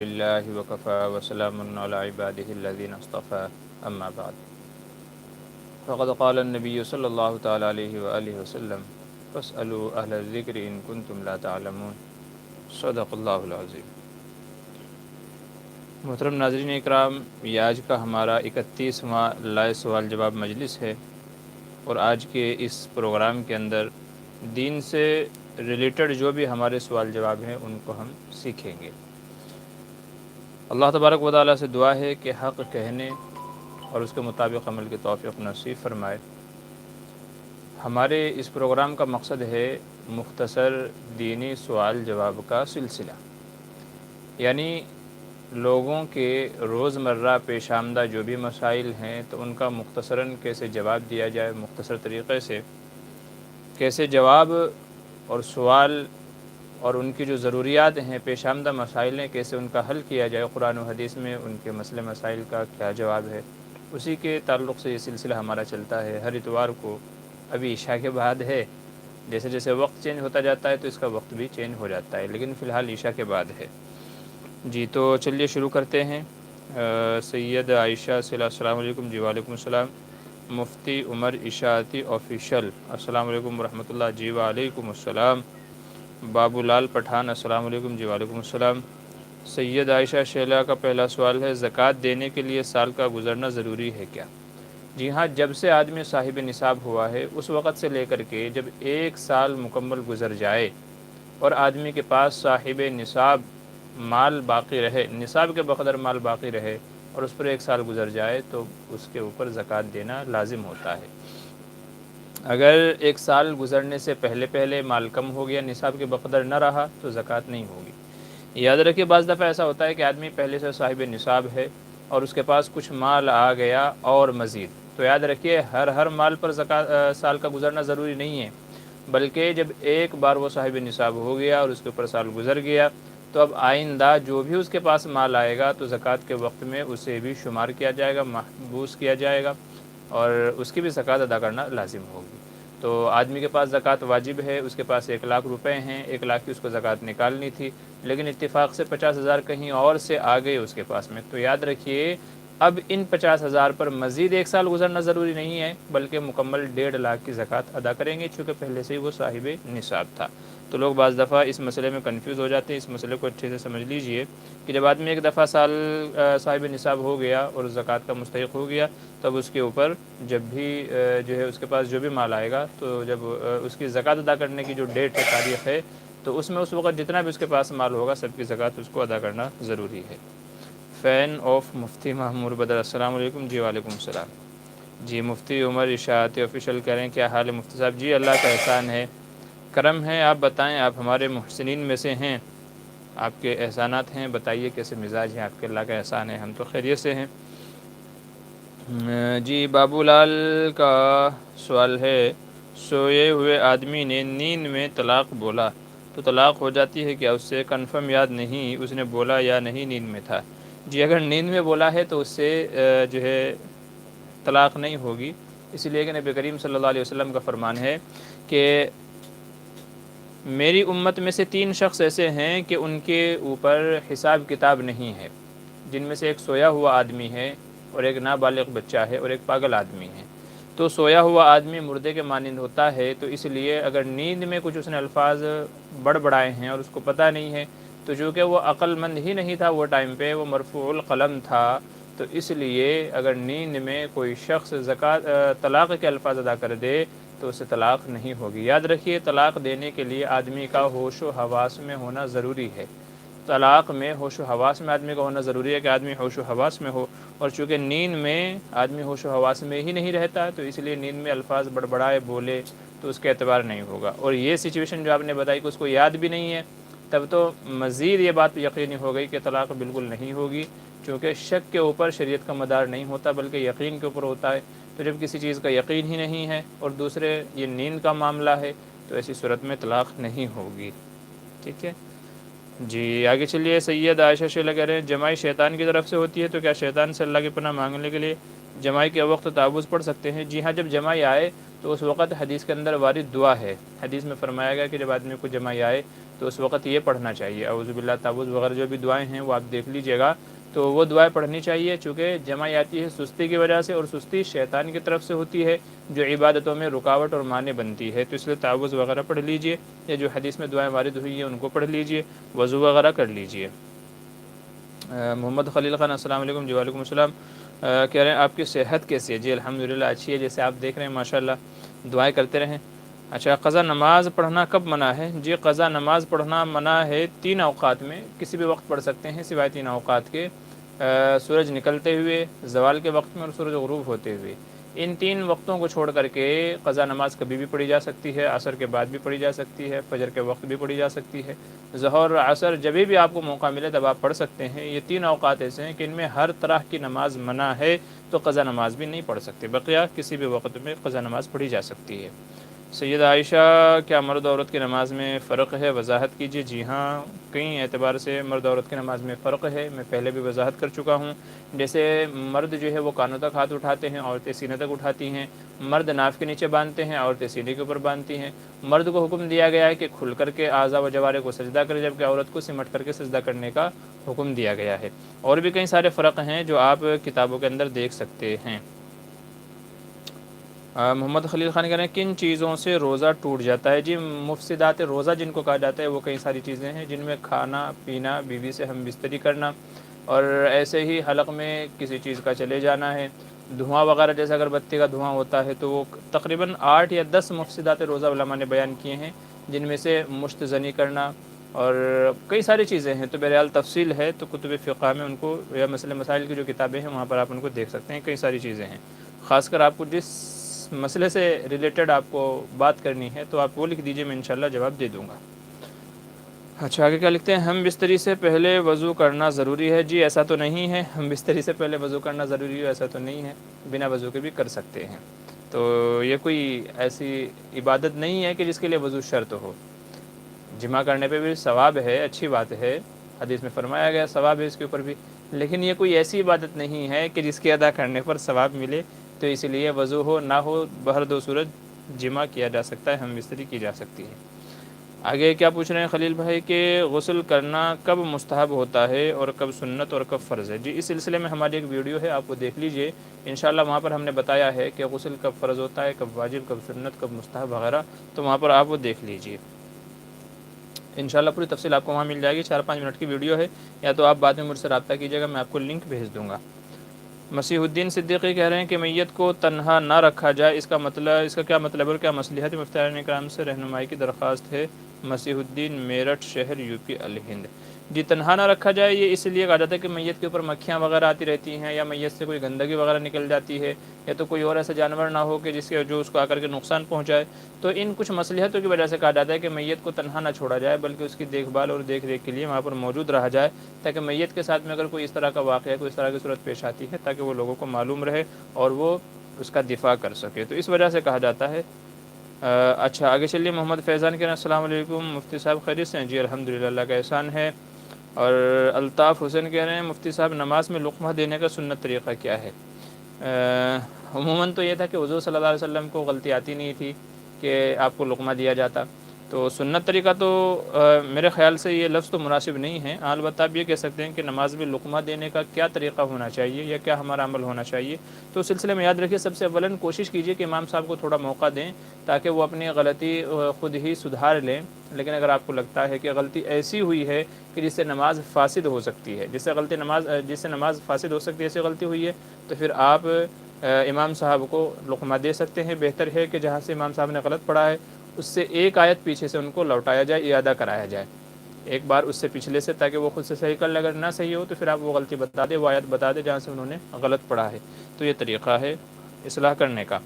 لله وكفى وسلام على عباده الذين اصطفى أما بعد فقد قال النبي صلى الله تعالى عليه وآله وسلم فاسألوا أهل الذكر إن كنتم لا تعلمون صدق اللہ العظیم۔ محترم ناظرین اکرام، یہ آج کا ہمارا 31واں لائے سوال جواب مجلس ہے، اور آج کے اس پروگرام کے اندر دین سے ریلیٹڈ جو بھی ہمارے سوال جواب ہیں ان کو ہم سیکھیں گے۔ اللہ تبارک و تعالیٰ سے دعا ہے کہ حق کہنے اور اس کے مطابق عمل کی توفیق نصیب فرمائے۔ ہمارے اس پروگرام کا مقصد ہے مختصر دینی سوال جواب کا سلسلہ، یعنی لوگوں کے روزمرہ پیش آمدہ جو بھی مسائل ہیں تو ان کا مختصراً کیسے جواب دیا جائے، مختصر طریقے سے کیسے جواب اور سوال اور ان کی جو ضروریات ہیں، پیش آمدہ مسائل ہیں، کیسے ان کا حل کیا جائے، قرآن و حدیث میں ان کے مسئلے مسائل کا کیا جواب ہے، اسی کے تعلق سے یہ سلسلہ ہمارا چلتا ہے۔ ہر اتوار کو، ابھی عشاء کے بعد ہے، جیسے جیسے وقت چینج ہوتا جاتا ہے تو اس کا وقت بھی چینج ہو جاتا ہے، لیکن فی الحال عشاء کے بعد ہے۔ جی تو چلیے شروع کرتے ہیں۔ سید عائشہ صلی السلام علیکم۔ جی وعلیکم السلام۔ مفتی عمر اشاعتی آفیشل، السلام علیکم ورحمۃ اللہ۔ جی وعلیکم السلام۔ بابو لال پٹھان، السلام علیکم۔ جی وعلیکم السلام۔ سید عائشہ شیلا کا پہلا سوال ہے، زکوٰۃ دینے کے لیے سال کا گزرنا ضروری ہے کیا؟ جی ہاں، جب سے آدمی صاحب نصاب ہوا ہے اس وقت سے لے کر کے جب 1 سال مکمل گزر جائے اور آدمی کے پاس صاحب نصاب مال باقی رہے، نصاب کے بقدر مال باقی رہے اور اس پر 1 سال گزر جائے تو اس کے اوپر زکوٰۃ دینا لازم ہوتا ہے۔ اگر 1 سال گزرنے سے پہلے مال کم ہو گیا، نصاب کے بقدر نہ رہا تو زکوٰۃ نہیں ہوگی۔ یاد رکھیے، بعض دفعہ ایسا ہوتا ہے کہ آدمی پہلے سے صاحب نصاب ہے اور اس کے پاس کچھ مال آ گیا اور مزید، تو یاد رکھیے ہر مال پر سال کا گزرنا ضروری نہیں ہے، بلکہ جب ایک بار وہ صاحب نصاب ہو گیا اور اس کے اوپر سال گزر گیا تو اب آئندہ جو بھی اس کے پاس مال آئے گا تو زکوٰۃ کے وقت میں اسے بھی شمار کیا جائے گا، محبوس کیا جائے گا اور اس کی بھی زکوٰۃ ادا کرنا لازم ہوگی۔ تو آدمی کے پاس زکوٰۃ واجب ہے، اس کے پاس 1 لاکھ روپے ہیں، 1 لاکھ کی اس کو زکوٰۃ نکالنی تھی، لیکن اتفاق سے 50,000 کہیں اور سے آ گئے اس کے پاس میں، تو یاد رکھیے اب ان 50,000 پر مزید 1 سال گزرنا ضروری نہیں ہے، بلکہ مکمل 1.5 لاکھ کی زکوٰۃ ادا کریں گے، چونکہ پہلے سے ہی وہ صاحب نصاب تھا۔ تو لوگ بعض دفعہ اس مسئلے میں کنفیوز ہو جاتے ہیں، اس مسئلے کو اچھے سے سمجھ لیجئے کہ جب آدمی ایک دفعہ سال صاحب نصاب ہو گیا اور زکوٰۃ کا مستحق ہو گیا، تب اس کے اوپر جب بھی جو ہے اس کے پاس جو بھی مال آئے گا تو جب اس کی زکوٰۃ ادا کرنے کی جو ڈیٹ ہے، تاریخ ہے، تو اس میں اس وقت جتنا بھی اس کے پاس مال ہوگا سب کی زکوٰۃ اس کو ادا کرنا ضروری ہے۔ فین آف مفتی محمود بدر، السلام علیکم۔ جی وعلیکم السلام۔ جی مفتی عمر اشاعتی آفیشل کہہ رہے ہیں، کیا حال ہے مفتی صاحب؟ جی اللہ کا احسان ہے، کرم ہے، آپ بتائیں، آپ ہمارے محسنین میں سے ہیں، آپ کے احسانات ہیں، بتائیے کیسے مزاج ہیں آپ کے؟ اللہ کا احسان ہے، ہم تو خیریت سے ہیں۔ جی بابو لال کا سوال ہے، سوئے ہوئے آدمی نے نیند میں طلاق بولا تو طلاق ہو جاتی ہے کیا؟ اس سے کنفرم یاد نہیں اس نے بولا یا نہیں نیند میں تھا۔ جی اگر نیند میں بولا ہے تو اس سے جو ہے طلاق نہیں ہوگی، اس لیے کہ نبی کریم صلی اللہ علیہ وسلم کا فرمان ہے کہ میری امت میں سے 3 شخص ایسے ہیں کہ ان کے اوپر حساب کتاب نہیں ہے، جن میں سے ایک سویا ہوا آدمی ہے اور ایک نابالغ بچہ ہے اور ایک پاگل آدمی ہے۔ تو سویا ہوا آدمی مردے کے مانند ہوتا ہے، تو اس لیے اگر نیند میں کچھ اس نے الفاظ بڑبڑائے ہیں اور اس کو پتہ نہیں ہے، تو چونکہ وہ عقل مند ہی نہیں تھا وہ ٹائم پہ، وہ مرفوع القلم تھا، تو اس لیے اگر نیند میں کوئی شخص طلاق کے الفاظ ادا کر دے تو اسے طلاق نہیں ہوگی۔ یاد رکھیے طلاق دینے کے لیے آدمی کا ہوش و حواس میں ہونا ضروری ہے، طلاق میں ہوش و حواس میں آدمی کا ہونا ضروری ہے کہ آدمی ہوش و حواس میں ہو، اور چونکہ نیند میں آدمی ہوش و حواس میں ہی نہیں رہتا تو اس لیے نیند میں الفاظ بڑبڑائے بولے تو اس کا اعتبار نہیں ہوگا۔ اور یہ سچویشن جو آپ نے بتائی کہ اس کو یاد بھی نہیں ہے، تب تو مزید یہ بات یقینی ہو گئی کہ طلاق بالکل نہیں ہوگی، چونکہ شک کے اوپر شریعت کا مدار نہیں ہوتا بلکہ یقین کے اوپر ہوتا ہے۔ تو جب کسی چیز کا یقین ہی نہیں ہے اور دوسرے یہ نیند کا معاملہ ہے تو ایسی صورت میں طلاق نہیں ہوگی۔ ٹھیک ہے جی، آگے چلیے۔ سید عائشہ شیلا کہہ رہے ہیں، جمائی شیطان کی طرف سے ہوتی ہے تو کیا شیطان سے اللہ کی پناہ مانگنے کے لیے جمائی کے وقت تعوذ پڑھ سکتے ہیں؟ جی ہاں، جب جمائی آئے تو اس وقت حدیث کے اندر وارد دعا ہے، حدیث میں فرمایا گیا کہ جب آدمی کو جمائی آئے تو اس وقت یہ پڑھنا چاہیے، اعوذ باللہ تعوذ وغیرہ جو بھی دعائیں ہیں وہ آپ دیکھ لیجئے گا، تو وہ دعائیں پڑھنی چاہیے، چونکہ جمائی آتی ہے سستی کی وجہ سے، اور سستی شیطان کی طرف سے ہوتی ہے جو عبادتوں میں رکاوٹ اور مانع بنتی ہے، تو اس لیے تعوذ وغیرہ پڑھ لیجئے، یا جو حدیث میں دعائیں وارد ہوئی ہیں ان کو پڑھ لیجئے، وضو وغیرہ کر لیجئے۔ محمد خلیل خان السلام علیکم۔ جی وعلیکم السلام۔ کہہ رہے ہیں آپ کی صحت کیسی ہے؟ جی الحمدللہ اچھی ہے، جیسے آپ دیکھ رہے ہیں ماشاءاللہ، دعائیں کرتے رہیں۔ اچھا، قضا نماز پڑھنا کب منع ہے؟ جی قضا نماز پڑھنا منع ہے 3 اوقات میں، کسی بھی وقت پڑھ سکتے ہیں سوائے 3 اوقات کے، سورج نکلتے ہوئے، زوال کے وقت میں، اور سورج غروب ہوتے ہوئے۔ ان 3 وقتوں کو چھوڑ کر کے قضا نماز کبھی بھی پڑھی جا سکتی ہے، عصر کے بعد بھی پڑھی جا سکتی ہے، فجر کے وقت بھی پڑھی جا سکتی ہے، ظہر عصر جب بھی آپ کو موقع ملے تب آپ پڑھ سکتے ہیں۔ یہ 3 اوقات ایسے ہیں کہ ان میں ہر طرح کی نماز منع ہے، تو قضا نماز بھی نہیں پڑھ سکتے، بقیہ کسی بھی وقت میں قضا نماز پڑھی جا سکتی ہے۔ سیدہ عائشہ، کیا مرد عورت کی نماز میں فرق ہے؟ وضاحت کیجیے۔ جی ہاں، کئی اعتبار سے مرد عورت کی نماز میں فرق ہے، میں پہلے بھی وضاحت کر چکا ہوں۔ جیسے مرد جو ہے وہ کانوں تک ہاتھ اٹھاتے ہیں، عورتیں سینے تک اٹھاتی ہیں، مرد ناف کے نیچے باندھتے ہیں، عورتیں سینے کے اوپر باندھتی ہیں۔ مرد کو حکم دیا گیا ہے کہ کھل کر کے اعضاء و جوارح کو سجدہ کرے، جبکہ عورت کو سمٹ کر کے سجدہ کرنے کا حکم دیا گیا ہے۔ اور بھی کئی سارے فرق ہیں جو آپ کتابوں کے اندر دیکھ سکتے ہیں۔ محمد خلیل خان کہہ رہے ہیں کن چیزوں سے روزہ ٹوٹ جاتا ہے؟ جی مفسدات روزہ جن کو کہا جاتا ہے وہ کئی ساری چیزیں ہیں، جن میں کھانا پینا، بیوی سے ہم بستری کرنا، اور ایسے ہی حلق میں کسی چیز کا چلے جانا ہے، دھواں وغیرہ، جیسے اگر بتی کا دھواں ہوتا ہے تو وہ تقریباً 8 یا 10 مفسدات روزہ علماء نے بیان کیے ہیں، جن میں سے مشت زنی کرنا اور کئی ساری چیزیں ہیں۔ تو بہرحال تفصیل ہے تو کتب فقہ میں ان کو، یا مسئلے مسائل کی جو کتابیں ہیں وہاں پر آپ ان کو دیکھ سکتے ہیں، کئی ساری چیزیں ہیں۔ خاص کر آپ کو جس مسئلے سے ریلیٹڈ آپ کو بات کرنی ہے تو آپ وہ لکھ دیجئے، میں انشاءاللہ جواب دے دوں گا۔ اچھا، آگے کیا لکھتے ہیں؟ ہم بستری سے پہلے وضو کرنا ضروری ہے؟ جی ایسا تو نہیں ہے، ہم بستری سے پہلے وضو کرنا ضروری ہے ایسا تو نہیں ہے، بنا وضو کے بھی کر سکتے ہیں۔ تو یہ کوئی ایسی عبادت نہیں ہے کہ جس کے لیے وضو شرط ہو۔ جمع کرنے پہ بھی ثواب ہے، اچھی بات ہے، حدیث میں فرمایا گیا ثواب ہے اس کے اوپر بھی، لیکن یہ کوئی ایسی عبادت نہیں ہے کہ جس کے ادا کرنے پر ثواب ملے، تو اس لیے وضو ہو نہ ہو بہر دو صورت جمع کیا جا سکتا ہے، ہم بستری کی جا سکتی ہے۔ آگے کیا پوچھ رہے ہیں خلیل بھائی کہ غسل کرنا کب مستحب ہوتا ہے اور کب سنت اور کب فرض ہے؟ جی اس سلسلے میں ہماری ایک ویڈیو ہے، آپ کو دیکھ لیجئے، انشاءاللہ وہاں پر ہم نے بتایا ہے کہ غسل کب فرض ہوتا ہے، کب واجب، کب سنت، کب مستحب وغیرہ، تو وہاں پر آپ وہ دیکھ لیجئے، انشاءاللہ پوری تفصیل آپ کو وہاں مل جائے گی۔ 4-5 منٹ کی ویڈیو ہے، یا تو آپ بعد میں مجھ سے رابطہ کیجیے گا، میں آپ کو لنک بھیج دوں گا۔ مسیح الدین صدیقی کہہ رہے ہیں کہ میت کو تنہا نہ رکھا جائے، اس کا کیا مطلب ہے اور کیا مصلحت ہے؟ مفتیان اکرام سے رہنمائی کی درخواست ہے۔ مسیح الدین، میرٹھ شہر، یو پی الہند۔ جی تنہا نہ رکھا جائے، یہ اس لیے کہا جاتا ہے کہ میت کے اوپر مکھیاں وغیرہ آتی رہتی ہیں، یا میت سے کوئی گندگی وغیرہ نکل جاتی ہے، یا تو کوئی اور ایسا جانور نہ ہو کہ جو اس کو آ کر کے نقصان پہنچائے، تو ان کچھ مصلحتوں کی وجہ سے کہا جاتا ہے کہ میت کو تنہا نہ چھوڑا جائے، بلکہ اس کی دیکھ بھال اور دیکھ ریکھ کے لیے وہاں پر موجود رہا جائے، تاکہ میت کے ساتھ میں اگر کوئی اس طرح کا واقعہ، کوئی اس طرح کی صورت پیش آتی ہے، تاکہ وہ لوگوں کو معلوم رہے اور وہ اس کا دفاع کر سکے، تو اس وجہ سے کہا جاتا ہے۔ اچھا آگے چلیے۔ محمد فیضان کہہ رہے ہیں السلام علیکم مفتی صاحب، خیریت سے ہیں؟ جی الحمدللہ، اللہ کا احسان ہے۔ اور الطاف حسین کہہ رہے ہیں مفتی صاحب نماز میں لقمہ دینے کا سنت طریقہ کیا ہے؟ عموماً تو یہ تھا کہ حضور صلی اللہ علیہ وسلم کو غلطی آتی نہیں تھی کہ آپ کو لقمہ دیا جاتا، تو سنت طریقہ تو میرے خیال سے یہ لفظ تو مناسب نہیں ہے، البتہ آپ یہ کہہ سکتے ہیں کہ نماز میں لقمہ دینے کا کیا طریقہ ہونا چاہیے یا کیا ہمارا عمل ہونا چاہیے، تو اس سلسلے میں یاد رکھیے، سب سے اولاً کوشش کیجیے کہ امام صاحب کو تھوڑا موقع دیں تاکہ وہ اپنی غلطی خود ہی سدھار لیں، لیکن اگر آپ کو لگتا ہے کہ غلطی ایسی ہوئی ہے کہ جس سے نماز فاسد ہو سکتی ہے، جس سے نماز فاسد ہو سکتی ہے، ایسی غلطی ہوئی ہے، تو پھر آپ امام صاحب کو لقمہ دے سکتے ہیں۔ بہتر ہے کہ جہاں سے امام صاحب نے غلط پڑھا ہے اس سے ایک آیت پیچھے سے ان کو لوٹایا جائے، اعادہ کرایا جائے ایک بار اس سے پچھلے سے، تاکہ وہ خود سے صحیح کر لے، اگر نہ صحیح ہو تو پھر آپ وہ غلطی بتا دیں، وہ آیت بتا دیں جہاں سے انہوں نے غلط پڑھا ہے، تو یہ طریقہ ہے اصلاح کرنے کا۔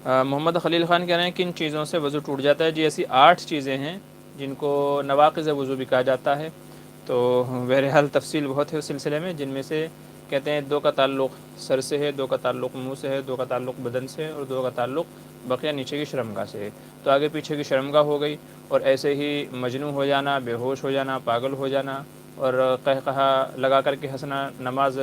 محمد خلیل خان کہہ رہے ہیں کن چیزوں سے وضو ٹوٹ جاتا ہے؟ جی ایسی 8 چیزیں ہیں جن کو نواقض وضو بھی کہا جاتا ہے، تو بہرحال تفصیل بہت ہے اس سلسلے میں، جن میں سے کہتے ہیں 2 کا تعلق سر سے ہے، 2 کا تعلق منہ سے ہے، 2 کا تعلق بدن سے، اور 2 کا تعلق بقیہ نیچے کی شرمگاہ سے ہے۔ تو آگے پیچھے کی شرمگاہ ہو گئی، اور ایسے ہی مجنون ہو جانا، بے ہوش ہو جانا، پاگل ہو جانا، اور قہقہا لگا کر کے ہنسنا نماز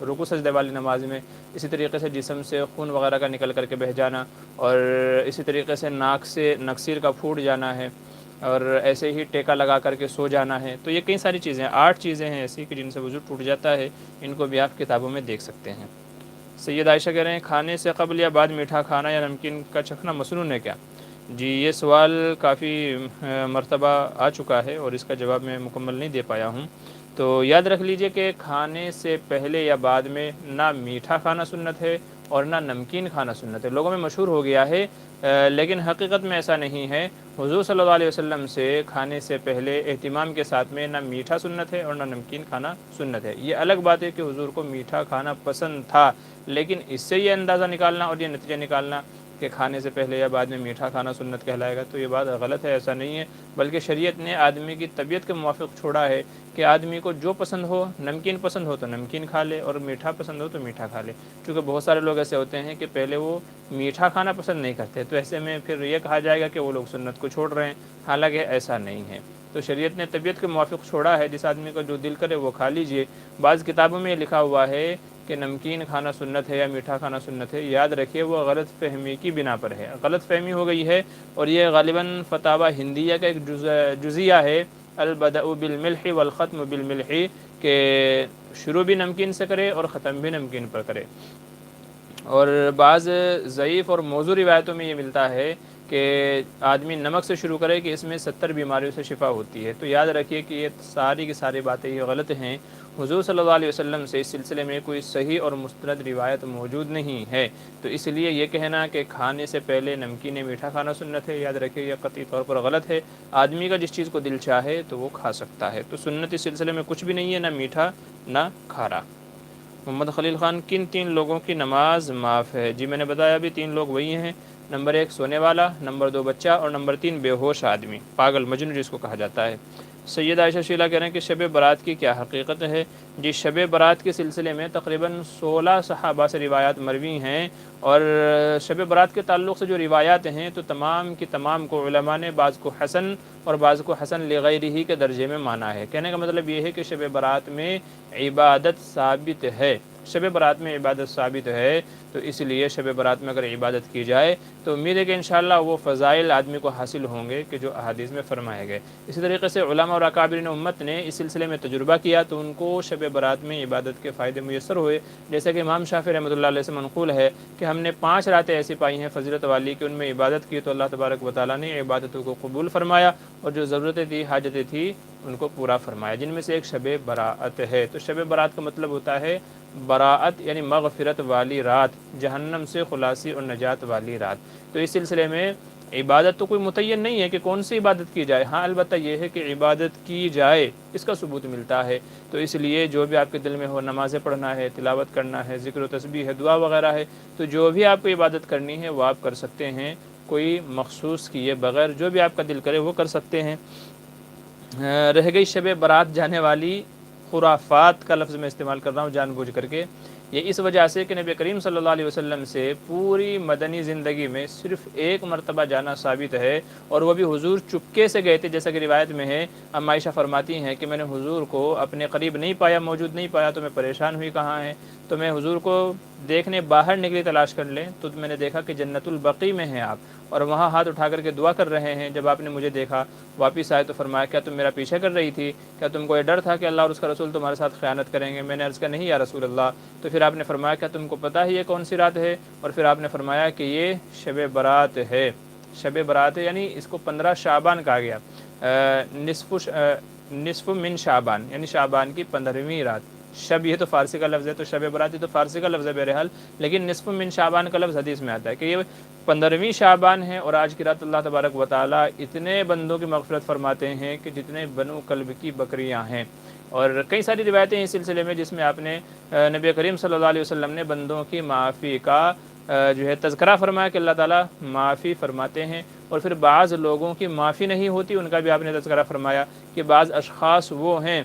رکوع سجدے والی نماز میں، اسی طریقے سے جسم سے خون وغیرہ کا نکل کر کے بہہ جانا، اور اسی طریقے سے ناک سے نکسیر کا پھوٹ جانا ہے، اور ایسے ہی ٹیکا لگا کر کے سو جانا ہے۔ تو یہ کئی ساری چیزیں 8 چیزیں ہیں ایسی کہ جن سے وضو ٹوٹ جاتا ہے، ان کو بھی آپ کتابوں میں دیکھ سکتے ہیں۔ سید عائشہ کہہ رہے ہیں کھانے سے قبل یا بعد میٹھا کھانا یا نمکین کا چکھنا مسنون ہے کیا؟ جی یہ سوال کافی مرتبہ آ چکا ہے اور اس کا جواب میں مکمل نہیں دے پایا ہوں۔ تو یاد رکھ لیجئے کہ کھانے سے پہلے یا بعد میں نہ میٹھا کھانا سنت ہے اور نہ نمکین کھانا سنت ہے۔ لوگوں میں مشہور ہو گیا ہے لیکن حقیقت میں ایسا نہیں ہے۔ حضور صلی اللہ علیہ وسلم سے کھانے سے پہلے اہتمام کے ساتھ میں نہ میٹھا سنت ہے اور نہ نمکین کھانا سنت ہے۔ یہ الگ بات ہے کہ حضور کو میٹھا کھانا پسند تھا، لیکن اس سے یہ اندازہ نکالنا اور یہ نتیجہ نکالنا کہ کھانے سے پہلے یا بعد میں میٹھا کھانا سنت کہلائے گا، تو یہ بات غلط ہے، ایسا نہیں ہے۔ بلکہ شریعت نے آدمی کی طبیعت کے موافق چھوڑا ہے کہ آدمی کو جو پسند ہو، نمکین پسند ہو تو نمکین کھا لے اور میٹھا پسند ہو تو میٹھا کھا لے۔ کیونکہ بہت سارے لوگ ایسے ہوتے ہیں کہ پہلے وہ میٹھا کھانا پسند نہیں کرتے، تو ایسے میں پھر یہ کہا جائے گا کہ وہ لوگ سنت کو چھوڑ رہے ہیں، حالانکہ ایسا نہیں ہے۔ تو شریعت نے طبیعت کے موافق چھوڑا ہے، جس آدمی کو جو دل کرے وہ کھا لیجئے۔ بعض کتابوں میں لکھا ہوا ہے کہ نمکین کھانا سنت ہے یا میٹھا کھانا سنت ہے، یاد رکھیے وہ غلط فہمی کی بنا پر ہے، غلط فہمی ہو گئی ہے، اور یہ غالباً فتاوی ہندیہ کا ایک جزیہ ہے، البدء بالملح والختم بالملح، کہ شروع بھی نمکین سے کرے اور ختم بھی نمکین پر کرے۔ اور بعض ضعیف اور موضوع روایتوں میں یہ ملتا ہے کہ آدمی نمک سے شروع کرے کہ اس میں 70 بیماریوں سے شفا ہوتی ہے۔ تو یاد رکھیے کہ یہ ساری کی ساری باتیں یہ غلط ہیں۔ حضور صلی اللہ علیہ وسلم سے اس سلسلے میں کوئی صحیح اور مستند روایت موجود نہیں ہے، تو اس لیے یہ کہنا کہ کھانے سے پہلے نمکین میٹھا کھانا سنت ہے، یاد رکھیے یہ قطعی طور پر غلط ہے۔ آدمی کا جس چیز کو دل چاہے تو وہ کھا سکتا ہے، تو سنت اس سلسلے میں کچھ بھی نہیں ہے، نہ میٹھا نہ کھارا۔ محمد خلیل خان کن 3 لوگوں کی نماز معاف ہے؟ جی میں نے بتایا ابھی 3 لوگ وہی ہیں، نمبر 1 سونے والا، نمبر 2 بچہ، اور نمبر 3 بے ہوش آدمی، پاگل مجنون جس کو کہا جاتا ہے۔ سید عائشہ شیلہ کہہ رہے ہیں کہ شب برات کی کیا حقیقت ہے؟ جی شب برات کے سلسلے میں تقریباً 16 صحابہ سے روایات مروی ہیں، اور شب برات کے تعلق سے جو روایات ہیں تو تمام کی تمام کو علماء نے بعض کو حسن اور بعض کو حسن لغیرہ کے درجے میں مانا ہے۔ کہنے کا مطلب یہ ہے کہ شب برات میں عبادت ثابت ہے، شب برات میں عبادت ثابت ہے، تو اس لیے شب برات میں اگر عبادت کی جائے تو امید ہے کہ انشاءاللہ وہ فضائل آدمی کو حاصل ہوں گے کہ جو احادیث میں فرمائے گئے۔ اسی طریقے سے علماء اور اکابرین امت نے اس سلسلے میں تجربہ کیا تو ان کو شب برات میں عبادت کے فائدے میسر ہوئے، جیسے کہ امام شافعی رحمۃ اللہ علیہ سے منقول ہے کہ ہم نے 5 راتیں ایسی پائی ہیں فضیلت والی کہ ان میں عبادت کی تو اللہ تبارک و تعالیٰ نے عبادتوں کو قبول فرمایا، اور جو ضرورتیں تھی، حاجتیں تھی، ان کو پورا فرمایا، جن میں سے ایک شب براءت ہے۔ تو شب براءت کا مطلب ہوتا ہے براءت یعنی مغفرت والی رات، جہنم سے خلاصی اور نجات والی رات۔ تو اس سلسلے میں عبادت تو کوئی متعین نہیں ہے کہ کون سی عبادت کی جائے، ہاں البتہ یہ ہے کہ عبادت کی جائے اس کا ثبوت ملتا ہے۔ تو اس لیے جو بھی آپ کے دل میں ہو، نمازیں پڑھنا ہے، تلاوت کرنا ہے، ذکر و تسبیح ہے، دعا وغیرہ ہے، تو جو بھی آپ کو عبادت کرنی ہے وہ آپ کر سکتے ہیں، کوئی مخصوص کیے بغیر جو بھی آپ کا دل کرے وہ کر سکتے ہیں۔ رہ گئی شب برات جانے والی خرافات کا لفظ میں استعمال کر رہا ہوں جان بوجھ کر کے، یہ اس وجہ سے کہ نبی کریم صلی اللہ علیہ وسلم سے پوری مدنی زندگی میں صرف 1 مرتبہ جانا ثابت ہے، اور وہ بھی حضور چپکے سے گئے تھے، جیسا کہ روایت میں ہے۔ ام عائشہ فرماتی ہیں کہ میں نے حضور کو اپنے قریب نہیں پایا، موجود نہیں پایا، تو میں پریشان ہوئی کہاں ہیں، تو میں حضور کو دیکھنے باہر نکلی تلاش کر لیں تو میں نے دیکھا کہ جنت البقیع میں ہیں آپ، اور وہاں ہاتھ اٹھا کر کے دعا کر رہے ہیں۔ جب آپ نے مجھے دیکھا واپس آئے تو فرمایا کیا تم میرا پیچھے کر رہی تھی؟ کیا تم کو یہ ڈر تھا کہ اللہ اور اس کا رسول تمہارے ساتھ خیانت کریں گے؟ میں نے عرض کیا نہیں یا رسول اللہ۔ تو پھر آپ نے فرمایا کیا تم کو پتہ ہے یہ کون سی رات ہے؟ اور پھر آپ نے فرمایا کہ یہ شب برات ہے، شب برات ہے، یعنی اس کو 15 شعبان کہا گیا، نصف من شعبان، یعنی شعبان کی 15ویں رات۔ شب یہ تو فارسی کا لفظ ہے، تو شب برات یہ تو فارسی کا لفظ ہے بہرحال، لیکن نصف من شعبان کا لفظ حدیث میں آتا ہے کہ یہ 15ویں شعبان ہے، اور آج کی رات اللہ تبارک و تعالیٰ اتنے بندوں کی مغفرت فرماتے ہیں کہ جتنے بنو کلب کی بکریاں ہیں۔ اور کئی ساری روایتیں اس سلسلے میں جس میں آپ نے نبی کریم صلی اللہ علیہ وسلم نے بندوں کی معافی کا جو ہے تذکرہ فرمایا کہ اللہ تعالیٰ معافی فرماتے ہیں، اور پھر بعض لوگوں کی معافی نہیں ہوتی ان کا بھی آپ نے تذکرہ فرمایا کہ بعض اشخاص وہ ہیں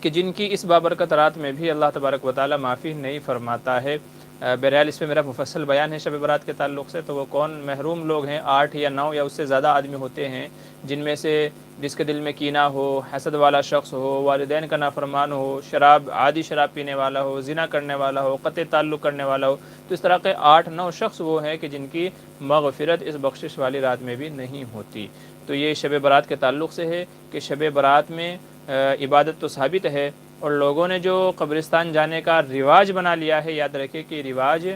کہ جن کی اس بابرکت رات میں بھی اللہ تبارک و تعالیٰ معافی نہیں فرماتا ہے۔ بہرحال اس پہ میرا مفصل بیان ہے شب برات کے تعلق سے، تو وہ کون محروم لوگ ہیں، 8 یا 9 یا اس سے زیادہ آدمی ہوتے ہیں جن میں سے جس کے دل میں کینہ ہو، حسد والا شخص ہو، والدین کا نافرمان ہو، عادی شراب پینے والا ہو، زنا کرنے والا ہو، قطع تعلق کرنے والا ہو، تو اس طرح کے 8-9 شخص وہ ہیں کہ جن کی مغفرت اس بخشش والی رات میں بھی نہیں ہوتی۔ تو یہ شب برات کے تعلق سے ہے کہ شب برات میں عبادت تو ثابت ہے، اور لوگوں نے جو قبرستان جانے کا رواج بنا لیا ہے، یاد رکھیں کہ رواج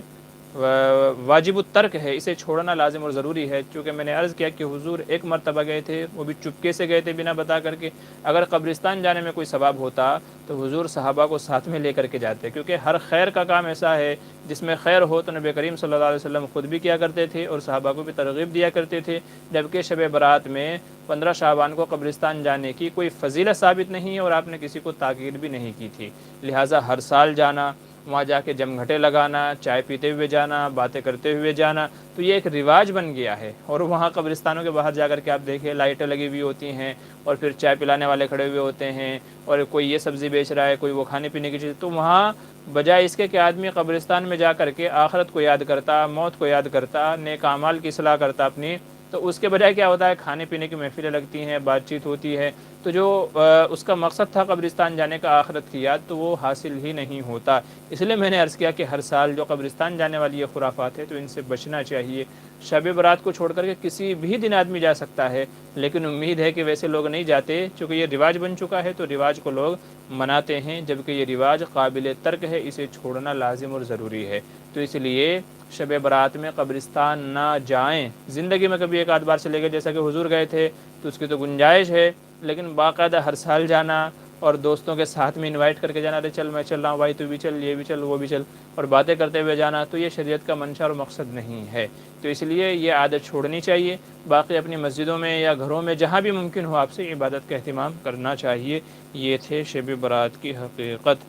واجب الترک ہے، اسے چھوڑنا لازم اور ضروری ہے۔ چونکہ میں نے عرض کیا کہ حضور ایک مرتبہ گئے تھے، وہ بھی چپکے سے گئے تھے بنا بتا کر کے۔ اگر قبرستان جانے میں کوئی ثواب ہوتا تو حضور صحابہ کو ساتھ میں لے کر کے جاتے، کیونکہ ہر خیر کا کام ایسا ہے جس میں خیر ہو تو نبی کریم صلی اللہ علیہ وسلم خود بھی کیا کرتے تھے اور صحابہ کو بھی ترغیب دیا کرتے تھے۔ جبکہ شب برات میں 15 شعبان کو قبرستان جانے کی کوئی فضیلت ثابت نہیں ہے، اور آپ نے کسی کو تاکید بھی نہیں کی تھی، لہٰذا ہر سال جانا، وہاں جا کے جم گھٹے لگانا، چائے پیتے ہوئے جانا، باتیں کرتے ہوئے جانا، تو یہ ایک رواج بن گیا ہے۔ اور وہاں قبرستانوں کے باہر جا کر کے آپ دیکھیں لائٹیں لگی ہوئی ہوتی ہیں، اور پھر چائے پلانے والے کھڑے ہوئے ہوتے ہیں، اور کوئی یہ سبزی بیچ رہا ہے، کوئی وہ کھانے پینے کی چیز، تو وہاں بجائے اس کے کہ آدمی قبرستان میں جا کر کے آخرت کو یاد کرتا، موت کو یاد کرتا، نیک اعمال کی اصلاح کرتا اپنی، تو اس کے بجائے کیا ہوتا ہے، کھانے پینے کی محفلیں لگتی ہیں، بات چیت ہوتی ہے، تو جو اس کا مقصد تھا قبرستان جانے کا آخرت کی یاد، تو وہ حاصل ہی نہیں ہوتا۔ اس لیے میں نے عرض کیا کہ ہر سال جو قبرستان جانے والی یہ خرافات ہے تو ان سے بچنا چاہیے۔ شب برات کو چھوڑ کر کے کسی بھی دن آدمی جا سکتا ہے، لیکن امید ہے کہ ویسے لوگ نہیں جاتے، چونکہ یہ رواج بن چکا ہے تو رواج کو لوگ مناتے ہیں، جبکہ یہ رواج قابل ترک ہے، اسے چھوڑنا لازم اور ضروری ہے۔ تو اس لیے شب برات میں قبرستان نہ جائیں، زندگی میں کبھی ایک آدھ بار چلے گئے جیسا کہ حضور گئے تھے تو اس کی تو گنجائش ہے، لیکن باقاعدہ ہر سال جانا اور دوستوں کے ساتھ میں انوائٹ کر کے جانا، ارے چل میں چل رہا ہوں بھائی تو بھی چل، یہ بھی چل، وہ بھی چل، اور باتیں کرتے ہوئے جانا، تو یہ شریعت کا منشا اور مقصد نہیں ہے۔ تو اس لیے یہ عادت چھوڑنی چاہیے۔ باقی اپنی مسجدوں میں یا گھروں میں جہاں بھی ممکن ہو آپ سے عبادت کا اہتمام کرنا چاہیے۔ یہ تھے شب برات کی حقیقت۔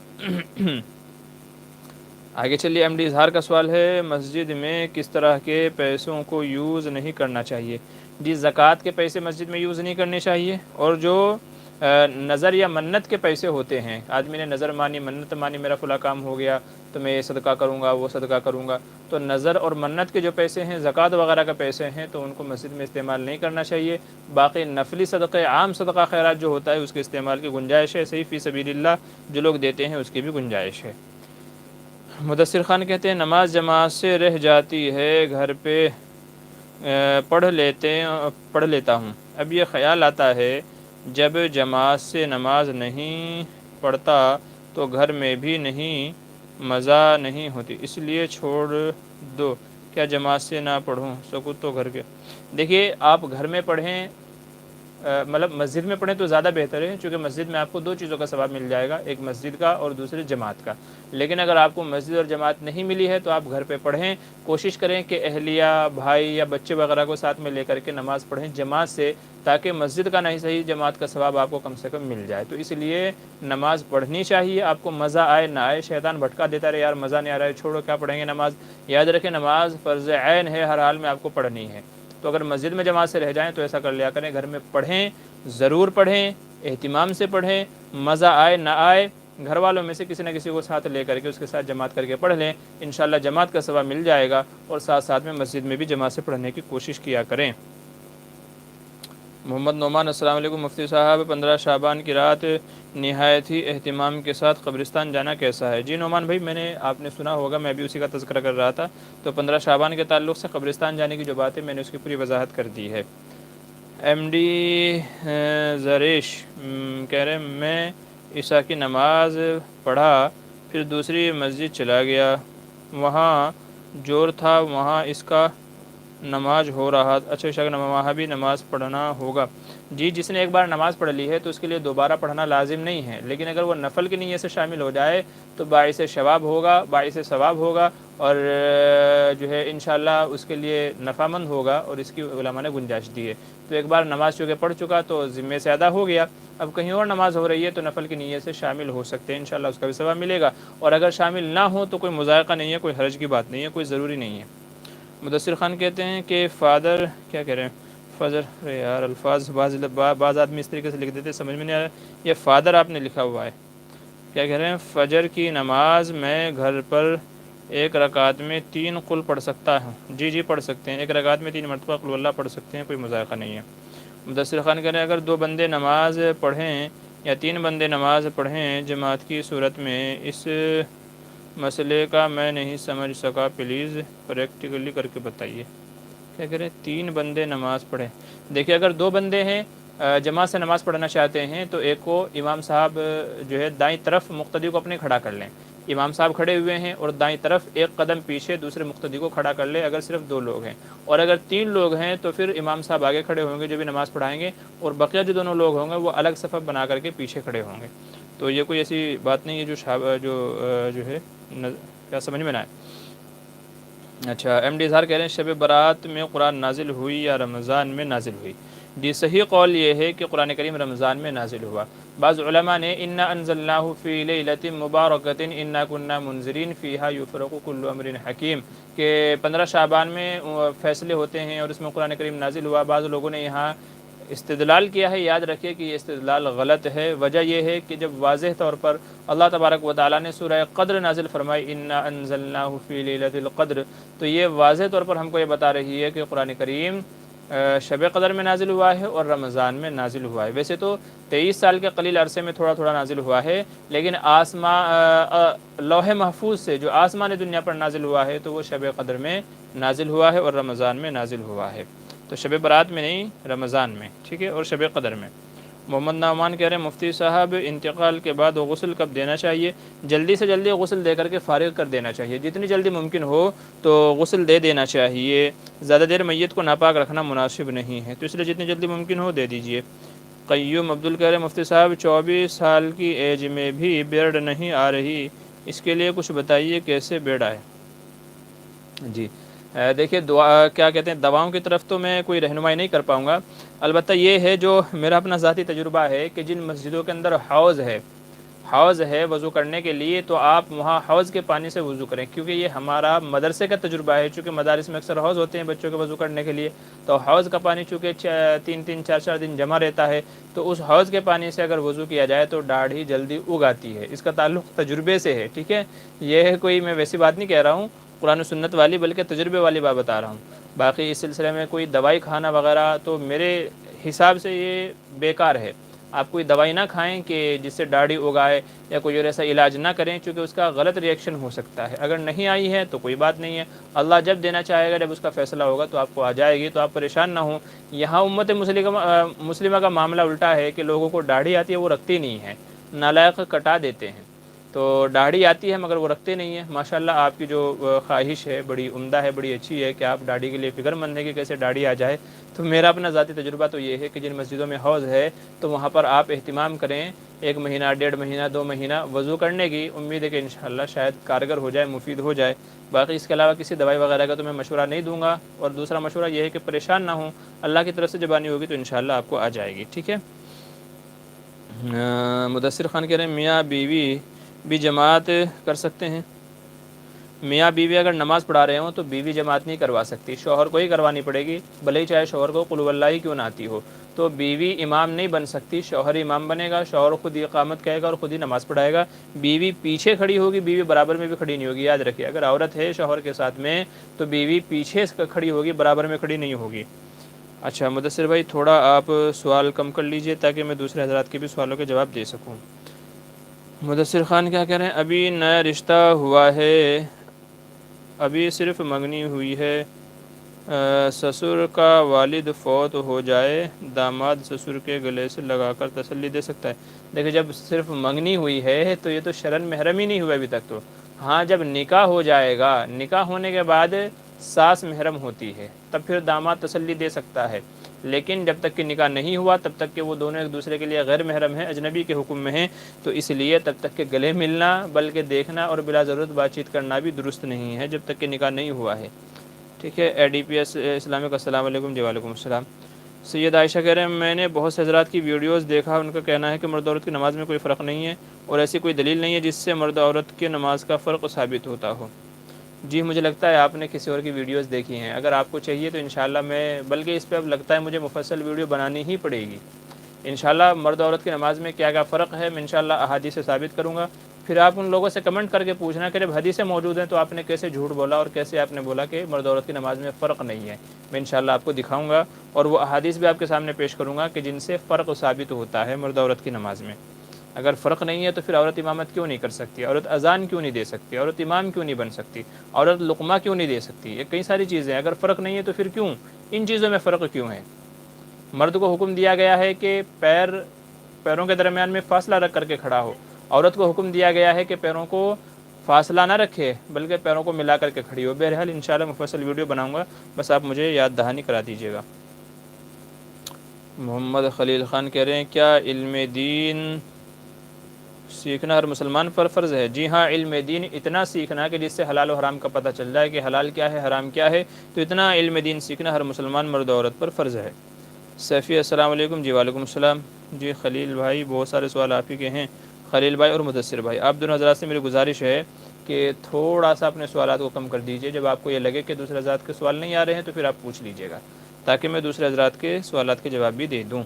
آگے چلیے، ایم ڈی اظہار کا سوال ہے، مسجد میں کس طرح کے پیسوں کو یوز نہیں کرنا چاہیے؟ جی، زکوٰۃ کے پیسے مسجد میں یوز نہیں کرنے چاہیے، اور جو نظر یا منت کے پیسے ہوتے ہیں، آدمی نے نظر مانی، منت مانی، میرا فلاں کام ہو گیا تو میں یہ صدقہ کروں گا، وہ صدقہ کروں گا، تو نظر اور منت کے جو پیسے ہیں، زکوٰۃ وغیرہ کا پیسے ہیں، تو ان کو مسجد میں استعمال نہیں کرنا چاہیے۔ باقی نفلی صدقے، عام صدقہ خیرات جو ہوتا ہے اس کے استعمال کی گنجائش ہے، صحیح فی سبیل اللہ جو لوگ دیتے ہیں اس کی بھی گنجائش ہے۔ مدثر خان کہتے ہیں نماز جماعت سے رہ جاتی ہے، گھر پہ پڑھ لیتا ہوں، اب یہ خیال آتا ہے جب جماعت سے نماز نہیں پڑھتا تو گھر میں بھی نہیں مزہ نہیں ہوتی، اس لیے چھوڑ دو، کیا جماعت سے نہ پڑھوں سکوں تو گھر کے؟ دیکھیے، آپ گھر میں پڑھیں، مطلب مسجد میں پڑھیں تو زیادہ بہتر ہے، چونکہ مسجد میں آپ کو 2 چیزوں کا ثواب مل جائے گا، ایک مسجد کا اور دوسرے جماعت کا۔ لیکن اگر آپ کو مسجد اور جماعت نہیں ملی ہے تو آپ گھر پہ پڑھیں، کوشش کریں کہ اہلیہ، بھائی یا بچے وغیرہ کو ساتھ میں لے کر کے نماز پڑھیں جماعت سے، تاکہ مسجد کا نہیں صحیح جماعت کا ثواب آپ کو کم سے کم مل جائے۔ تو اس لیے نماز پڑھنی چاہیے، آپ کو مزہ آئے نہ آئے، شیطان بھٹکا دیتا رہے، یار مزہ نہیں آ رہا ہے، چھوڑو کیا پڑھیں گے نماز، یاد رکھیں نماز فرض عین ہے، ہر حال میں آپ کو پڑھنی ہے۔ تو اگر مسجد میں جماعت سے رہ جائیں تو ایسا کر لیا کریں، گھر میں پڑھیں، ضرور پڑھیں، اہتمام سے پڑھیں، مزہ آئے نہ آئے، گھر والوں میں سے کسی نہ کسی کو ساتھ لے کر کے اس کے ساتھ جماعت کر کے پڑھ لیں، انشاءاللہ جماعت کا ثواب مل جائے گا، اور ساتھ ساتھ میں مسجد میں بھی جماعت سے پڑھنے کی کوشش کیا کریں۔ محمد نعمان، السلام علیکم مفتی صاحب، 15 شعبان کی رات نہایت ہی اہتمام کے ساتھ قبرستان جانا کیسا ہے؟ جی نعمان بھائی، میں نے آپ نے سنا ہوگا، میں بھی اسی کا تذکرہ کر رہا تھا، تو 15 شعبان کے تعلق سے قبرستان جانے کی جو بات ہے میں نے اس کی پوری وضاحت کر دی ہے۔ ایم ڈی زریش کہہ رہے ہیں میں عشاء کی نماز پڑھا، پھر دوسری مسجد چلا گیا، وہاں جور تھا، وہاں اس کا نماز ہو رہا، اچھا عشاء کی وہاں بھی نماز پڑھنا ہوگا؟ جی، جس نے ایک بار نماز پڑھ لی ہے تو اس کے لیے دوبارہ پڑھنا لازم نہیں ہے، لیکن اگر وہ نفل کی نیت سے شامل ہو جائے تو باعث ثواب ہوگا، اور جو ہے انشاءاللہ اس کے لیے نفع مند ہوگا، اور اس کی علماء نے گنجائش دی ہے۔ تو ایک بار نماز چونکہ پڑھ چکا تو ذمے سے ادا ہو گیا، اب کہیں اور نماز ہو رہی ہے تو نفل کی نیت سے شامل ہو سکتے ہیں، انشاءاللہ اس کا بھی ثواب ملے گا، اور اگر شامل نہ ہو تو کوئی مضائقہ نہیں ہے، کوئی حرج کی بات نہیں ہے، کوئی ضروری نہیں ہے۔ مدثر خان کہتے ہیں کہ فادر کیا کہہ رہے ہیں، فجر، یار الفاظ بعض آدمی اس طریقے سے لکھ دیتے سمجھ میں نہیں آ رہا، یہ فادر آپ نے لکھا ہوا ہے، کیا کہہ رہے ہیں؟ فجر کی نماز میں گھر پر ایک رکعت میں 3 قل پڑھ سکتا ہوں؟ جی پڑھ سکتے ہیں، ایک رکعت میں 3 مرتبہ قل اللہ پڑھ سکتے ہیں، کوئی مذائقہ نہیں ہے۔ مدثر خان کہہ رہے ہیں اگر 2 بندے نماز پڑھیں یا 3 بندے نماز پڑھیں جماعت کی صورت میں، اس مسئلے کا میں نہیں سمجھ سکا، پلیز پریکٹیکلی کر کے بتائیے۔ کیا کہہ رہے ہیں 3 بندے نماز پڑھیں؟ دیکھیے اگر 2 بندے ہیں جماعت سے نماز پڑھنا چاہتے ہیں تو ایک کو امام صاحب جو ہے دائیں طرف مقتدی کو اپنے کھڑا کر لیں، امام صاحب کھڑے ہوئے ہیں اور دائیں طرف ایک قدم پیچھے دوسرے مقتدی کو کھڑا کر لے اگر صرف 2 لوگ ہیں، اور اگر 3 لوگ ہیں تو پھر امام صاحب آگے کھڑے ہوں گے جو بھی نماز پڑھائیں گے، اور بقیہ جو دونوں لوگ ہوں گے وہ الگ صف بنا کر کے پیچھے کھڑے ہوں گے۔ تو یہ کوئی ایسی بات نہیں ہے جو ہے کیا سمجھ میں نہ آئے۔ اچھا ایم ڈی اظہار کہہ رہے ہیں شب برات میں قرآن نازل ہوئی یا رمضان میں نازل ہوئی؟ جی صحیح قول یہ ہے کہ قرآن کریم رمضان میں نازل ہوا۔ بعض علماء نے انا انزلناہ فی لیلۃ مبارکۃ انا کنا منذرین فیہا یفرق کل امر حکیم کہ 15 شعبان میں فیصلے ہوتے ہیں اور اس میں قرآن کریم نازل ہوا۔ بعض لوگوں نے یہاں استدلال کیا ہے، یاد رکھیے کہ یہ استدلال غلط ہے۔ وجہ یہ ہے کہ جب واضح طور پر اللہ تبارک و تعالیٰ نے سورہ قدر نازل فرمائی انا انزلناہ فی لیلۃ القدر، تو یہ واضح طور پر ہم کو یہ بتا رہی ہے کہ قرآن کریم شب قدر میں نازل ہوا ہے اور رمضان میں نازل ہوا ہے۔ ویسے تو 23 سال کے قلیل عرصے میں تھوڑا تھوڑا نازل ہوا ہے، لیکن لوح محفوظ سے جو آسمان دنیا پر نازل ہوا ہے تو وہ شب قدر میں نازل ہوا ہے اور رمضان میں نازل ہوا ہے۔ تو شب برات میں نہیں، رمضان میں، ٹھیک ہے، اور شب قدر میں۔ محمد نعمان کہہ رہے ہیں مفتی صاحب انتقال کے بعد غسل کب دینا چاہیے؟ جلدی سے جلدی غسل دے کر کے فارغ کر دینا چاہیے، جتنی جلدی ممکن ہو تو غسل دے دینا چاہیے۔ زیادہ دیر میت کو ناپاک رکھنا مناسب نہیں ہے، تو اس لیے جتنی جلدی ممکن ہو دے دیجیے۔ قیوم عبدال کہہ رہے ہیں مفتی صاحب 24 سال کی ایج میں بھی بیرڈ نہیں آ رہی، اس کے لیے کچھ بتائیے کیسے بیرڈ آئے؟ جی دیکھیے کیا کہتے ہیں، دواؤں کی طرف تو میں کوئی رہنمائی نہیں کر پاؤں گا، البتہ یہ ہے جو میرا اپنا ذاتی تجربہ ہے کہ جن مسجدوں کے اندر حوض ہے وضو کرنے کے لیے، تو آپ وہاں حوض کے پانی سے وضو کریں، کیونکہ یہ ہمارا مدرسے کا تجربہ ہے۔ چونکہ مدارس میں اکثر حوض ہوتے ہیں بچوں کے وضو کرنے کے لیے، تو حوض کا پانی چونکہ 3-4 دن جمع رہتا ہے، تو اس حوض کے پانی سے اگر وضو کیا جائے تو داڑھی جلدی اگ آتی ہے۔ اس کا تعلق تجربے سے ہے، ٹھیک ہے، یہ کوئی میں ویسی بات نہیں کہہ رہا ہوں قرآن و سنت والی، بلکہ تجربے والی بات بتا رہا ہوں۔ باقی اس سلسلے میں کوئی دوائی کھانا وغیرہ تو میرے حساب سے یہ بیکار ہے۔ آپ کوئی دوائی نہ کھائیں کہ جس سے داڑھی اگائے، یا کوئی اور ایسا علاج نہ کریں، چونکہ اس کا غلط ری ایکشن ہو سکتا ہے۔ اگر نہیں آئی ہے تو کوئی بات نہیں ہے، اللہ جب دینا چاہے گا، جب اس کا فیصلہ ہوگا تو آپ کو آ جائے گی، تو آپ پریشان نہ ہوں۔ یہاں امت مسلمہ کا معاملہ الٹا ہے کہ لوگوں کو داڑھی آتی ہے وہ رکھتی نہیں ہے، نالائق کٹا دیتے ہیں۔ تو داڑھی آتی ہے مگر وہ رکھتے نہیں ہیں۔ ماشاءاللہ آپ کی جو خواہش ہے بڑی عمدہ ہے، بڑی اچھی ہے کہ آپ داڑھی کے لیے فکر مند ہیں کہ کیسے داڑھی آ جائے۔ تو میرا اپنا ذاتی تجربہ تو یہ ہے کہ جن مسجدوں میں حوض ہے تو وہاں پر آپ اہتمام کریں، 1 مہینہ 1.5 مہینہ 2 مہینہ وضو کرنے کی، امید ہے کہ انشاءاللہ شاید کارگر ہو جائے، مفید ہو جائے۔ باقی اس کے علاوہ کسی دوائی وغیرہ کا تو میں مشورہ نہیں دوں گا، اور دوسرا مشورہ یہ ہے کہ پریشان نہ ہوں، اللہ کی طرف سے جب آنی ہوگی تو انشاءاللہ آپ کو آ جائے گی، ٹھیک ہے۔ مدثر خان کہہ رہے ہیں میاں بیوی بھی جماعت کر سکتے ہیں؟ میاں بیوی اگر نماز پڑھا رہے ہوں تو بیوی جماعت نہیں کروا سکتی، شوہر کو ہی کروانی پڑے گی، بھلے ہی چاہے شوہر کو قل هو اللہ ہی کیوں نہ آتی ہو۔ تو بیوی امام نہیں بن سکتی، شوہر امام بنے گا، شوہر خود ہی اقامت کہے گا اور خود ہی نماز پڑھائے گا، بیوی پیچھے کھڑی ہوگی، بیوی برابر میں بھی کھڑی نہیں ہوگی۔ یاد رکھیے اگر عورت ہے شوہر کے ساتھ میں تو بیوی پیچھے کھڑی ہوگی، برابر میں کھڑی نہیں ہوگی۔ اچھا مدثر بھائی تھوڑا آپ سوال کم کر لیجئے تاکہ میں دوسرے حضرات کے بھی سوالوں کے جواب دے سکوں۔ مدثر خان کیا کہہ رہے ہیں ابھی نیا رشتہ ہوا ہے، ابھی صرف منگنی ہوئی ہے، سسر کا والد فوت ہو جائے، داماد سسر کے گلے سے لگا کر تسلی دے سکتا ہے؟ دیکھیں جب صرف منگنی ہوئی ہے تو یہ تو شرعاً محرم ہی نہیں ہوا ابھی تک تو۔ ہاں جب نکاح ہو جائے گا، نکاح ہونے کے بعد ساس محرم ہوتی ہے، تب پھر داماد تسلی دے سکتا ہے، لیکن جب تک کہ نکاح نہیں ہوا تب تک کہ وہ دونوں ایک دوسرے کے لیے غیر محرم ہیں، اجنبی کے حکم میں ہیں، تو اس لیے تب تک کہ گلے ملنا بلکہ دیکھنا اور بلا ضرورت بات چیت کرنا بھی درست نہیں ہے جب تک کہ نکاح نہیں ہوا ہے، ٹھیک ہے۔ اے ڈی پی ایس اسلامک السلام علیکم۔ جی وعلیکم السلام۔ سید عائشہ کہہ رہے ہیں میں نے بہت سے حضرات کی ویڈیوز دیکھا، ان کا کہنا ہے کہ مرد عورت کی نماز میں کوئی فرق نہیں ہے اور ایسی کوئی دلیل نہیں ہے جس سے مرد عورت کی نماز کا فرق ثابت ہوتا ہو۔ جی مجھے لگتا ہے آپ نے کسی اور کی ویڈیوز دیکھی ہیں، اگر آپ کو چاہیے تو انشاءاللہ میں بلکہ اس پہ اب لگتا ہے مجھے مفصل ویڈیو بنانی ہی پڑے گی۔ انشاءاللہ مرد عورت کی نماز میں کیا کیا فرق ہے میں انشاءاللہ احادیث سے ثابت کروں گا، پھر آپ ان لوگوں سے کمنٹ کر کے پوچھنا کہ جب حدیثیں موجود ہیں تو آپ نے کیسے جھوٹ بولا اور کیسے آپ نے بولا کہ مرد عورت کی نماز میں فرق نہیں ہے. میں انشاءاللہ آپ کو دکھاؤں گا اور وہ احادیث بھی آپ کے سامنے پیش کروں گا کہ جن سے فرق ثابت ہوتا ہے مرد عورت کی نماز میں. اگر فرق نہیں ہے تو پھر عورت امامت کیوں نہیں کر سکتی, عورت اذان کیوں نہیں دے سکتی, عورت امام کیوں نہیں بن سکتی, عورت لقمہ کیوں نہیں دے سکتی. یہ کئی ساری چیزیں ہیں, اگر فرق نہیں ہے تو پھر کیوں ان چیزوں میں فرق کیوں ہے. مرد کو حکم دیا گیا ہے کہ پیروں کے درمیان میں فاصلہ رکھ کر کے کھڑا ہو, عورت کو حکم دیا گیا ہے کہ پیروں کو فاصلہ نہ رکھے بلکہ پیروں کو ملا کر کے کھڑی ہو. بہرحال انشاءاللہ مفصل ویڈیو بناؤں گا, بس آپ مجھے یاد دہانی کرا دیجیے گا. محمد خلیل خان کہہ رہے ہیں کیا علم دین سیکھنا ہر مسلمان پر فرض ہے؟ جی ہاں, علم دین اتنا سیکھنا کہ جس سے حلال و حرام کا پتہ چل جائے کہ حلال کیا ہے حرام کیا ہے, تو اتنا علم دین سیکھنا ہر مسلمان مرد و عورت پر فرض ہے. سیفی السلام علیکم. جی وعلیکم السلام. جی خلیل بھائی بہت سارے سوال آپ ہی کے ہیں, خلیل بھائی اور مدثر بھائی. آپ دونوں حضرات سے میری گزارش ہے کہ تھوڑا سا اپنے سوالات کو کم کر دیجیے. جب آپ کو یہ لگے کہ دوسرے حضرات کے سوال نہیں آ رہے ہیں تو پھر آپ پوچھ لیجیے گا تاکہ میں دوسرے حضرات کے سوالات کے جواب بھی دے دوں.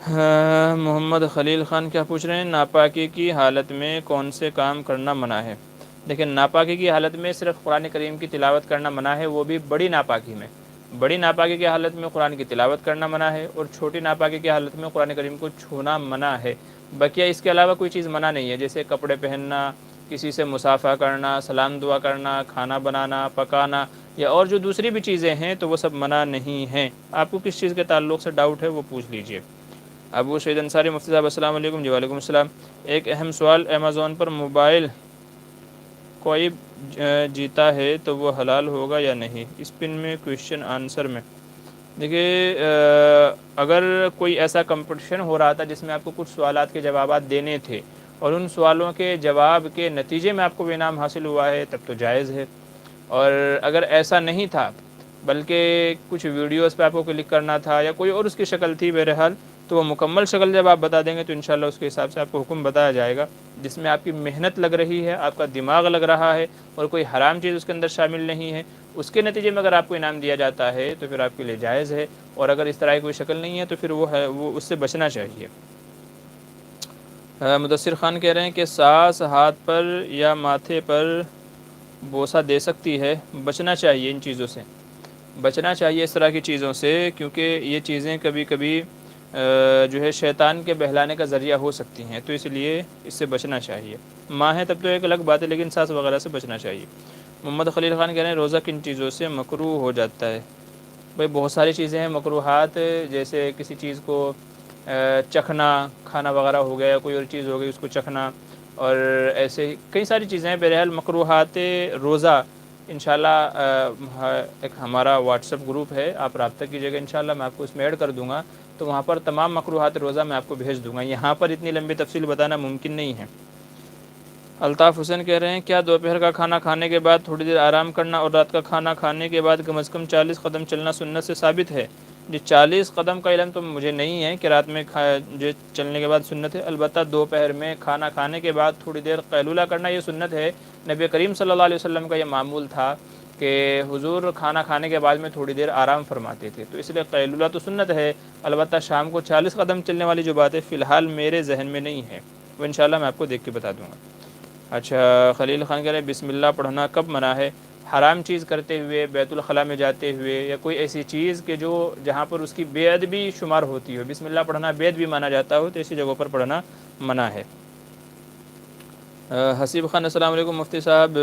محمد خلیل خان کیا پوچھ رہے ہیں, ناپاکی کی حالت میں کون سے کام کرنا منع ہے؟ دیکھیں, ناپاکی کی حالت میں صرف قرآن کریم کی تلاوت کرنا منع ہے, وہ بھی بڑی ناپاکی میں. بڑی ناپاکی کی حالت میں قرآن کی تلاوت کرنا منع ہے, اور چھوٹی ناپاکی کی حالت میں قرآن کریم کو چھونا منع ہے. بقیہ اس کے علاوہ کوئی چیز منع نہیں ہے, جیسے کپڑے پہننا, کسی سے مصافحہ کرنا, سلام دعا کرنا, کھانا بنانا, پکانا, یا اور جو دوسری بھی چیزیں ہیں تو وہ سب منع نہیں ہیں. آپ کو کس چیز کے تعلق سے ڈاؤٹ ہے وہ پوچھ لیجئے. ابو سعید انصاری مفتی صاحب السلام علیکم. جی وعلیکم السلام. ایک اہم سوال, امیزون پر موبائل کوئی جیتا ہے تو وہ حلال ہوگا یا نہیں؟ اسپن میں کویشچن آنسر میں. دیکھیے, اگر کوئی ایسا کمپٹیشن ہو رہا تھا جس میں آپ کو کچھ سوالات کے جوابات دینے تھے اور ان سوالوں کے جواب کے نتیجے میں آپ کو انعام حاصل ہوا ہے تب تو جائز ہے. اور اگر ایسا نہیں تھا بلکہ کچھ ویڈیوز پہ آپ کو کلک کرنا تھا یا کوئی اور اس کی شکل تھی, بہرحال تو وہ مکمل شکل جب آپ بتا دیں گے تو انشاءاللہ اس کے حساب سے آپ کو حکم بتایا جائے گا جس میں آپ کی محنت لگ رہی ہے, آپ کا دماغ لگ رہا ہے اور کوئی حرام چیز اس کے اندر شامل نہیں ہے. اس کے نتیجے میں اگر آپ کو انعام دیا جاتا ہے تو پھر آپ کے لیے جائز ہے, اور اگر اس طرح کی کوئی شکل نہیں ہے تو پھر وہ اس سے بچنا چاہیے. مدثر خان کہہ رہے ہیں کہ ساس ہاتھ پر یا ماتھے پر بوسہ دے سکتی ہے؟ بچنا چاہیے, ان چیزوں سے بچنا چاہیے, اس طرح کی چیزوں سے, کیونکہ یہ چیزیں کبھی کبھی جو ہے شیطان کے بہلانے کا ذریعہ ہو سکتی ہیں, تو اس لیے اس سے بچنا چاہیے. ماں ہے تب تو ایک الگ بات ہے, لیکن ساس وغیرہ سے بچنا چاہیے. محمد خلیل خان کہہ رہے ہیں روزہ کن چیزوں سے مکروہ ہو جاتا ہے؟ بھائی بہت ساری چیزیں ہیں مکروہات, جیسے کسی چیز کو چکھنا, کھانا وغیرہ ہو گیا, کوئی اور چیز ہو گئی اس کو چکھنا, اور ایسے ہی کئی ساری چیزیں ہیں. بہرحال مکروہات روزہ انشاءاللہ ایک ہمارا واٹس ایپ گروپ ہے, آپ رابطہ کیجیے گا انشاءاللہ, میں آپ کو اس میں ایڈ کر دوں گا, تو وہاں پر تمام مکروہات روزہ میں آپ کو بھیج دوں گا. یہاں پر اتنی لمبی تفصیل بتانا ممکن نہیں ہے. الطاف حسین کہہ رہے ہیں کیا دوپہر کا کھانا کھانے کے بعد تھوڑی دیر آرام کرنا اور رات کا کھانا کھانے کے بعد کم از کم 40 قدم چلنا سنت سے ثابت ہے؟ جی 40 قدم کا علم تو مجھے نہیں ہے کہ رات میں جو چلنے کے بعد سنت ہے. البتہ دوپہر میں کھانا کھانے کے بعد تھوڑی دیر قیلولہ کرنا یہ سنت ہے. نبی کریم صلی اللہ علیہ وسلم کا یہ معمول تھا کہ حضور کھانا کھانے کے بعد میں تھوڑی دیر آرام فرماتے تھے, تو اس لیے قیلولہ تو سنت ہے. البتہ شام کو 40 قدم چلنے والی جو بات ہے فی الحال میرے ذہن میں نہیں ہے, وہ انشاءاللہ میں آپ کو دیکھ کے بتا دوں گا. اچھا, خلیل خان کہہ رہے ہیں بسم اللہ پڑھنا کب منع ہے؟ حرام چیز کرتے ہوئے, بیت الخلاء میں جاتے ہوئے, یا کوئی ایسی چیز کہ جو جہاں پر اس کی بے ادبی شمار ہوتی ہو, بسم اللہ پڑھنا بے ادبی مانا جاتا ہو, تو ایسی جگہوں پر پڑھنا منع ہے. حسیب خان السلام علیکم مفتی صاحب,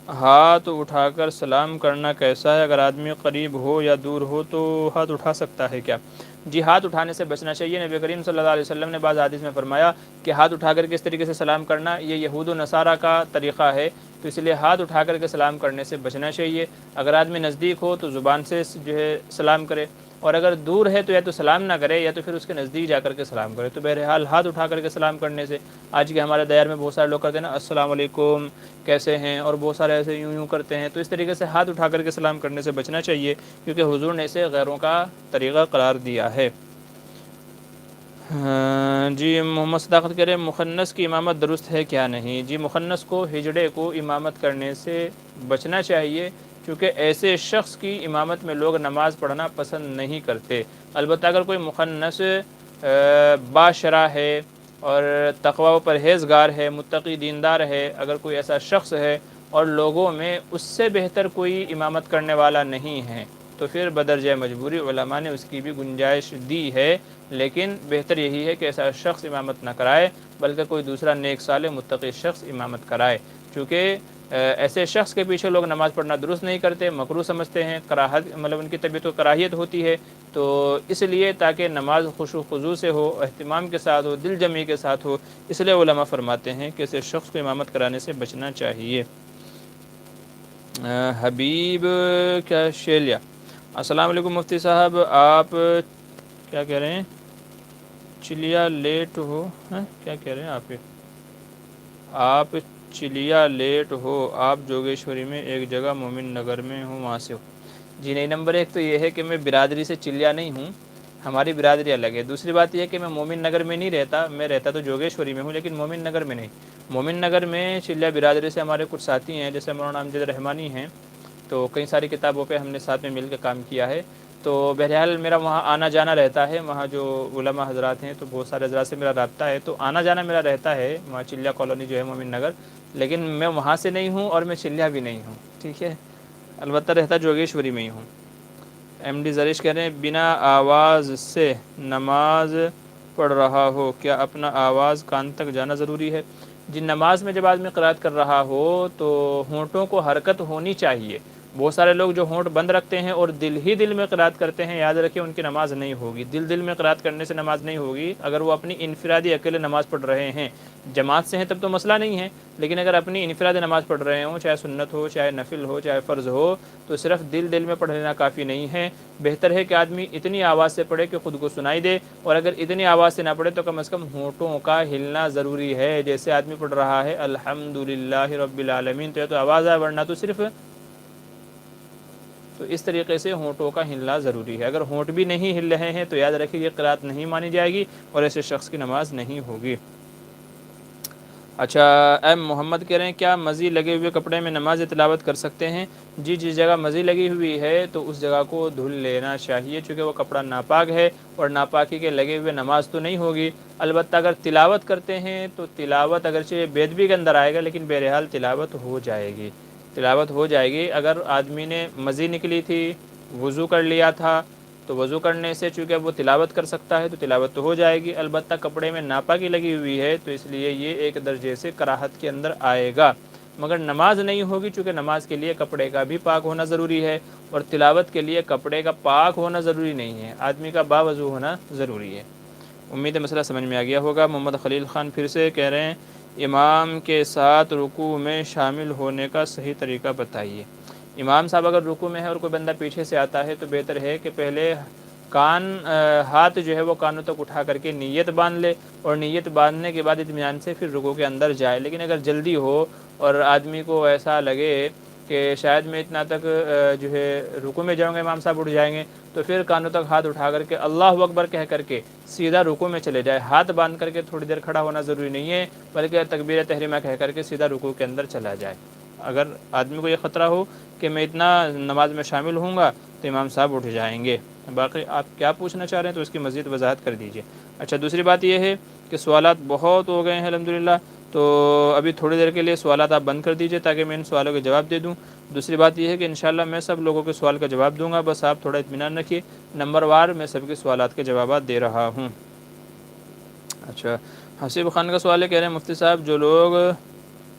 ہاتھ اٹھا کر سلام کرنا کیسا ہے؟ اگر آدمی قریب ہو یا دور ہو تو ہاتھ اٹھا سکتا ہے کیا؟ جی ہاتھ اٹھانے سے بچنا چاہیے. نبی کریم صلی اللہ علیہ وسلم نے بعض حدیث میں فرمایا کہ ہاتھ اٹھا کر کس طریقے سے سلام کرنا یہ یہود و نصارہ کا طریقہ ہے, تو اس لیے ہاتھ اٹھا کر کے سلام کرنے سے بچنا چاہیے. اگر آدمی نزدیک ہو تو زبان سے جو ہے سلام کرے, اور اگر دور ہے تو یا تو سلام نہ کرے یا تو پھر اس کے نزدیک جا کر کے سلام کرے. تو بہرحال ہاتھ اٹھا کر کے سلام کرنے سے, آج کے ہمارے دیار میں بہت سارے لوگ کرتے ہیں نا السلام علیکم کیسے ہیں, اور بہت سارے ایسے یوں کرتے ہیں, تو اس طریقے سے ہاتھ اٹھا کر کے سلام کرنے سے بچنا چاہیے, کیونکہ حضور نے اسے غیروں کا طریقہ قرار دیا ہے. جی محمد صداقت کہہ رہے ہیں مخنث کی امامت درست ہے کیا نہیں؟ جی مخنث کو, ہجڑے کو امامت کرنے سے بچنا چاہیے, کیونکہ ایسے شخص کی امامت میں لوگ نماز پڑھنا پسند نہیں کرتے. البتہ اگر کوئی مخنث باشرح ہے, اور تقوی و پرہیزگار ہے، متقی دیندار ہے، اگر کوئی ایسا شخص ہے اور لوگوں میں اس سے بہتر کوئی امامت کرنے والا نہیں ہے تو پھر بدرجہ مجبوری علماء نے اس کی بھی گنجائش دی ہے، لیکن بہتر یہی ہے کہ ایسا شخص امامت نہ کرائے بلکہ کوئی دوسرا نیک صالح متقی شخص امامت کرائے، چونکہ ایسے شخص کے پیچھے لوگ نماز پڑھنا درست نہیں کرتے، مکروہ سمجھتے ہیں، کراہت مطلب ان کی طبیعت کو کراہیت ہوتی ہے، تو اس لیے تاکہ نماز خشوع و خضوع سے ہو، اہتمام کے ساتھ ہو، دل جمی کے ساتھ ہو، اس لیے علماء فرماتے ہیں کہ اسے شخص کو امامت کرانے سے بچنا چاہیے۔ حبیب کیا شیلیا، السلام علیکم مفتی صاحب، آپ کیا کہہ رہے ہیں؟ چلیا لیٹ ہو، کیا کہہ رہے ہیں آپ چلیا لیٹ ہو، آپ جوگیشوری میں ایک جگہ مومن نگر میں ہوں، وہاں سے ہو؟ جی نہیں، نمبر ایک تو یہ ہے کہ میں برادری سے چلیا نہیں ہوں، ہماری برادری الگ ہے۔ دوسری بات یہ ہے کہ میں مومن نگر میں نہیں رہتا، میں رہتا تو جوگیشوری میں ہوں لیکن مومن نگر میں نہیں۔ مومن نگر میں چلیا برادری سے ہمارے کچھ ساتھی ہیں، جیسے مولانا امجد رحمانی ہیں، تو کئی ساری کتابوں پہ ہم نے ساتھ میں مل کے کام کیا ہے، تو بہرحال میرا وہاں آنا جانا رہتا ہے، وہاں جو علماء حضرات ہیں تو بہت سارے حضرات سے میرا رابطہ ہے، تو آنا جانا میرا رہتا ہے وہاں چلیا کالونی جو ہے مومن نگر، لیکن میں وہاں سے نہیں ہوں اور میں چلیا بھی نہیں ہوں، ٹھیک ہے، البتہ رہتا جوگیشوری میں ہی ہوں۔ ایم ڈی زرش کہہ رہے ہیں بنا آواز سے نماز پڑھ رہا ہو کیا اپنا آواز کان تک جانا ضروری ہے؟ جن نماز میں جب آدمی قرات کر رہا ہو تو ہونٹوں کو حرکت ہونی چاہیے۔ بہت سارے لوگ جو ہونٹ بند رکھتے ہیں اور دل ہی دل میں قرات کرتے ہیں، یاد رکھیں ان کی نماز نہیں ہوگی، دل میں قرات کرنے سے نماز نہیں ہوگی۔ اگر وہ اپنی انفرادی اکیلے نماز پڑھ رہے ہیں، جماعت سے ہیں تب تو مسئلہ نہیں ہے، لیکن اگر اپنی انفرادی نماز پڑھ رہے ہوں، چاہے سنت ہو، چاہے نفل ہو، چاہے فرض ہو، تو صرف دل میں پڑھ لینا کافی نہیں ہے، بہتر ہے کہ آدمی اتنی آواز سے پڑھے کہ خود کو سنائی دے، اور اگر اتنی آواز سے نہ پڑھے تو کم از کم ہونٹوں کا ہلنا ضروری ہے، جیسے آدمی پڑھ رہا ہے الحمدللہ رب العالمین، تو آواز آئے، ورنہ تو صرف تو اس طریقے سے ہونٹوں کا ہلنا ضروری ہے۔ اگر ہونٹ بھی نہیں ہل رہے ہیں تو یاد رکھیے یہ قرات نہیں مانی جائے گی اور ایسے شخص کی نماز نہیں ہوگی۔ اچھا، ایم محمد کہہ رہے ہیں کیا مزی لگے ہوئے کپڑے میں نماز تلاوت کر سکتے ہیں؟ جی، جس جگہ مزی لگی ہوئی ہے تو اس جگہ کو دھل لینا چاہیے، چونکہ وہ کپڑا ناپاک ہے اور ناپاکی کے لگے ہوئے نماز تو نہیں ہوگی۔ البتہ اگر تلاوت کرتے ہیں تو تلاوت اگرچہ بے ادبی کے اندر آئے گا لیکن بہرحال تلاوت ہو جائے گی، تلاوت ہو جائے گی۔ اگر آدمی نے مزی نکلی تھی، وضو کر لیا تھا، تو وضو کرنے سے چونکہ وہ تلاوت کر سکتا ہے تو تلاوت تو ہو جائے گی، البتہ کپڑے میں ناپاکی لگی ہوئی ہے تو اس لیے یہ ایک درجے سے کراہت کے اندر آئے گا، مگر نماز نہیں ہوگی، چونکہ نماز کے لیے کپڑے کا بھی پاک ہونا ضروری ہے اور تلاوت کے لیے کپڑے کا پاک ہونا ضروری نہیں ہے، آدمی کا باوضو ہونا ضروری ہے۔ امید ہے مسئلہ سمجھ میں آ گیا ہوگا۔ محمد خلیل خان پھر سے کہہ رہے ہیں امام کے ساتھ رکوع میں شامل ہونے کا صحیح طریقہ بتائیے۔ امام صاحب اگر رکوع میں ہے اور کوئی بندہ پیچھے سے آتا ہے تو بہتر ہے کہ پہلے ہاتھ جو ہے وہ کانوں تک اٹھا کر کے نیت باندھ لے، اور نیت باندھنے کے بعد اطمینان سے پھر رکوع کے اندر جائے، لیکن اگر جلدی ہو اور آدمی کو ایسا لگے کہ شاید میں اتنا تک جو ہے رکوع میں جاؤں گا، امام صاحب اٹھ جائیں گے، تو پھر کانوں تک ہاتھ اٹھا کر کے اللہ اکبر کہہ کر کے سیدھا رکوع میں چلے جائے، ہاتھ باندھ کر کے تھوڑی دیر کھڑا ہونا ضروری نہیں ہے، بلکہ تکبیر تحریمہ کہہ کر کے سیدھا رکوع کے اندر چلا جائے۔ اگر آدمی کو یہ خطرہ ہو کہ میں اتنا نماز میں شامل ہوں گا تو امام صاحب اٹھ جائیں گے۔ باقی آپ کیا پوچھنا چاہ رہے ہیں تو اس کی مزید وضاحت کر دیجئے۔ اچھا، دوسری بات یہ ہے کہ سوالات بہت ہو گئے ہیں الحمدللہ، تو ابھی تھوڑی دیر کے لیے سوالات آپ بند کر دیجئے تاکہ میں ان سوالوں کے جواب دے دوں۔ دوسری بات یہ ہے کہ انشاءاللہ میں سب لوگوں کے سوال کا جواب دوں گا، بس آپ تھوڑا اطمینان رکھیے، نمبر وار میں سب کے سوالات کے جوابات دے رہا ہوں۔ اچھا، حسیب خان کا سوال ہے، کہہ رہے ہیں مفتی صاحب جو لوگ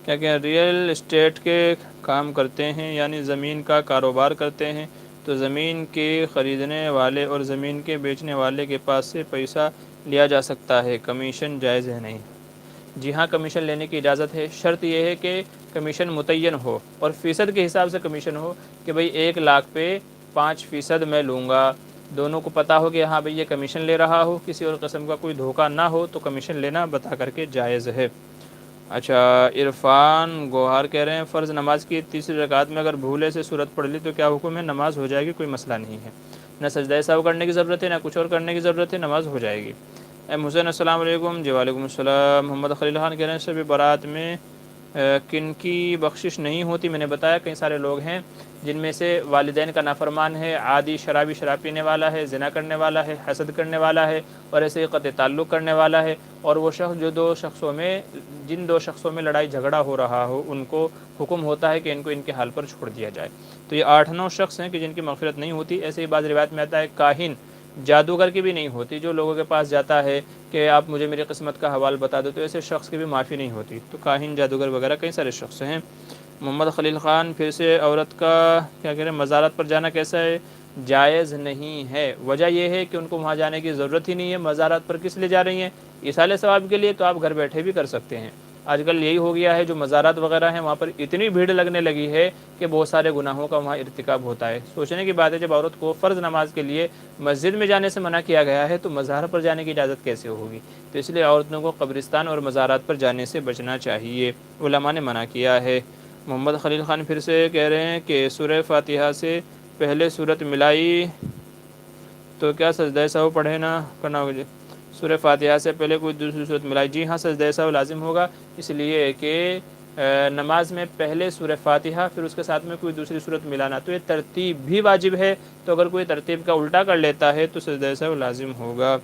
کیا کہ ریئل اسٹیٹ کے کام کرتے ہیں یعنی زمین کا کاروبار کرتے ہیں تو زمین کے خریدنے والے اور زمین کے بیچنے والے کے پاس سے پیسہ لیا جا سکتا ہے، کمیشن جائز ہے نہیں؟ جی ہاں، کمیشن لینے کی اجازت ہے، شرط یہ ہے کہ کمیشن متعین ہو اور فیصد کے حساب سے کمیشن ہو کہ بھئی 1,00,000 پہ 5% میں لوں گا، دونوں کو پتہ ہو کہ ہاں بھئی یہ کمیشن لے رہا ہو، کسی اور قسم کا کوئی دھوکہ نہ ہو تو کمیشن لینا بتا کر کے جائز ہے۔ اچھا، عرفان گوہر کہہ رہے ہیں فرض نماز کی تیسری رکعت میں اگر بھولے سے سورت پڑھ لی تو کیا حکم ہے؟ نماز ہو جائے گی، کوئی مسئلہ نہیں ہے، نہ سجدہ سہو کرنے کی ضرورت ہے نہ کچھ اور کرنے کی ضرورت ہے، نماز ہو جائے گی۔ ایم حسین السلام علیکم۔ جی وعلیکم السلام۔ محمد خلیل خان کہہ رہے ہیں شب برات میں کن کی بخشش نہیں ہوتی؟ میں نے بتایا کئی سارے لوگ ہیں جن میں سے والدین کا نافرمان ہے، عادی شرابی شراب پینے والا ہے، زنا کرنے والا ہے، حسد کرنے والا ہے، اور ایسے ہی قطع تعلق کرنے والا ہے، اور وہ شخص جو جن دو شخصوں میں لڑائی جھگڑا ہو رہا ہو ان کو حکم ہوتا ہے کہ ان کو ان کے حال پر چھوڑ دیا جائے۔ تو یہ 8-9 شخص ہیں کہ جن کی مغفرت نہیں ہوتی۔ ایسے ہی بعض روایت میں آتا ہے کاہن، جادوگر کی بھی نہیں ہوتی، جو لوگوں کے پاس جاتا ہے کہ آپ مجھے میری قسمت کا حوال بتا دو، تو ایسے شخص کی بھی معافی نہیں ہوتی۔ تو کاہن، جادوگر وغیرہ کئی سارے شخص ہیں۔ محمد خلیل خان پھر سے عورت کا کیا کہہ رہے ہیں مزارات پر جانا کیسا ہے؟ جائز نہیں ہے۔ وجہ یہ ہے کہ ان کو وہاں جانے کی ضرورت ہی نہیں ہے۔ مزارات پر کس لیے جا رہی ہیں؟ ایصال ثواب کے لیے، تو آپ گھر بیٹھے بھی کر سکتے ہیں۔ آج کل یہی ہو گیا ہے، جو مزارات وغیرہ ہیں وہاں پر اتنی بھیڑ لگنے لگی ہے کہ بہت سارے گناہوں کا وہاں ارتکاب ہوتا ہے۔ سوچنے کی بات ہے، جب عورت کو فرض نماز کے لیے مسجد میں جانے سے منع کیا گیا ہے تو مزار پر جانے کی اجازت کیسے ہوگی؟ تو اس لیے عورتوں کو قبرستان اور مزارات پر جانے سے بچنا چاہیے، علماء نے منع کیا ہے۔ محمد خلیل خان پھر سے کہہ رہے ہیں کہ سورہ فاتحہ سے پہلے صورت ملائی تو کیا سجدہ سہو پڑھے نہ کرنا ہوگا؟ سورہ فاتحہ سے پہلے کوئی دوسری صورت ملائی؟ جی ہاں، سجدہ سہو لازم ہوگا، اس لیے کہ نماز میں پہلے سورہ فاتحہ پھر اس کے ساتھ میں کوئی دوسری صورت ملانا، تو یہ ترتیب بھی واجب ہے، تو اگر کوئی ترتیب کا الٹا کر لیتا ہے تو سجدہ سہو لازم ہوگا۔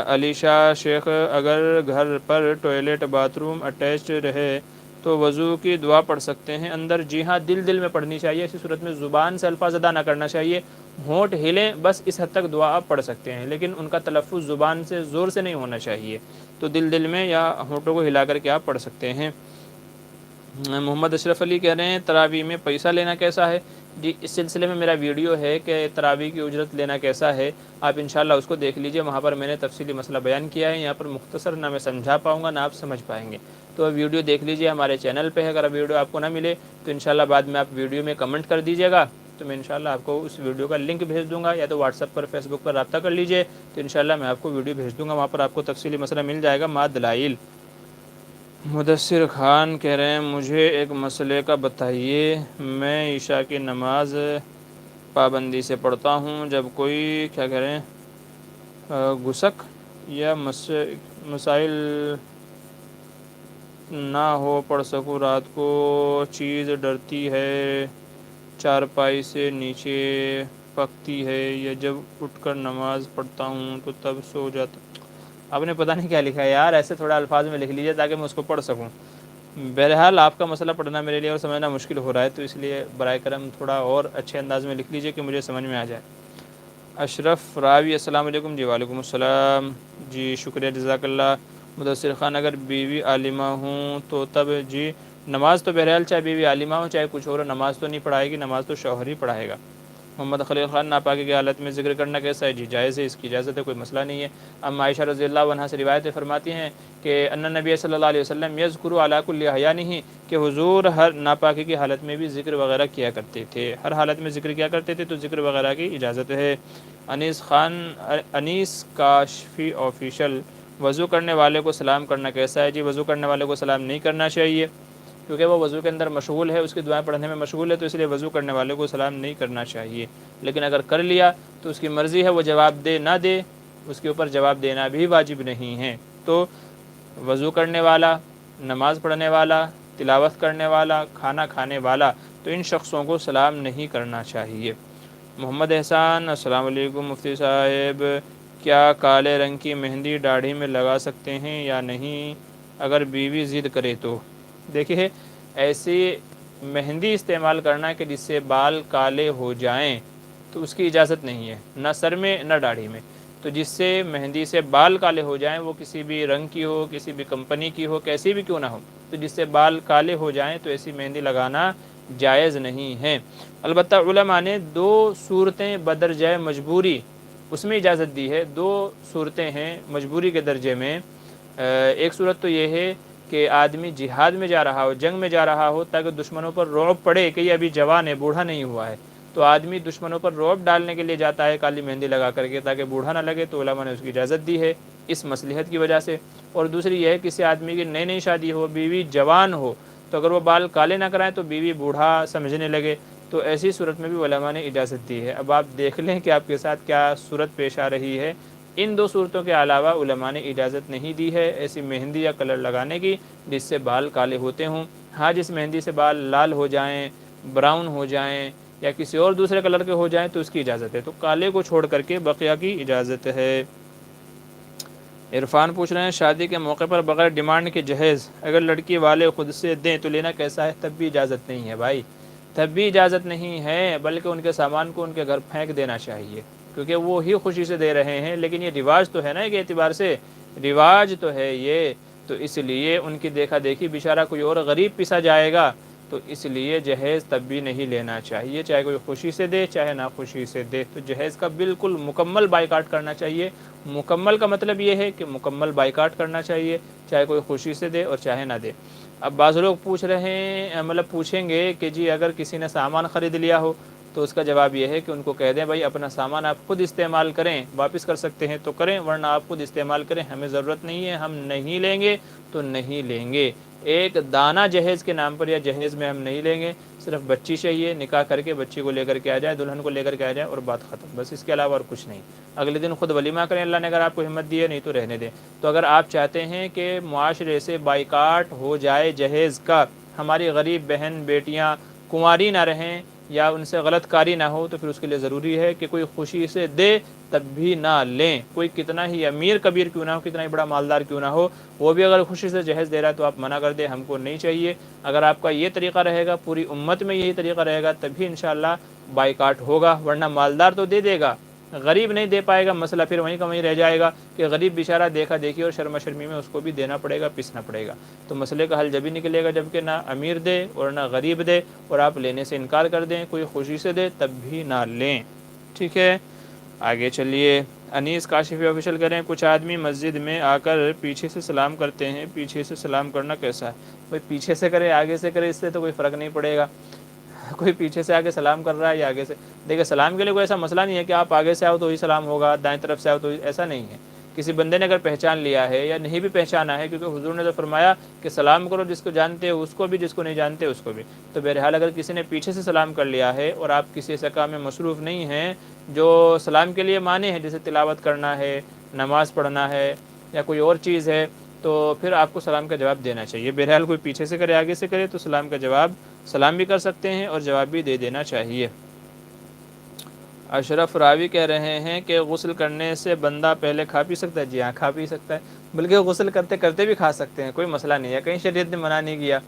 علی شاہ شیخ، اگر گھر پر ٹوائلٹ باتھ روم اٹیچڈ رہے تو وضو کی دعا پڑھ سکتے ہیں اندر؟ جی ہاں، دل میں پڑھنی چاہیے، اسی صورت میں زبان سے الفاظ ادا نہ کرنا چاہیے، ہونٹ ہلیں بس، اس حد تک دعا آپ پڑھ سکتے ہیں، لیکن ان کا تلفظ زبان سے زور سے نہیں ہونا چاہیے، تو دل میں یا ہونٹوں کو ہلا کر کے آپ پڑھ سکتے ہیں۔ محمد اشرف علی کہہ رہے ہیں تراویح میں پیسہ لینا کیسا ہے؟ جی، اس سلسلے میں میرا ویڈیو ہے کہ تراویح کی اجرت لینا کیسا ہے، آپ انشاءاللہ اس کو دیکھ لیجئے، وہاں پر میں نے تفصیلی مسئلہ بیان کیا ہے، یہاں پر مختصر نہ میں سمجھا پاؤں گا نہ آپ سمجھ پائیں گے، تو ویڈیو دیکھ لیجئے ہمارے چینل پہ ہے، اگر ویڈیو آپ کو نہ ملے تو انشاءاللہ بعد میں آپ ویڈیو میں کمنٹ کر دیجئے گا، تو میں انشاءاللہ آپ کو اس ویڈیو کا لنک بھیج دوں گا، یا تو واٹس ایپ پر فیس بک پر رابطہ کر لیجئے، تو انشاءاللہ میں آپ کو ویڈیو بھیج دوں گا، وہاں پر آپ کو تفصیلی مسئلہ مل جائے گا ما دلائل۔ مدثر خان کہہ رہے ہیں مجھے ایک مسئلے کا بتائیے، میں عشاء کی نماز پابندی سے پڑھتا ہوں، جب کوئی کیا کہہ رہے ہیں گسک یا مسائل نہ ہو پڑھ سکوں، رات کو چیز ڈرتی ہے، چارپائی سے نیچے پکتی ہے، یا جب اٹھ کر نماز پڑھتا ہوں تو تب سو جاتا۔ آپ نے پتہ نہیں کیا لکھا ہے یار، ایسے تھوڑا الفاظ میں لکھ لیجیے تاکہ میں اس کو پڑھ سکوں۔ بہرحال آپ کا مسئلہ پڑھنا میرے لیے اور سمجھنا مشکل ہو رہا ہے، تو اس لیے برائے کرم تھوڑا اور اچھے انداز میں لکھ لیجیے کہ مجھے سمجھ میں آ جائے۔ اشرف راوی السلام علیکم۔ جی وعلیکم السلام، جی شکریہ، جزاک اللہ۔ مدثر خان، اگر بیوی عالمہ ہوں تو تب؟ جی، نماز تو بہرحال چاہے بیوی عالمہ ہو چاہے کچھ اور، نماز تو نہیں پڑھائے گی، نماز تو شوہر ہی پڑھائے گا۔ محمد خلیل خان، ناپاکی کی حالت میں ذکر کرنا کیسا ہے؟ جی جائز ہے، اس کی اجازت ہے، کوئی مسئلہ نہیں ہے۔ ام عائشہ رضی اللہ عنہا سے روایتیں فرماتی ہیں کہ ان نبی صلی اللہ علیہ وسلم یذکر علی کل احیانہ، کہ حضور ہر ناپاکی کی حالت میں بھی ذکر وغیرہ کیا کرتے تھے، ہر حالت میں ذکر کیا کرتے تھے، تو ذکر وغیرہ کی اجازت ہے۔ انیس کاشفی آفیشل، وضو کرنے والے کو سلام کرنا کیسا ہے؟ جی وضو کرنے والے کو سلام نہیں کرنا چاہیے، کیونکہ وہ وضو کے اندر مشغول ہے، اس کی دعائیں پڑھنے میں مشغول ہے، تو اس لیے وضو کرنے والے کو سلام نہیں کرنا چاہیے، لیکن اگر کر لیا تو اس کی مرضی ہے، وہ جواب دے نہ دے، اس کے اوپر جواب دینا بھی واجب نہیں ہے۔ تو وضو کرنے والا، نماز پڑھنے والا، تلاوت کرنے والا، کھانا کھانے والا، تو ان شخصوں کو سلام نہیں کرنا چاہیے۔ محمد احسان، السلام علیکم مفتی صاحب، کیا کالے رنگ کی مہندی داڑھی میں لگا سکتے ہیں یا نہیں اگر بیوی ضد کرے تو؟ دیکھیے، ایسی مہندی استعمال کرنا کہ جس سے بال کالے ہو جائیں تو اس کی اجازت نہیں ہے، نہ سر میں نہ داڑھی میں، تو جس سے مہندی سے بال کالے ہو جائیں، وہ کسی بھی رنگ کی ہو، کسی بھی کمپنی کی ہو، کیسی بھی کیوں نہ ہو، تو جس سے بال کالے ہو جائیں تو ایسی مہندی لگانا جائز نہیں ہے۔ البتہ علماء نے 2 صورتیں بدرجہ مجبوری اس میں اجازت دی ہے، 2 صورتیں ہیں مجبوری کے درجے میں۔ ایک صورت تو یہ ہے کہ آدمی جہاد میں جا رہا ہو، جنگ میں جا رہا ہو، تاکہ دشمنوں پر رعب پڑے کہ یہ ابھی جوان ہے، بوڑھا نہیں ہوا ہے، تو آدمی دشمنوں پر رعب ڈالنے کے لیے جاتا ہے کالی مہندی لگا کر کے تاکہ بوڑھا نہ لگے، تو علماء نے اس کی اجازت دی ہے اس مصلحت کی وجہ سے۔ اور دوسری یہ ہے کسی آدمی کی نئی شادی ہو، بیوی جوان ہو، تو اگر وہ بال کالے نہ کرائیں تو بیوی بوڑھا سمجھنے لگے، تو ایسی صورت میں بھی علماء نے اجازت دی ہے۔ اب آپ دیکھ لیں کہ آپ کے ساتھ کیا صورت پیش آ رہی ہے، ان دو صورتوں کے علاوہ علماء نے اجازت نہیں دی ہے ایسی مہندی یا کلر لگانے کی جس سے بال کالے ہوتے ہوں۔ ہاں جس مہندی سے بال لال ہو جائیں، براؤن ہو جائیں یا کسی اور دوسرے کلر کے ہو جائیں تو اس کی اجازت ہے، تو کالے کو چھوڑ کر کے بقیہ کی اجازت ہے۔ عرفان پوچھ رہے ہیں شادی کے موقع پر بغیر ڈیمانڈ کے جہیز اگر لڑکی والے خود سے دیں تو لینا کیسا ہے؟ تب بھی اجازت نہیں ہے بھائی، تب بھی اجازت نہیں ہے، بلکہ ان کے سامان کو ان کے گھر پھینک دینا چاہیے، کیونکہ وہ ہی خوشی سے دے رہے ہیں، لیکن یہ رواج تو ہے نا، ایک اعتبار سے رواج تو ہے یہ، تو اس لیے ان کی دیکھا دیکھی بیچارہ کوئی اور غریب پیسا جائے گا، تو اس لیے جہیز تب بھی نہیں لینا چاہیے، چاہے کوئی خوشی سے دے چاہے نہ خوشی سے دے، تو جہیز کا بالکل مکمل بائیکاٹ کرنا چاہیے۔ مکمل کا مطلب یہ ہے کہ مکمل بائیکاٹ کرنا چاہیے، چاہے کوئی خوشی سے دے اور چاہے نہ دے۔ اب بعض لوگ پوچھ رہے ہیں، مطلب پوچھیں گے کہ جی اگر کسی نے سامان خرید لیا ہو تو اس کا جواب یہ ہے کہ ان کو کہہ دیں بھائی اپنا سامان آپ خود استعمال کریں، واپس کر سکتے ہیں تو کریں ورنہ آپ خود استعمال کریں، ہمیں ضرورت نہیں ہے، ہم نہیں لیں گے تو نہیں لیں گے۔ ایک دانہ جہیز کے نام پر یا جہیز میں ہم نہیں لیں گے، صرف بچی چاہیے، نکاح کر کے بچی کو لے کر کے آ جائے، دلہن کو لے کر کے آ جائے اور بات ختم، بس اس کے علاوہ اور کچھ نہیں۔ اگلے دن خود ولیمہ کریں اللہ نے اگر آپ کو ہمت دی ہے، نہیں تو رہنے دیں۔ تو اگر آپ چاہتے ہیں کہ معاشرے سے بائیکاٹ ہو جائے جہیز کا، ہماری غریب بہن بیٹیاں کنواری نہ رہیں یا ان سے غلط کاری نہ ہو، تو پھر اس کے لیے ضروری ہے کہ کوئی خوشی سے دے تب بھی نہ لیں، کوئی کتنا ہی امیر کبیر کیوں نہ ہو، کتنا ہی بڑا مالدار کیوں نہ ہو، وہ بھی اگر خوشی سے جہیز دے رہا ہے تو آپ منع کر دیں، ہم کو نہیں چاہیے۔ اگر آپ کا یہ طریقہ رہے گا، پوری امت میں یہی طریقہ رہے گا، تبھی انشاءاللہ بائیکاٹ ہوگا، ورنہ مالدار تو دے دے گا، غریب نہیں دے پائے گا، مسئلہ پھر وہیں کا وہیں رہ جائے گا کہ غریب بیچارہ دیکھا دیکھی اور شرما شرمی میں اس کو بھی دینا پڑے گا، پیسنا پڑے گا۔ تو مسئلے کا حل جبھی نکلے گا جب کہ نہ امیر دے اور نہ غریب دے اور آپ لینے سے انکار کر دیں، کوئی خوشی سے دے تب بھی نہ لیں، ٹھیک ہے۔ آگے چلیے، انیس کاشفی آفیشل کریں کچھ آدمی مسجد میں آ کر پیچھے سے سلام کرتے ہیں، پیچھے سے سلام کرنا کیسا ہے؟ کوئی پیچھے سے کرے آگے سے کرے اس سے تو کوئی فرق نہیں پڑے گا، کوئی پیچھے سے آگے سلام کر رہا ہے یا آگے سے، دیکھیں سلام کے لیے کوئی ایسا مسئلہ نہیں ہے کہ آپ آگے سے آؤ تو ہی سلام ہوگا، دائیں طرف سے آؤ تو ایسا نہیں ہے۔ کسی بندے نے اگر پہچان لیا ہے یا نہیں بھی پہچانا ہے، کیونکہ حضور نے تو فرمایا کہ سلام کرو جس کو جانتے ہو اس کو بھی، جس کو نہیں جانتے اس کو بھی، تو بہرحال اگر کسی نے پیچھے سے سلام کر لیا ہے اور آپ کسی ایسے کام میں مصروف نہیں ہیں جو سلام کے لیے مانے ہیں، جیسے تلاوت کرنا ہے، نماز پڑھنا ہے یا کوئی اور چیز ہے، تو پھر آپ کو سلام کا جواب دینا چاہیے۔ بہرحال کوئی پیچھے سے کرے آگے سے کرے تو سلام کا جواب سلام بھی کر سکتے ہیں اور جواب بھی دے دینا چاہیے۔ اشرف راوی کہہ رہے ہیں کہ غسل کرنے سے بندہ پہلے کھا پی سکتا ہے؟ جی ہاں کھا پی سکتا ہے، بلکہ غسل کرتے کرتے بھی کھا سکتے ہیں، کوئی مسئلہ نہیں ہے، کہیں شریعت نے منع نہیں کیا،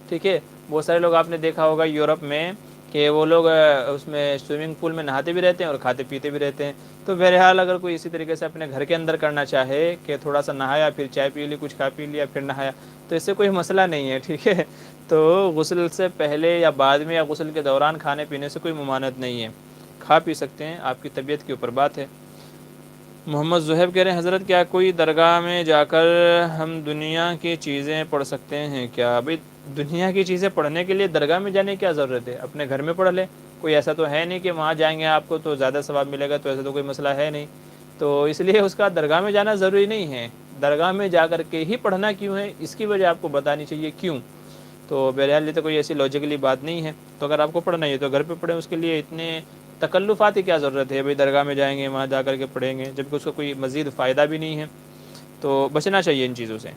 ٹھیک ہے۔ بہت سارے لوگ آپ نے دیکھا ہوگا یورپ میں کہ وہ لوگ اس میں سوئمنگ پول میں نہاتے بھی رہتے ہیں اور کھاتے پیتے بھی رہتے ہیں، تو بہرحال اگر کوئی اسی طریقے سے اپنے گھر کے اندر کرنا چاہے کہ تھوڑا سا نہایا پھر چائے پی لی، کچھ کھا پی لیا پھر نہایا، تو اس سے کوئی مسئلہ نہیں ہے، ٹھیک ہے۔ تو غسل سے پہلے یا بعد میں یا غسل کے دوران کھانے پینے سے کوئی ممانعت نہیں ہے، کھا پی سکتے ہیں، آپ کی طبیعت کے اوپر بات ہے۔ محمد زہیب کہہ رہے ہیں حضرت کیا کوئی درگاہ میں جا کر ہم دنیا کی چیزیں پڑھ سکتے ہیں کیا؟ بھائی دنیا کی چیزیں پڑھنے کے لیے درگاہ میں جانے کی کیا ضرورت ہے، اپنے گھر میں پڑھ لیں، کوئی ایسا تو ہے نہیں کہ وہاں جائیں گے آپ کو تو زیادہ ثواب ملے گا، تو ایسا تو کوئی مسئلہ ہے نہیں، تو اس لیے اس کا درگاہ میں جانا ضروری نہیں ہے۔ درگاہ میں جا کر کے ہی پڑھنا کیوں ہے اس کی وجہ آپ کو بتانی چاہیے کیوں، تو بہرحال یہ تو کوئی ایسی لاجیکلی بات نہیں ہے، تو اگر آپ کو پڑھنا ہے تو گھر پہ پڑھیں، اس کے لیے اتنے تکلفات کی کیا ضرورت ہے؟ بھائی درگاہ میں جائیں گے وہاں جا کر کے پڑھیں گے جبکہ اس کا کوئی مزید فائدہ بھی نہیں ہے، تو بچنا چاہیے ان چیزوں سے۔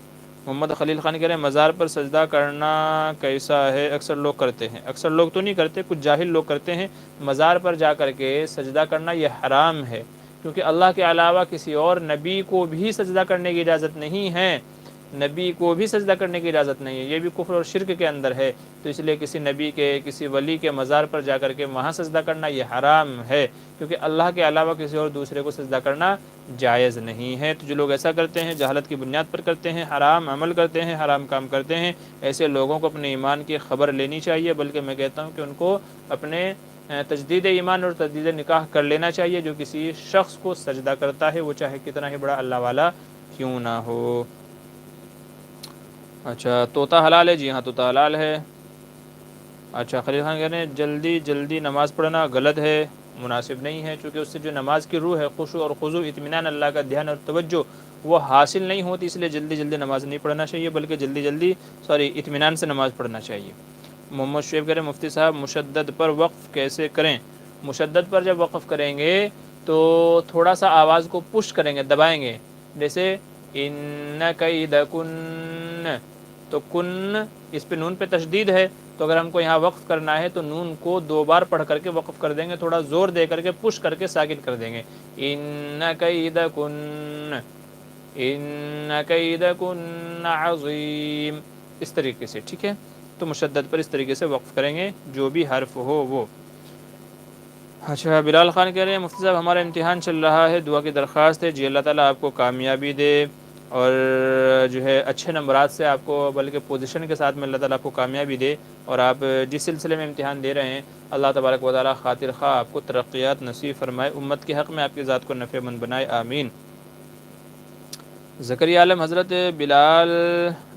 محمد خلیل خان کہہ رہے ہیں مزار پر سجدہ کرنا کیسا ہے؟ اکثر لوگ کرتے ہیں، اکثر لوگ تو نہیں کرتے، کچھ جاہل لوگ کرتے ہیں، مزار پر جا کر کے سجدہ کرنا یہ حرام ہے، کیونکہ اللہ کے علاوہ کسی اور نبی کو بھی سجدہ کرنے کی اجازت نہیں ہے، نبی کو بھی سجدہ کرنے کی اجازت نہیں ہے، یہ بھی کفر اور شرک کے اندر ہے، تو اس لیے کسی نبی کے کسی ولی کے مزار پر جا کر کے وہاں سجدہ کرنا یہ حرام ہے، کیونکہ اللہ کے علاوہ کسی اور دوسرے کو سجدہ کرنا جائز نہیں ہے۔ تو جو لوگ ایسا کرتے ہیں جہالت کی بنیاد پر کرتے ہیں، حرام عمل کرتے ہیں، حرام کام کرتے ہیں، ایسے لوگوں کو اپنے ایمان کی خبر لینی چاہیے، بلکہ میں کہتا ہوں کہ ان کو اپنے تجدید ایمان اور تجدید نکاح کر لینا چاہیے۔ جو کسی شخص کو سجدہ کرتا ہے وہ چاہے کتنا ہی بڑا اللہ والا کیوں نہ ہو۔ اچھا طوطا حلال ہے؟ جی ہاں طوطا حلال ہے۔ اچھا خلیل خان کہہ رہے ہیں جلدی جلدی نماز پڑھنا غلط ہے، مناسب نہیں ہے، چونکہ اس سے جو نماز کی روح ہے خشوع اور خضوع، اطمینان، اللہ کا دھیان اور توجہ، وہ حاصل نہیں ہوتی، اس لیے جلدی جلدی نماز نہیں پڑھنا چاہیے، بلکہ اطمینان سے نماز پڑھنا چاہیے۔ محمد شعیب کہہ رہے ہیں مفتی صاحب مشدد پر وقف کیسے کریں؟ مشدد پر جب وقف کریں گے تو تھوڑا سا آواز کو پش کریں گے، دبائیں گے، جیسے ان کیدکن، تو کن اس پہ نون پہ تشدید ہے، تو اگر ہم کو یہاں وقف کرنا ہے تو نون کو 2 بار پڑھ کر کے وقف کر دیں گے، تھوڑا زور دے کر کے پش کر کے ساکن کر دیں گے، ان کیدکن، ان کیدکن عظیم، اس طریقے سے، ٹھیک ہے؟ تو مشدد پر اس طریقے سے وقف کریں گے جو بھی حرف ہو وہ۔ اچھا، بلال خان کہہ رہے ہیں مفتی صاحب ہمارا امتحان چل رہا ہے، دعا کی درخواست ہے، جی اللہ تعالیٰ آپ کو کامیابی دے اور جو ہے اچھے نمبرات سے آپ کو، بلکہ پوزیشن کے ساتھ میں اللہ تعالیٰ آپ کو کامیابی دے، اور آپ جس سلسلے میں امتحان دے رہے ہیں اللہ تبارک و تعالیٰ خاطر خواہ آپ کو ترقیات نصیب فرمائے، امت کے حق میں آپ کی ذات کو نفع مند بنائے، آمین۔ زکریا عالم حضرت بلال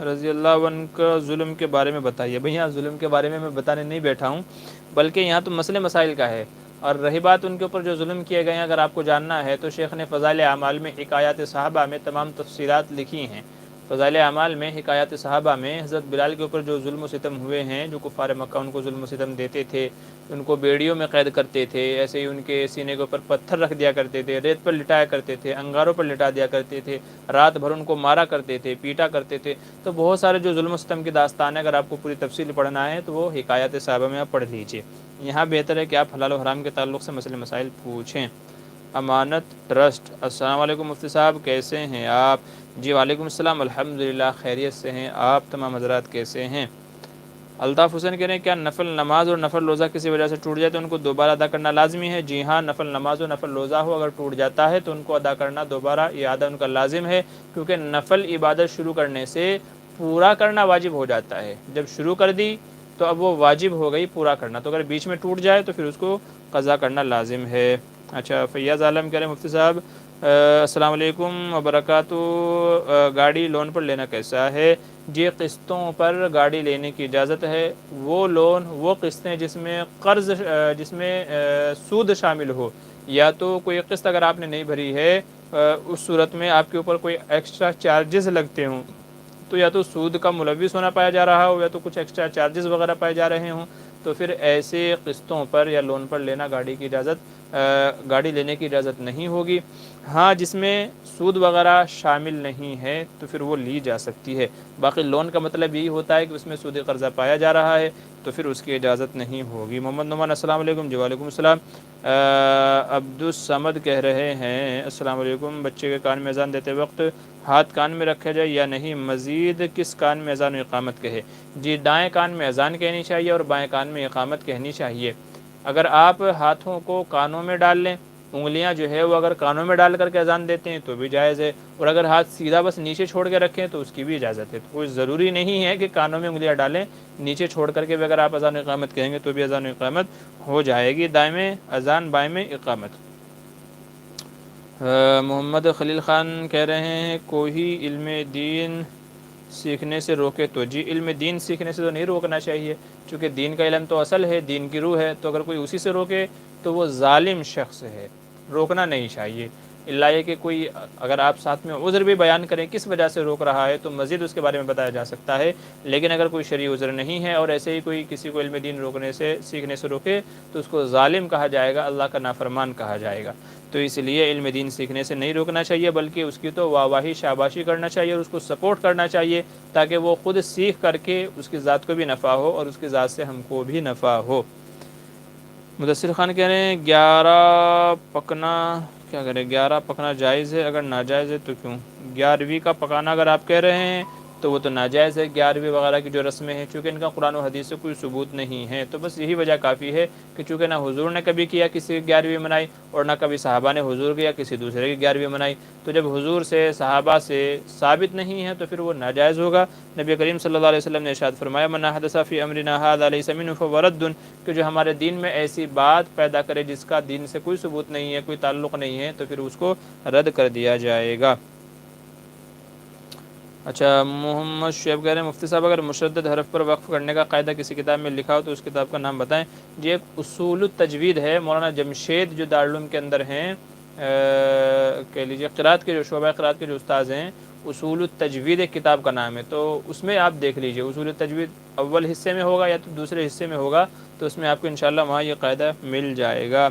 رضی اللہ عنہ کا ظلم کے بارے میں بتائیے۔ بھئی یہاں ظلم کے بارے میں بتانے نہیں بیٹھا ہوں، بلکہ یہاں تو مسئلے مسائل کا ہے، اور رہی بات ان کے اوپر جو ظلم کیے گئے ہیں، اگر آپ کو جاننا ہے تو شیخ نے فضائل اعمال میں حکایات صحابہ میں تمام تفصیلات لکھی ہیں۔ فضائل اعمال میں حکایات صحابہ میں حضرت بلال کے اوپر جو ظلم و ستم ہوئے ہیں، جو کفار مکہ ان کو ظلم و ستم دیتے تھے، ان کو بیڑیوں میں قید کرتے تھے، ایسے ہی ان کے سینے کے اوپر پتھر رکھ دیا کرتے تھے، ریت پر لٹایا کرتے تھے، انگاروں پر لٹا دیا کرتے تھے، رات بھر ان کو مارا کرتے تھے، پیٹا کرتے تھے، تو بہت سارے جو ظلم و ستم کی داستان ہے، اگر آپ کو پوری تفصیل پڑھنا ہے تو وہ حکایات صحابہ میں آپ پڑھ لیجئے۔ یہاں بہتر ہے کہ آپ حلال و حرام کے تعلق سے مسئلے مسائل پوچھیں۔ امانت ٹرسٹ، السلام علیکم مفتی صاحب، کیسے ہیں آپ؟ جی وعلیکم السلام، الحمدللہ خیریت سے ہیں، آپ تمام حضرات کیسے ہیں؟ الطاف حسین کہہ رہے ہیں کیا نفل نماز اور نفل روزہ کسی وجہ سے ٹوٹ جائے تو ان کو دوبارہ ادا کرنا لازمی ہے؟ جی ہاں، نفل نماز اور نفل روزہ ہو اگر ٹوٹ جاتا ہے تو ان کو ادا کرنا دوبارہ اعادہ ان کا لازم ہے، کیونکہ نفل عبادت شروع کرنے سے پورا کرنا واجب ہو جاتا ہے، جب شروع کر دی تو اب وہ واجب ہو گئی پورا کرنا، تو اگر بیچ میں ٹوٹ جائے تو پھر اس کو قضا کرنا لازم ہے۔ اچھا، فیاض عالم کہہ رہے ہیں مفتی صاحب السلام علیکم وبرکاتہ، گاڑی لون پر لینا کیسا ہے؟ جی قسطوں پر گاڑی لینے کی اجازت ہے، وہ لون، وہ قسطیں جس میں قرض، جس میں سود شامل ہو، یا تو کوئی قسط اگر آپ نے نہیں بھری ہے اس صورت میں آپ کے اوپر کوئی ایکسٹرا چارجز لگتے ہوں، تو یا تو سود کا ملوث ہونا پایا جا رہا ہو یا تو کچھ ایکسٹرا چارجز وغیرہ پائے جا رہے ہوں، تو پھر ایسے قسطوں پر یا لون پر لینا گاڑی لینے کی اجازت نہیں ہوگی۔ ہاں جس میں سود وغیرہ شامل نہیں ہے تو پھر وہ لی جا سکتی ہے، باقی لون کا مطلب یہی ہوتا ہے کہ اس میں سود قرضہ پایا جا رہا ہے تو پھر اس کی اجازت نہیں ہوگی۔ محمد نعمان السلام علیکم، جی وعلیکم السلام۔ عبدالصمد کہہ رہے ہیں السلام علیکم، بچے کے کان میں اذان دیتے وقت ہاتھ کان میں رکھا جائے یا نہیں، مزید کس کان میں اذان و اقامت کہے؟ جی دائیں کان میں اذان کہنی چاہیے اور بائیں کان میں اقامت کہنی چاہیے۔ اگر آپ ہاتھوں کو کانوں میں ڈال لیں، انگلیاں جو ہے وہ اگر کانوں میں ڈال کر کے اذان دیتے ہیں تو بھی جائز ہے، اور اگر ہاتھ سیدھا بس نیچے چھوڑ کے رکھیں تو اس کی بھی اجازت ہے، تو کوئی ضروری نہیں ہے کہ کانوں میں انگلیاں ڈالیں، نیچے چھوڑ کر کے بھی اگر آپ اذان و اقامت کہیں گے تو بھی اذان و اقامت ہو جائے گی، دائیں میں اذان بائیں میں اقامت۔ محمد خلیل خان کہہ رہے ہیں کوئی علم دین سیکھنے سے روکے تو؟ جی علم دین سیکھنے سے تو نہیں روکنا چاہیے، چونکہ دین کا علم تو اصل ہے، دین کی روح ہے، تو اگر کوئی اسی سے روکے تو وہ ظالم شخص ہے، روکنا نہیں چاہیے، الا یہ کہ کوئی اگر آپ ساتھ میں عذر بھی بیان کریں کس وجہ سے روک رہا ہے تو مزید اس کے بارے میں بتایا جا سکتا ہے، لیکن اگر کوئی شرعی عذر نہیں ہے اور ایسے ہی کوئی کسی کو علم دین روکنے سے، سیکھنے سے روکے تو اس کو ظالم کہا جائے گا، اللہ کا نافرمان کہا جائے گا، تو اس لیے علم دین سیکھنے سے نہیں روکنا چاہیے، بلکہ اس کی تو واہواہی شاباشی کرنا چاہیے اور اس کو سپورٹ کرنا چاہیے تاکہ وہ خود سیکھ کر کے اس کی ذات کو بھی نفع ہو اور اس کی ذات سے ہم کو بھی نفع ہو۔ مدثر خان کہہ رہے ہیں 11 پکنا کیا کریں، 11 پکنا جائز ہے؟ اگر ناجائز ہے تو کیوں؟ 11ویں کا پکانا اگر آپ کہہ رہے ہیں تو وہ تو ناجائز ہے، 11ویں وغیرہ کی جو رسمیں ہیں، چونکہ ان کا قرآن و حدیث سے کوئی ثبوت نہیں ہے، تو بس یہی وجہ کافی ہے کہ چونکہ نہ حضور نے کبھی کیا کسی کی 11ویں منائی اور نہ کبھی صحابہ نے حضور کیا کسی دوسرے کی 11ویں منائی، تو جب حضور سے صحابہ سے ثابت نہیں ہے تو پھر وہ ناجائز ہوگا۔ نبی کریم صلی اللہ علیہ وسلم نے ارشاد فرمایا من احدث فی امرنا ھذا لیس منہ فہو رد، کہ جو ہمارے دین میں ایسی بات پیدا کرے جس کا دین سے کوئی ثبوت نہیں ہے، کوئی تعلق نہیں ہے، تو پھر اس کو رد کر دیا جائے گا۔ اچھا، محمد شعیب کہہ رہے ہیں مفتی صاحب اگر مشدد حرف پر وقف کرنے کا قاعدہ کسی کتاب میں لکھا ہو تو اس کتاب کا نام بتائیں۔ جی ایک اصول التجوید ہے، مولانا جمشید جو دارالعلوم کے اندر ہیں، کہہ لیجیے قرات کے جو شعبہ قرات کے جو استاذ ہیں، اصول التجوید ایک کتاب کا نام ہے، تو اس میں آپ دیکھ لیجیے، اصول التجوید اول حصے میں ہوگا یا تو دوسرے حصے میں ہوگا، تو اس میں آپ کو انشاءاللہ وہاں یہ قاعدہ مل جائے گا۔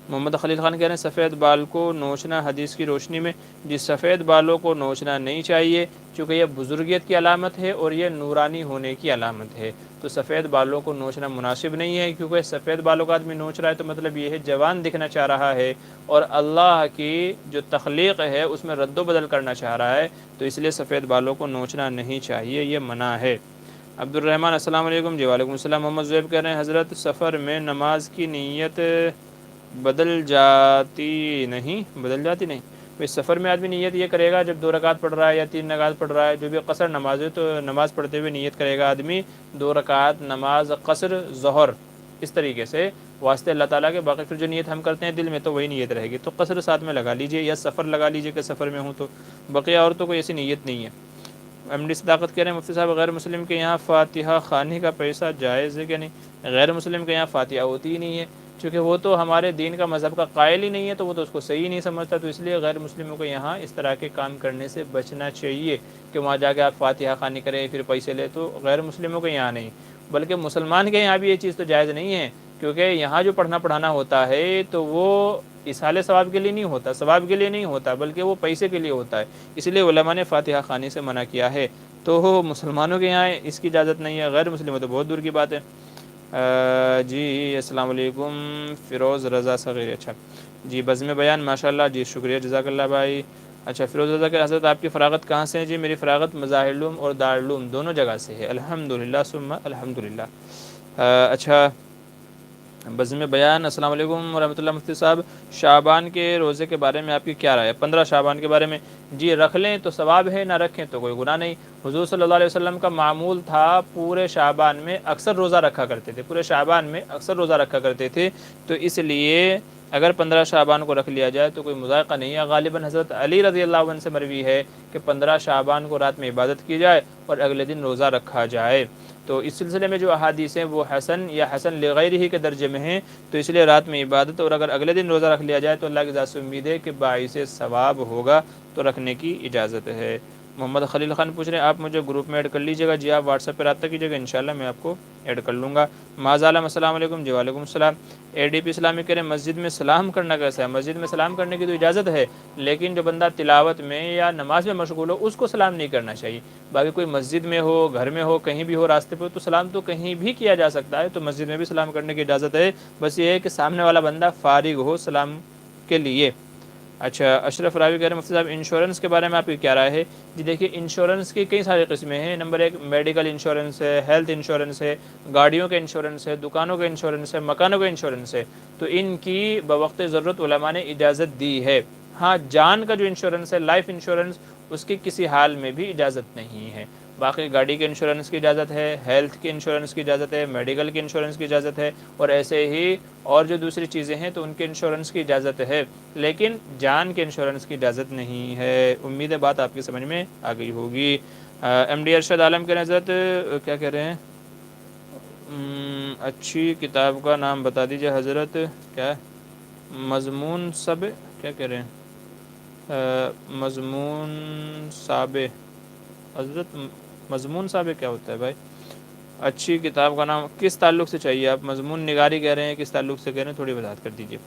محمد خلیل خان کہہ رہے ہیں سفید بال کو نوچنا حدیث کی روشنی میں، جس سفید بالوں کو نوچنا نہیں چاہیے چونکہ یہ بزرگیت کی علامت ہے اور یہ نورانی ہونے کی علامت ہے، تو سفید بالوں کو نوچنا مناسب نہیں ہے، کیونکہ سفید بالوں کا آدمی نوچ رہا ہے تو مطلب یہ ہے جوان دکھنا چاہ رہا ہے اور اللہ کی جو تخلیق ہے اس میں رد و بدل کرنا چاہ رہا ہے، تو اس لیے سفید بالوں کو نوچنا نہیں چاہیے، یہ منع ہے۔ عبد الرحمن السلام علیکم، جی وعلیکم السلام۔ محمد زیب کہہ رہے ہیں حضرت سفر میں نماز کی نیت بدل جاتی نہیں؟ بھئی سفر میں آدمی نیت یہ کرے گا جب 2 رکعت پڑھ رہا ہے یا 3 رکعت پڑھ رہا ہے، جو بھی قصر نماز ہے تو نماز پڑھتے ہوئے نیت کرے گا آدمی 2 رکعت نماز قصر ظہر، اس طریقے سے واسطے اللہ تعالیٰ کے، باقی پھر جو نیت ہم کرتے ہیں دل میں تو وہی نیت رہے گی، تو قصر ساتھ میں لگا لیجئے یا سفر لگا لیجئے کہ سفر میں ہوں تو، بقیہ اور تو کوئی ایسی نیت نہیں ہے۔ ایم ڈی صداقت کہہ رہے ہیں مفتی صاحب غیر مسلم کے یہاں فاتحہ خوانی کا پیسہ جائز ہے کہ نہیں؟ غیر مسلم کے یہاں فاتحہ ہوتی ہی نہیں ہے، چونکہ وہ تو ہمارے دین کا مذہب کا قائل ہی نہیں ہے، تو وہ تو اس کو صحیح نہیں سمجھتا، تو اس لیے غیر مسلموں کو یہاں اس طرح کے کام کرنے سے بچنا چاہیے کہ وہاں جا کے آپ فاتحہ خوانی کریں پھر پیسے لے، تو غیر مسلموں کے یہاں نہیں، بلکہ مسلمان کے یہاں بھی یہ چیز تو جائز نہیں ہے، کیونکہ یہاں جو پڑھنا پڑھانا ہوتا ہے تو وہ اصحال ثواب کے لیے نہیں ہوتا، ثواب کے لیے نہیں ہوتا، بلکہ وہ پیسے کے لیے ہوتا ہے، اس لیے علماء نے فاتحہ خوانی سے منع کیا ہے، تو مسلمانوں کے یہاں اس کی اجازت نہیں ہے، غیر مسلموں تو بہت دور کی بات ہے۔ جی السلام علیکم فیروز رضا صغیر، اچھا جی بزم بیان ماشاءاللہ، جی شکریہ جزاک اللہ بھائی۔ اچھا فیروز رضا کہ حضرت آپ کی فراغت کہاں سے ہے؟ جی میری فراغت مظاہر العلوم اور دارالعلوم دونوں جگہ سے ہے، الحمدللہ ثم الحمدللہ۔ اچھا بزم بیان السلام علیکم ورحمۃ اللہ مفتی صاحب، شعبان کے روزے کے بارے میں آپ کی کیا رائے ہے؟ 15 شعبان کے بارے میں جی رکھ لیں تو ثواب ہے، نہ رکھیں تو کوئی گناہ نہیں، حضور صلی اللہ علیہ وسلم کا معمول تھا پورے شعبان میں اکثر روزہ رکھا کرتے تھے، پورے شعبان میں اکثر روزہ رکھا کرتے تھے، تو اس لیے اگر 15 شعبان کو رکھ لیا جائے تو کوئی مذائقہ نہیں ہے۔ غالباً حضرت علی رضی اللہ عنہ سے مروی ہے کہ 15 شعبان کو رات میں عبادت کی جائے اور اگلے دن روزہ رکھا جائے، تو اس سلسلے میں جو احادیث ہیں وہ حسن یا حسن لغیرہ ہی کے درجے میں ہیں، تو اس لیے رات میں عبادت اور اگر اگلے دن روزہ رکھ لیا جائے تو اللہ کی ذات سے امید ہے کہ باعث ثواب ہوگا، تو رکھنے کی اجازت ہے۔ محمد خلیل خان پوچھ رہے ہیں آپ مجھے گروپ میں ایڈ کر لیجیے گا، جی آپ واٹس ایپ پہ رابطہ کیجیے گا، انشاءاللہ میں آپ کو ایڈ کر لوں گا۔ معاذ عالم السلام علیکم، جی وعلیکم السلام۔ اے ڈی پی اسلامی کہہ رہے ہیں مسجد میں سلام کرنا کیسا ہے؟ مسجد میں سلام کرنے کی تو اجازت ہے، لیکن جو بندہ تلاوت میں یا نماز میں مشغول ہو اس کو سلام نہیں کرنا چاہیے، باقی کوئی مسجد میں ہو، گھر میں ہو، کہیں بھی ہو، راستے پہ ہو تو سلام تو کہیں بھی کیا جا سکتا ہے، تو مسجد میں بھی سلام کرنے کی اجازت ہے، بس یہ ہے کہ سامنے والا بندہ فارغ ہو سلام کے لیے۔ اچھا اشرف راوی کہہ رہے ہیں مفتی صاحب انشورنس کے بارے میں آپ کی کیا رائے ہے؟ جی دیکھیے انشورنس کی کئی ساری قسمیں ہیں، نمبر 1 میڈیکل انشورنس ہے، ہیلتھ انشورنس ہے، گاڑیوں کا انشورنس ہے، دکانوں کا انشورنس ہے، مکانوں کا انشورنس ہے، تو ان کی بوقت ضرورت علماء نے اجازت دی ہے۔ ہاں جان کا جو انشورنس ہے لائف انشورنس اس کی کسی حال میں بھی اجازت نہیں ہے، باقی گاڑی کے انشورنس کی اجازت ہے، ہیلتھ کے انشورنس کی اجازت ہے، میڈیکل کے انشورنس کی اجازت ہے، اور ایسے ہی اور جو دوسری چیزیں ہیں تو ان کے انشورنس کی اجازت ہے، لیکن جان کے انشورنس کی اجازت نہیں ہے۔ امید ہے بات آپ کی سمجھ میں آ گئی ہوگی۔ ایم ڈی ارشد عالم کے حضرت کیا کہہ رہے ہیں؟ اچھی کتاب کا نام بتا دیجیے حضرت، کیا مضمون سب کیا کہہ رہے ہیں؟ مضمون صابع حضرت، مضمون صابع کیا ہوتا ہے بھائی؟ اچھی کتاب کا نام کس تعلق سے چاہیے؟ آپ مضمون نگاری کہہ رہے ہیں، کس تعلق سے کہہ رہے ہیں، تھوڑی وضاحت کر دیجیے۔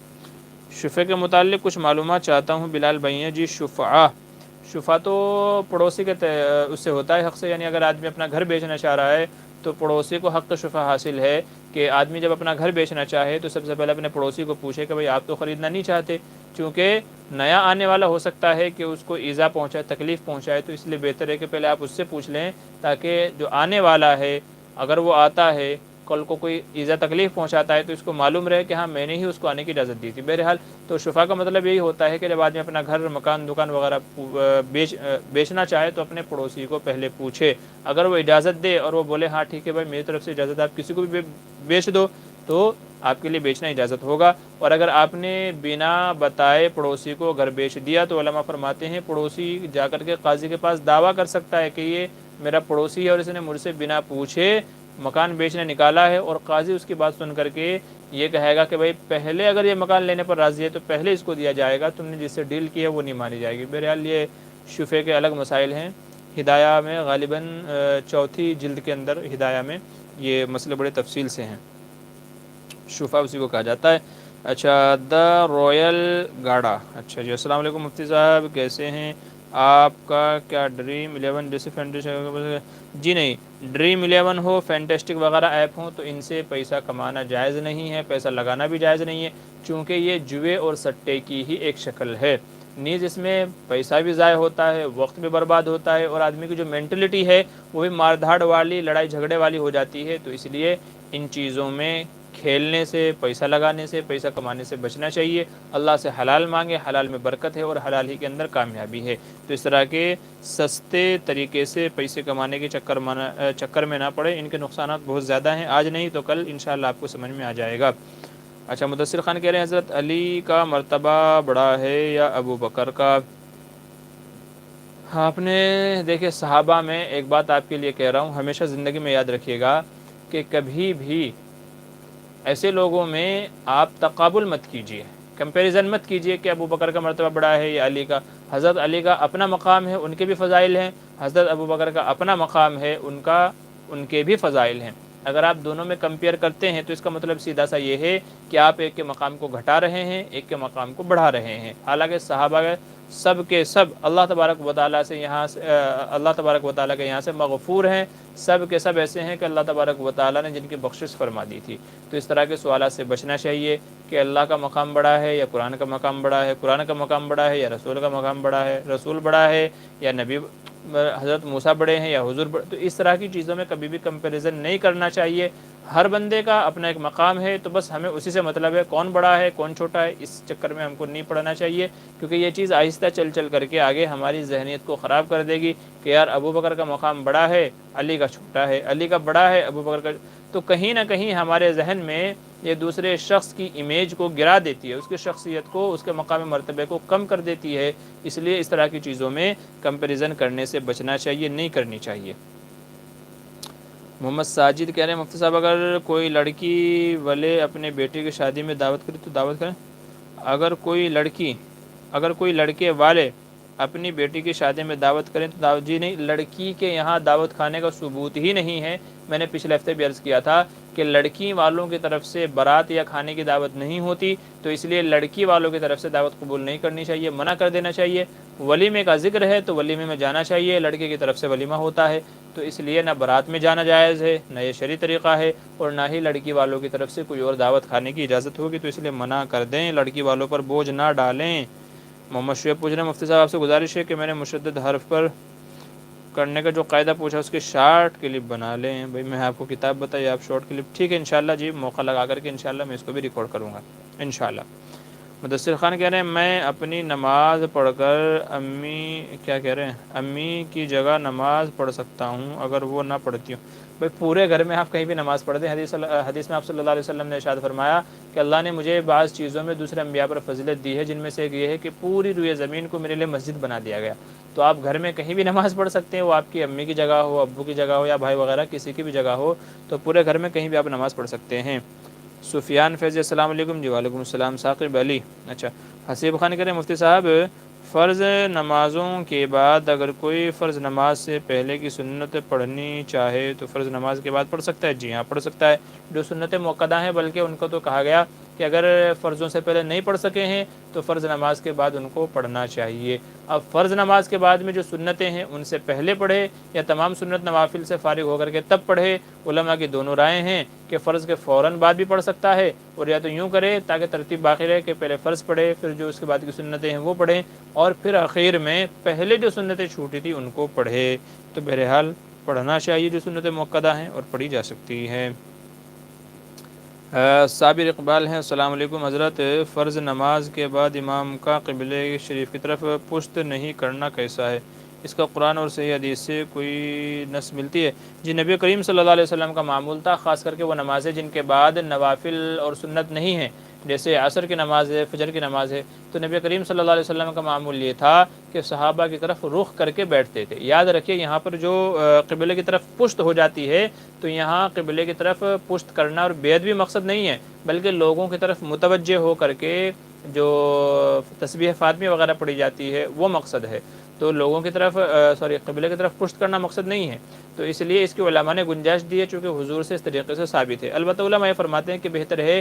شفع کے متعلق کچھ معلومات چاہتا ہوں بلال بھائی ہیں، جی شفع تو پڑوسی کے اس سے ہوتا ہے حق سے، یعنی اگر آدمی اپنا گھر بیچنا چاہ رہا ہے تو پڑوسی کو حق شفع حاصل ہے کہ آدمی جب اپنا گھر بیچنا چاہے تو سب سے پہلے اپنے پڑوسی کو پوچھے کہ بھئی آپ تو خریدنا نہیں چاہتے، چونکہ نیا آنے والا ہو سکتا ہے کہ اس کو ایذا پہنچائے، تکلیف پہنچائے، تو اس لیے بہتر ہے کہ پہلے آپ اس سے پوچھ لیں تاکہ جو آنے والا ہے اگر وہ آتا ہے کل کو کوئی ایذا تکلیف پہنچاتا ہے تو اس کو معلوم رہے کہ ہاں میں نے ہی اس کو آنے کی اجازت دی تھی۔ بہرحال تو شفع کا مطلب یہی ہوتا ہے کہ جب آدمی اپنا گھر، مکان، دکان وغیرہ بیچنا چاہے تو اپنے پڑوسی کو پہلے پوچھے، اگر وہ اجازت دے اور وہ بولے ہاں ٹھیک ہے بھائی میری طرف سے اجازت، آپ کسی کو بھی بیچ دو، تو آپ کے لیے بیچنا اجازت ہوگا، اور اگر آپ نے بنا بتائے پڑوسی کو گھر بیچ دیا تو علماء فرماتے ہیں پڑوسی جا کر کے قاضی کے پاس دعویٰ کر سکتا ہے کہ یہ میرا پڑوسی ہے اور اس نے مجھ سے بنا پوچھے مکان بیچنے نکالا ہے، اور قاضی اس کی بات سن کر کے یہ کہے گا کہ بھائی پہلے اگر یہ مکان لینے پر راضی ہے تو پہلے اس کو دیا جائے گا، تم نے جس سے ڈیل کی ہے وہ نہیں مانی جائے گی۔ بہرحال یہ شفع کے الگ مسائل ہیں، ہدایہ میں غالباً 4 جلد کے اندر ہدایہ میں یہ مسئلے بڑے تفصیل سے ہیں، شفع اسی کو کہا جاتا ہے۔ اچھا، دا رویل گاڑا، اچھا جی، السلام علیکم مفتی صاحب، کیسے ہیں آپ؟ کا کیا ڈریم 11 جیسے فینٹسٹک؟ جی نہیں، ڈریم 11 ہو، فینٹسٹک وغیرہ ایپ ہوں تو ان سے پیسہ کمانا جائز نہیں ہے، پیسہ لگانا بھی جائز نہیں ہے، چونکہ یہ جوئے اور سٹے کی ہی ایک شکل ہے، نیز اس میں پیسہ بھی ضائع ہوتا ہے، وقت بھی برباد ہوتا ہے، اور آدمی کی جو مینٹلٹی ہے وہ بھی مار دھاڑ والی، لڑائی جھگڑے والی ہو جاتی ہے، تو اس لیے ان چیزوں میں کھیلنے سے، پیسہ لگانے سے، پیسہ کمانے سے بچنا چاہیے، اللہ سے حلال مانگے، حلال میں برکت ہے اور حلال ہی کے اندر کامیابی ہے، تو اس طرح کے سستے طریقے سے پیسے کمانے کے چکر میں نہ پڑے، ان کے نقصانات بہت زیادہ ہیں، آج نہیں تو کل انشاءاللہ آپ کو سمجھ میں آ جائے گا۔ اچھا، مدثر خان کہہ رہے ہیں حضرت علی کا مرتبہ بڑا ہے یا ابو بکر کا؟ آپ نے دیکھیں صحابہ میں ایک بات آپ کے لیے کہہ رہا ہوں، ہمیشہ زندگی میں یاد رکھیے گا کہ کبھی بھی ایسے لوگوں میں آپ تقابل مت کیجیے، کمپیریزن مت کیجیے کہ ابو بکر کا مرتبہ بڑا ہے یا علی کا۔ حضرت علی کا اپنا مقام ہے، ان کے بھی فضائل ہیں، حضرت ابو بکر کا اپنا مقام ہے، ان کے بھی فضائل ہیں۔ اگر آپ دونوں میں کمپیئر کرتے ہیں تو اس کا مطلب سیدھا سا یہ ہے کہ آپ ایک کے مقام کو گھٹا رہے ہیں، ایک کے مقام کو بڑھا رہے ہیں، حالانکہ صحابہ سب کے سب اللہ تبارک و تعالیٰ سے اللہ تبارک و تعالیٰ کے یہاں سے مغفور ہیں، سب کے سب ایسے ہیں کہ اللہ تبارک و تعالیٰ نے جن کی بخشش فرما دی تھی، تو اس طرح کے سوالات سے بچنا چاہیے کہ اللہ کا مقام بڑا ہے یا قرآن کا مقام بڑا ہے، قرآن کا مقام بڑا ہے یا رسول کا مقام بڑا ہے، رسول بڑا ہے یا نبی حضرت موسیٰ بڑے ہیں یا حضور بڑے، تو اس طرح کی چیزوں میں کبھی بھی کمپیریزن نہیں کرنا چاہیے۔ ہر بندے کا اپنا ایک مقام ہے، تو بس ہمیں اسی سے مطلب ہے، کون بڑا ہے کون چھوٹا ہے اس چکر میں ہم کو نہیں پڑنا چاہیے، کیونکہ یہ چیز آہستہ چل چل کر کے آگے ہماری ذہنیت کو خراب کر دے گی کہ یار ابو بکر کا مقام بڑا ہے، علی کا چھوٹا ہے، علی کا بڑا ہے، ابو بکر کا، تو کہیں نہ کہیں ہمارے ذہن میں یہ دوسرے شخص کی امیج کو گرا دیتی ہے، اس کی شخصیت کو، اس کے مقام مرتبے کو کم کر دیتی ہے، اس لیے اس طرح کی چیزوں میں کمپیریزن کرنے سے بچنا چاہیے، نہیں کرنی چاہیے۔ محمد ساجد کہہ رہے ہیں مفتی صاحب اگر کوئی لڑکی والے اپنے بیٹے کی شادی میں دعوت کرے تو دعوت کریں؟ اگر کوئی لڑکے والے اپنی بیٹی کی شادی میں دعوت کریں تو دعوت، جی نہیں، لڑکی کے یہاں دعوت کھانے کا ثبوت ہی نہیں ہے، میں نے پچھلے ہفتے بھی عرض کیا تھا کہ لڑکی والوں کی طرف سے بارات یا کھانے کی دعوت نہیں ہوتی، تو اس لیے لڑکی والوں کی طرف سے دعوت قبول نہیں کرنی چاہیے، منع کر دینا چاہیے۔ ولیمے کا ذکر ہے تو ولیمے میں جانا چاہیے، لڑکے کی طرف سے ولیمہ ہوتا ہے، تو اس لیے نہ بارات میں جانا جائز ہے، نہ یہ شرعی طریقہ ہے، اور نہ ہی لڑکی والوں کی طرف سے کوئی اور دعوت کھانے کی اجازت ہوگی، تو اس لیے منع کر دیں، لڑکی والوں پر بوجھ نہ ڈالیں۔ محمد شعیب پوچھ رہے ہیں مفتی صاحب آپ سے گزارش ہے کہ میں نے مشدد حرف پر کرنے کا جو قاعدہ پوچھا اس کی شارٹ کلپ بنا لیں۔ بھائی میں آپ کو کتاب بتائی، آپ شارٹ کلپ، ٹھیک ہے انشاءاللہ جی، موقع لگا کر کے انشاءاللہ میں اس کو بھی ریکارڈ کروں گا انشاءاللہ۔ مدثر خان کہہ رہے ہیں میں اپنی نماز پڑھ کر امی کی جگہ نماز پڑھ سکتا ہوں اگر وہ نہ پڑھتی ہوں؟ بھائی پورے گھر میں آپ کہیں بھی نماز پڑھ دیں، حدیث میں آپ صلی اللہ علیہ وسلم نے ارشاد فرمایا کہ اللہ نے مجھے بعض چیزوں میں دوسرے انبیاء پر فضیلت دی ہے، جن میں سے ایک یہ ہے کہ پوری روئے زمین کو میرے لیے مسجد بنا دیا گیا، تو آپ گھر میں کہیں بھی نماز پڑھ سکتے ہیں، وہ آپ کی امی کی جگہ ہو، ابو کی جگہ ہو، یا بھائی وغیرہ کسی کی بھی جگہ ہو، تو پورے گھر میں کہیں بھی آپ نماز پڑھ سکتے ہیں۔ سفیان فیض السلام علیکم، جی وعلیکم السلام۔ ثاقب علی، اچھا حسیب خان کہہ رہے ہیں مفتی صاحب فرض نمازوں کے بعد اگر کوئی فرض نماز سے پہلے کی سنت پڑھنی چاہے تو فرض نماز کے بعد پڑھ سکتا ہے؟ جی ہاں پڑھ سکتا ہے، جو سنت موقدہ ہیں، بلکہ ان کو تو کہا گیا کہ اگر فرضوں سے پہلے نہیں پڑھ سکے ہیں تو فرض نماز کے بعد ان کو پڑھنا چاہیے۔ اب فرض نماز کے بعد میں جو سنتیں ہیں ان سے پہلے پڑھے یا تمام سنت نوافل سے فارغ ہو کر کے تب پڑھے، علماء کی دونوں رائے ہیں کہ فرض کے فوراً بعد بھی پڑھ سکتا ہے، اور یا تو یوں کرے تاکہ ترتیب باقی رہے کہ پہلے فرض پڑھے، پھر جو اس کے بعد کی سنتیں ہیں وہ پڑھیں، اور پھر آخر میں پہلے جو سنتیں چھوٹی تھی ان کو پڑھے، تو بہرحال پڑھنا چاہیے جو سنتیں موقدہ ہیں اور پڑھی جا سکتی ہے۔ صابر اقبال ہیں السلام علیکم حضرت فرض نماز کے بعد امام کا قبلہ شریف کی طرف پشت نہیں کرنا کیسا ہے؟ اس کا قرآن اور صحیح حدیث سے کوئی نص ملتی ہے؟ جی نبی کریم صلی اللہ علیہ وسلم کا معمول تھا، خاص کر کے وہ نمازیں جن کے بعد نوافل اور سنت نہیں ہیں، جیسے عصر کی نماز ہے، فجر کی نماز ہے، تو نبی کریم صلی اللہ علیہ وسلم کا معمول یہ تھا کہ صحابہ کی طرف رخ کر کے بیٹھتے تھے۔ یاد رکھیے یہاں پر جو قبلے کی طرف پشت ہو جاتی ہے تو یہاں قبلے کی طرف پشت کرنا اور بیعت بھی مقصد نہیں ہے، بلکہ لوگوں کی طرف متوجہ ہو کر کے جو تسبیح فاطمی وغیرہ پڑھی جاتی ہے وہ مقصد ہے، تو لوگوں کی طرف قبلے کی طرف پشت کرنا مقصد نہیں ہے، تو اس لیے اس کی علماء نے گنجائش دی ہے چونکہ حضور سے اس طریقے سے ثابت ہے۔ البتہ علماء یہ فرماتے ہیں کہ بہتر ہے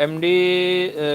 MD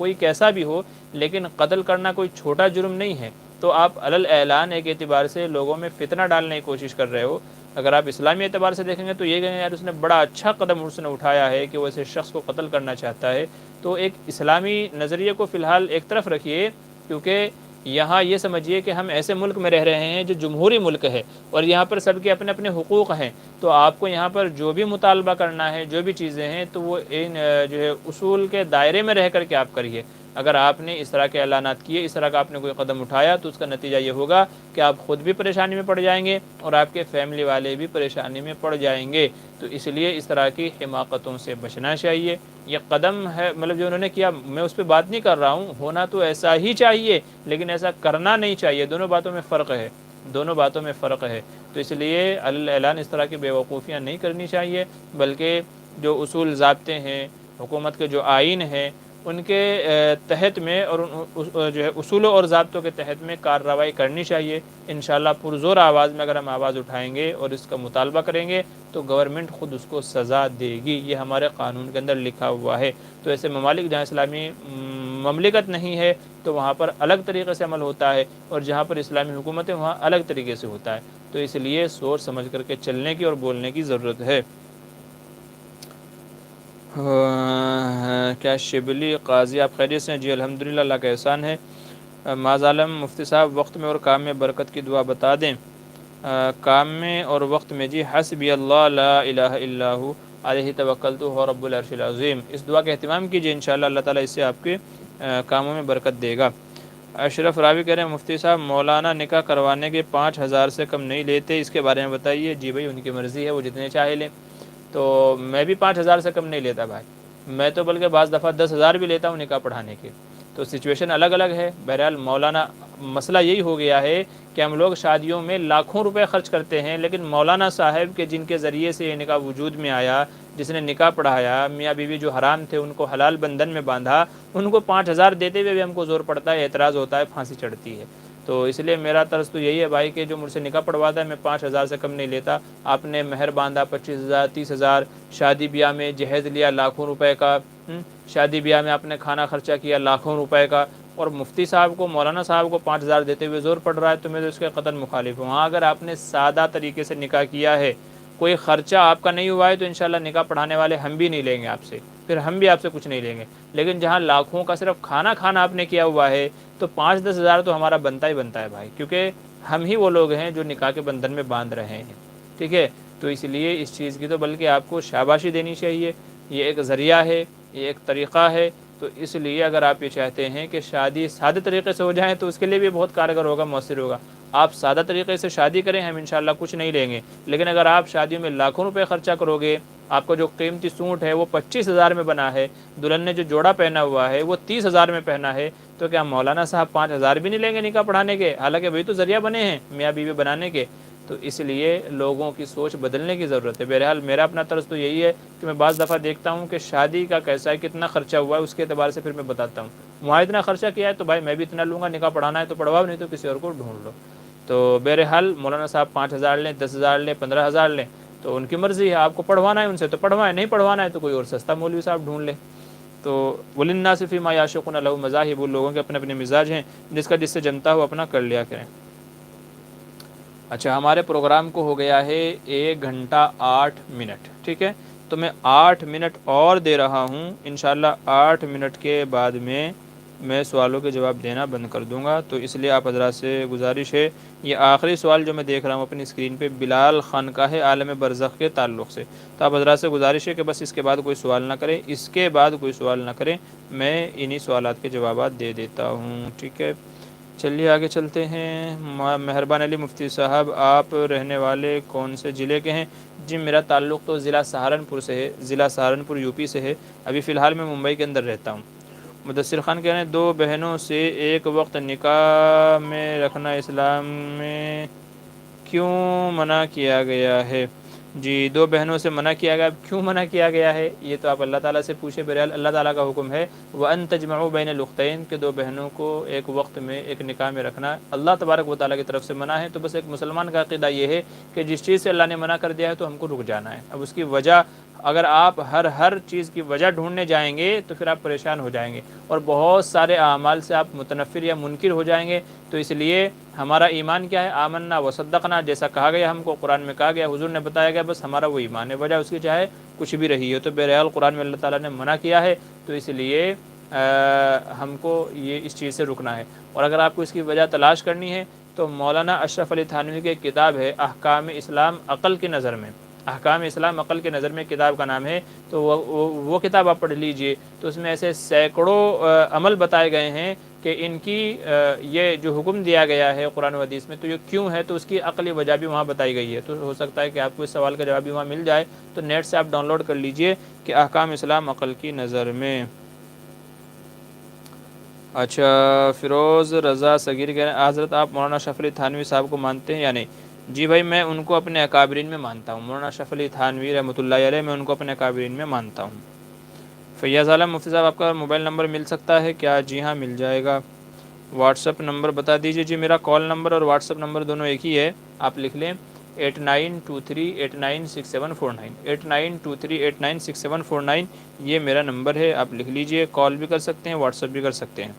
کوئی کیسا بھی ہو، لیکن قتل کرنا کوئی چھوٹا جرم نہیں ہے، تو آپ علل اعلان ایک اعتبار سے لوگوں میں فتنہ ڈالنے کی کوشش کر رہے ہو۔ اگر آپ اسلامی اعتبار سے دیکھیں گے تو یہ کہیں گے یار اس نے بڑا اچھا قدم اس نے اٹھایا ہے کہ وہ ایسے شخص کو قتل کرنا چاہتا ہے۔ تو ایک اسلامی نظریے کو فی الحال ایک طرف رکھیے، کیونکہ یہاں یہ سمجھیے کہ ہم ایسے ملک میں رہ رہے ہیں جو جمہوری ملک ہے، اور یہاں پر سب کے اپنے اپنے حقوق ہیں، تو آپ کو یہاں پر جو بھی مطالبہ کرنا ہے، جو بھی چیزیں ہیں، تو وہ ان جو ہے اصول کے دائرے میں رہ کر کے آپ کریے۔ اگر آپ نے اس طرح کے اعلانات کیے، اس طرح کا آپ نے کوئی قدم اٹھایا، تو اس کا نتیجہ یہ ہوگا کہ آپ خود بھی پریشانی میں پڑ جائیں گے اور آپ کے فیملی والے بھی پریشانی میں پڑ جائیں گے۔ تو اس لیے اس طرح کی حماقتوں سے بچنا چاہیے۔ یہ قدم ہے مطلب جو انہوں نے کیا، میں اس پہ بات نہیں کر رہا ہوں، ہونا تو ایسا ہی چاہیے لیکن ایسا کرنا نہیں چاہیے، دونوں باتوں میں فرق ہے، دونوں باتوں میں فرق ہے۔ تو اس لیے اعلان اس طرح کی بیوقوفیاں نہیں کرنی چاہیے، بلکہ جو اصول ضابطے ہیں، حکومت کے جو آئین ہیں، ان کے تحت میں اور جو ہے اصولوں اور ضابطوں کے تحت میں کارروائی کرنی چاہیے۔ انشاءاللہ پرزور آواز میں اگر ہم آواز اٹھائیں گے اور اس کا مطالبہ کریں گے تو گورنمنٹ خود اس کو سزا دے گی، یہ ہمارے قانون کے اندر لکھا ہوا ہے۔ تو ایسے ممالک جہاں اسلامی مملکت نہیں ہے تو وہاں پر الگ طریقے سے عمل ہوتا ہے، اور جہاں پر اسلامی حکومت ہے وہاں الگ طریقے سے ہوتا ہے۔ تو اس لیے سوچ سمجھ کر کے چلنے کی اور بولنے کی ضرورت ہے۔ کیا شبلی قاضی آپ خیریت سے ہیں؟ جی الحمدللہ، اللہ کا احسان ہے۔ معاذ عالم مفتی صاحب وقت میں اور کام میں برکت کی دعا بتا دیں۔ کام میں اور وقت میں جی حسبی اللہ لا الہ الا ہو علیہ توکلت وہو رب العرش العظیم، اس دعا کا اہتمام کیجیے، انشاءاللہ اللہ تعالیٰ اس سے آپ کے کاموں میں برکت دے گا۔ اشرف راوی کہہ رہے ہیں مفتی صاحب مولانا نکاح کروانے کے 5,000 سے کم نہیں لیتے، اس کے بارے میں بتائیے۔ جی بھائی ان کی مرضی ہے، وہ جتنے چاہے لیں، تو میں بھی 5,000 سے کم نہیں لیتا بھائی، میں تو بلکہ بعض دفعہ 10,000 بھی لیتا ہوں نکاح پڑھانے کے۔ تو سچویشن الگ الگ ہے۔ بہرحال مولانا مسئلہ یہی ہو گیا ہے کہ ہم لوگ شادیوں میں لاکھوں روپے خرچ کرتے ہیں، لیکن مولانا صاحب کے جن کے ذریعے سے یہ نکاح وجود میں آیا، جس نے نکاح پڑھایا، میاں بیوی جو حرام تھے ان کو حلال بندھن میں باندھا، ان کو 5,000 دیتے ہوئے بھی ہم کو زور پڑتا ہے، اعتراض ہوتا ہے، پھانسی چڑھتی ہے۔ تو اس لیے میرا طرز تو یہی ہے بھائی کہ جو مجھ سے نکاح پڑھواتا ہے میں 5,000 سے کم نہیں لیتا۔ آپ نے مہر باندھا 25,000 30,000، شادی بیاہ میں جہیز لیا لاکھوں روپے کا، شادی بیاہ میں آپ نے کھانا خرچہ کیا لاکھوں روپے کا، اور مفتی صاحب کو مولانا صاحب کو 5,000 دیتے ہوئے زور پڑ رہا ہے، تو میں تو اس کے قطعاً مخالف ہوں۔ ہاں اگر آپ نے سادہ طریقے سے نکاح کیا ہے، کوئی خرچہ آپ کا نہیں ہوا ہے، تو انشاءاللہ نکاح پڑھانے والے ہم بھی نہیں لیں گے آپ سے، پھر ہم بھی آپ سے کچھ نہیں لیں گے۔ لیکن جہاں لاکھوں کا صرف کھانا کھانا آپ نے کیا ہوا ہے، تو 5-10 ہزار تو ہمارا بنتا ہی بنتا ہے بھائی، کیونکہ ہم ہی وہ لوگ ہیں جو نکاح کے بندھن میں باندھ رہے ہیں، ٹھیک ہے۔ تو اس لیے اس چیز کی تو بلکہ آپ کو شاباشی دینی چاہیے، یہ ایک ذریعہ ہے، یہ ایک طریقہ ہے۔ تو اس لیے اگر آپ یہ چاہتے ہیں کہ شادی سادے طریقے سے ہو جائے تو اس کے لیے بھی بہت کارگر ہوگا، مؤثر ہوگا۔ آپ سادہ طریقے سے شادی کریں، ہم انشاءاللہ کچھ نہیں لیں گے، لیکن اگر آپ شادیوں میں لاکھوں روپے خرچہ کرو گے، آپ کا جو قیمتی سوٹ ہے وہ 25,000 میں بنا ہے، دلہن نے جو جوڑا پہنا ہوا ہے وہ 30,000 میں پہنا ہے، تو کیا مولانا صاحب 5,000 بھی نہیں لیں گے نکاح پڑھانے کے؟ حالانکہ وہی تو ذریعہ بنے ہیں میاں بیوی بنانے کے۔ تو اس لیے لوگوں کی سوچ بدلنے کی ضرورت ہے۔ بہرحال میرا اپنا طرز تو یہی ہے کہ میں بعض دفعہ دیکھتا ہوں کہ شادی کا کیسا ہے، کتنا خرچہ ہوا ہے، اس کے اعتبار سے پھر میں بتاتا ہوں۔ وہاں اتنا خرچہ کیا ہے تو بھائی میں بھی اتنا لوں گا، نکاح پڑھانا ہے تو پڑھواؤ، نہیں تو کسی اور کو ڈھونڈ لو۔ تو بہرحال مولانا صاحب 5,000 لیں، 10,000 لیں، 15,000 لیں، تو ان کی مرضی ہے، آپ کو پڑھوانا ہے ان سے تو پڑھوائیں، نہیں پڑھوانا ہے تو کوئی اور سستا مولوی صاحب ڈھونڈ لیں۔ تو وَلِلنَّاسِ فِي مَا يَعْشِقُونَ لَهُ مَذَاهِبُ، لوگوں کے اپنے اپنے مزاج ہیں، جس کا جس سے جمتا ہو اپنا کر لیا کریں۔ اچھا ہمارے پروگرام کو ہو گیا ہے 1 گھنٹہ 8 منٹ، ٹھیک ہے، تو میں 8 منٹ اور دے رہا ہوں، انشاءاللہ 8 منٹ کے بعد میں سوالوں کے جواب دینا بند کر دوں گا۔ تو اس لیے آپ حضرات سے گزارش ہے، یہ آخری سوال جو میں دیکھ رہا ہوں اپنی اسکرین پہ بلال خان کا ہے، عالم برزخ کے تعلق سے، تو آپ حضرات سے گزارش ہے کہ بس اس کے بعد کوئی سوال نہ کریں، اس کے بعد کوئی سوال نہ کریں، میں انہی سوالات کے جوابات دے دیتا ہوں، ٹھیک ہے۔ چلیے آگے چلتے ہیں۔ مہربان علی مفتی صاحب آپ رہنے والے کون سے ضلع کے ہیں؟ جی میرا تعلق تو ضلع سہارنپور سے ہے، ضلع سہارنپور یو پی سے ہے، ابھی فی الحال میں ممبئی کے اندر رہتا ہوں۔ مدثر خان کہہ رہے ہیں 2 بہنوں سے ایک وقت نکاح میں رکھنا اسلام میں کیوں منع کیا گیا ہے؟ جی 2 بہنوں سے منع کیا گیا، کیوں منع کیا گیا ہے یہ تو آپ اللہ تعالیٰ سے پوچھیں۔ بہرحال اللہ تعالیٰ کا حکم ہے وَأَن تَجْمَعُوا بَيْنَ الْأُخْتَيْنِ کہ 2 بہنوں کو ایک وقت میں ایک نکاح میں رکھنا اللہ تبارک و تعالیٰ کی طرف سے منع ہے۔ تو بس ایک مسلمان کا عقیدہ یہ ہے کہ جس چیز سے اللہ نے منع کر دیا ہے تو ہم کو رک جانا ہے۔ اب اس کی وجہ اگر آپ ہر چیز کی وجہ ڈھونڈنے جائیں گے تو پھر آپ پریشان ہو جائیں گے اور بہت سارے اعمال سے آپ متنفر یا منکر ہو جائیں گے۔ تو اس لیے ہمارا ایمان کیا ہے؟ آمنا و صدقنا، جیسا کہا گیا ہم کو، قرآن میں کہا گیا، حضور نے بتایا گیا، بس ہمارا وہ ایمان ہے، وجہ اس کی چاہے کچھ بھی رہی ہو۔ تو بہرحال قرآن میں اللہ تعالیٰ نے منع کیا ہے، تو اس لیے ہم کو یہ اس چیز سے رکنا ہے۔ اور اگر آپ کو اس کی وجہ تلاش کرنی ہے تو مولانا اشرف علی تھانوی کی ایک کتاب ہے احکام اسلام عقل کی نظر میں، احکام اسلام عقل کی نظر میں کتاب کا نام ہے، تو وہ کتاب آپ پڑھ لیجئے۔ تو اس میں ایسے سینکڑوں عمل بتائے گئے ہیں کہ ان کی یہ جو حکم دیا گیا ہے قرآن و حدیث میں، تو یہ کیوں ہے، تو اس کی عقلی وجہ بھی وہاں بتائی گئی ہے۔ تو ہو سکتا ہے کہ آپ کو اس سوال کا جواب بھی وہاں مل جائے، تو نیٹ سے آپ ڈاؤن لوڈ کر لیجئے کہ احکام اسلام عقل کی نظر میں۔ اچھا، فیروز رضا صغیر کہہ رہے ہیں حضرت آپ مولانا اشرف علی تھانوی صاحب کو مانتے ہیں یا نہیں؟ جی بھائی، میں ان کو اپنے اکابرین میں مانتا ہوں، مولانا اشرف علی تھانوی رحمۃ اللہ علیہ، میں ان کو اپنے اکابرین میں مانتا ہوں۔ فیاض عالم مفتی صاحب، آپ کا موبائل نمبر مل سکتا ہے کیا؟ جی ہاں مل جائے گا۔ واٹس اپ نمبر بتا دیجیے۔ جی میرا کال نمبر اور واٹس اپ نمبر دونوں ایک ہی ہے، آپ لکھ لیں 8923896749، 8923896749، یہ میرا نمبر ہے، آپ لکھ لیجئے۔ کال بھی کر سکتے ہیں، واٹس اپ بھی کر سکتے ہیں۔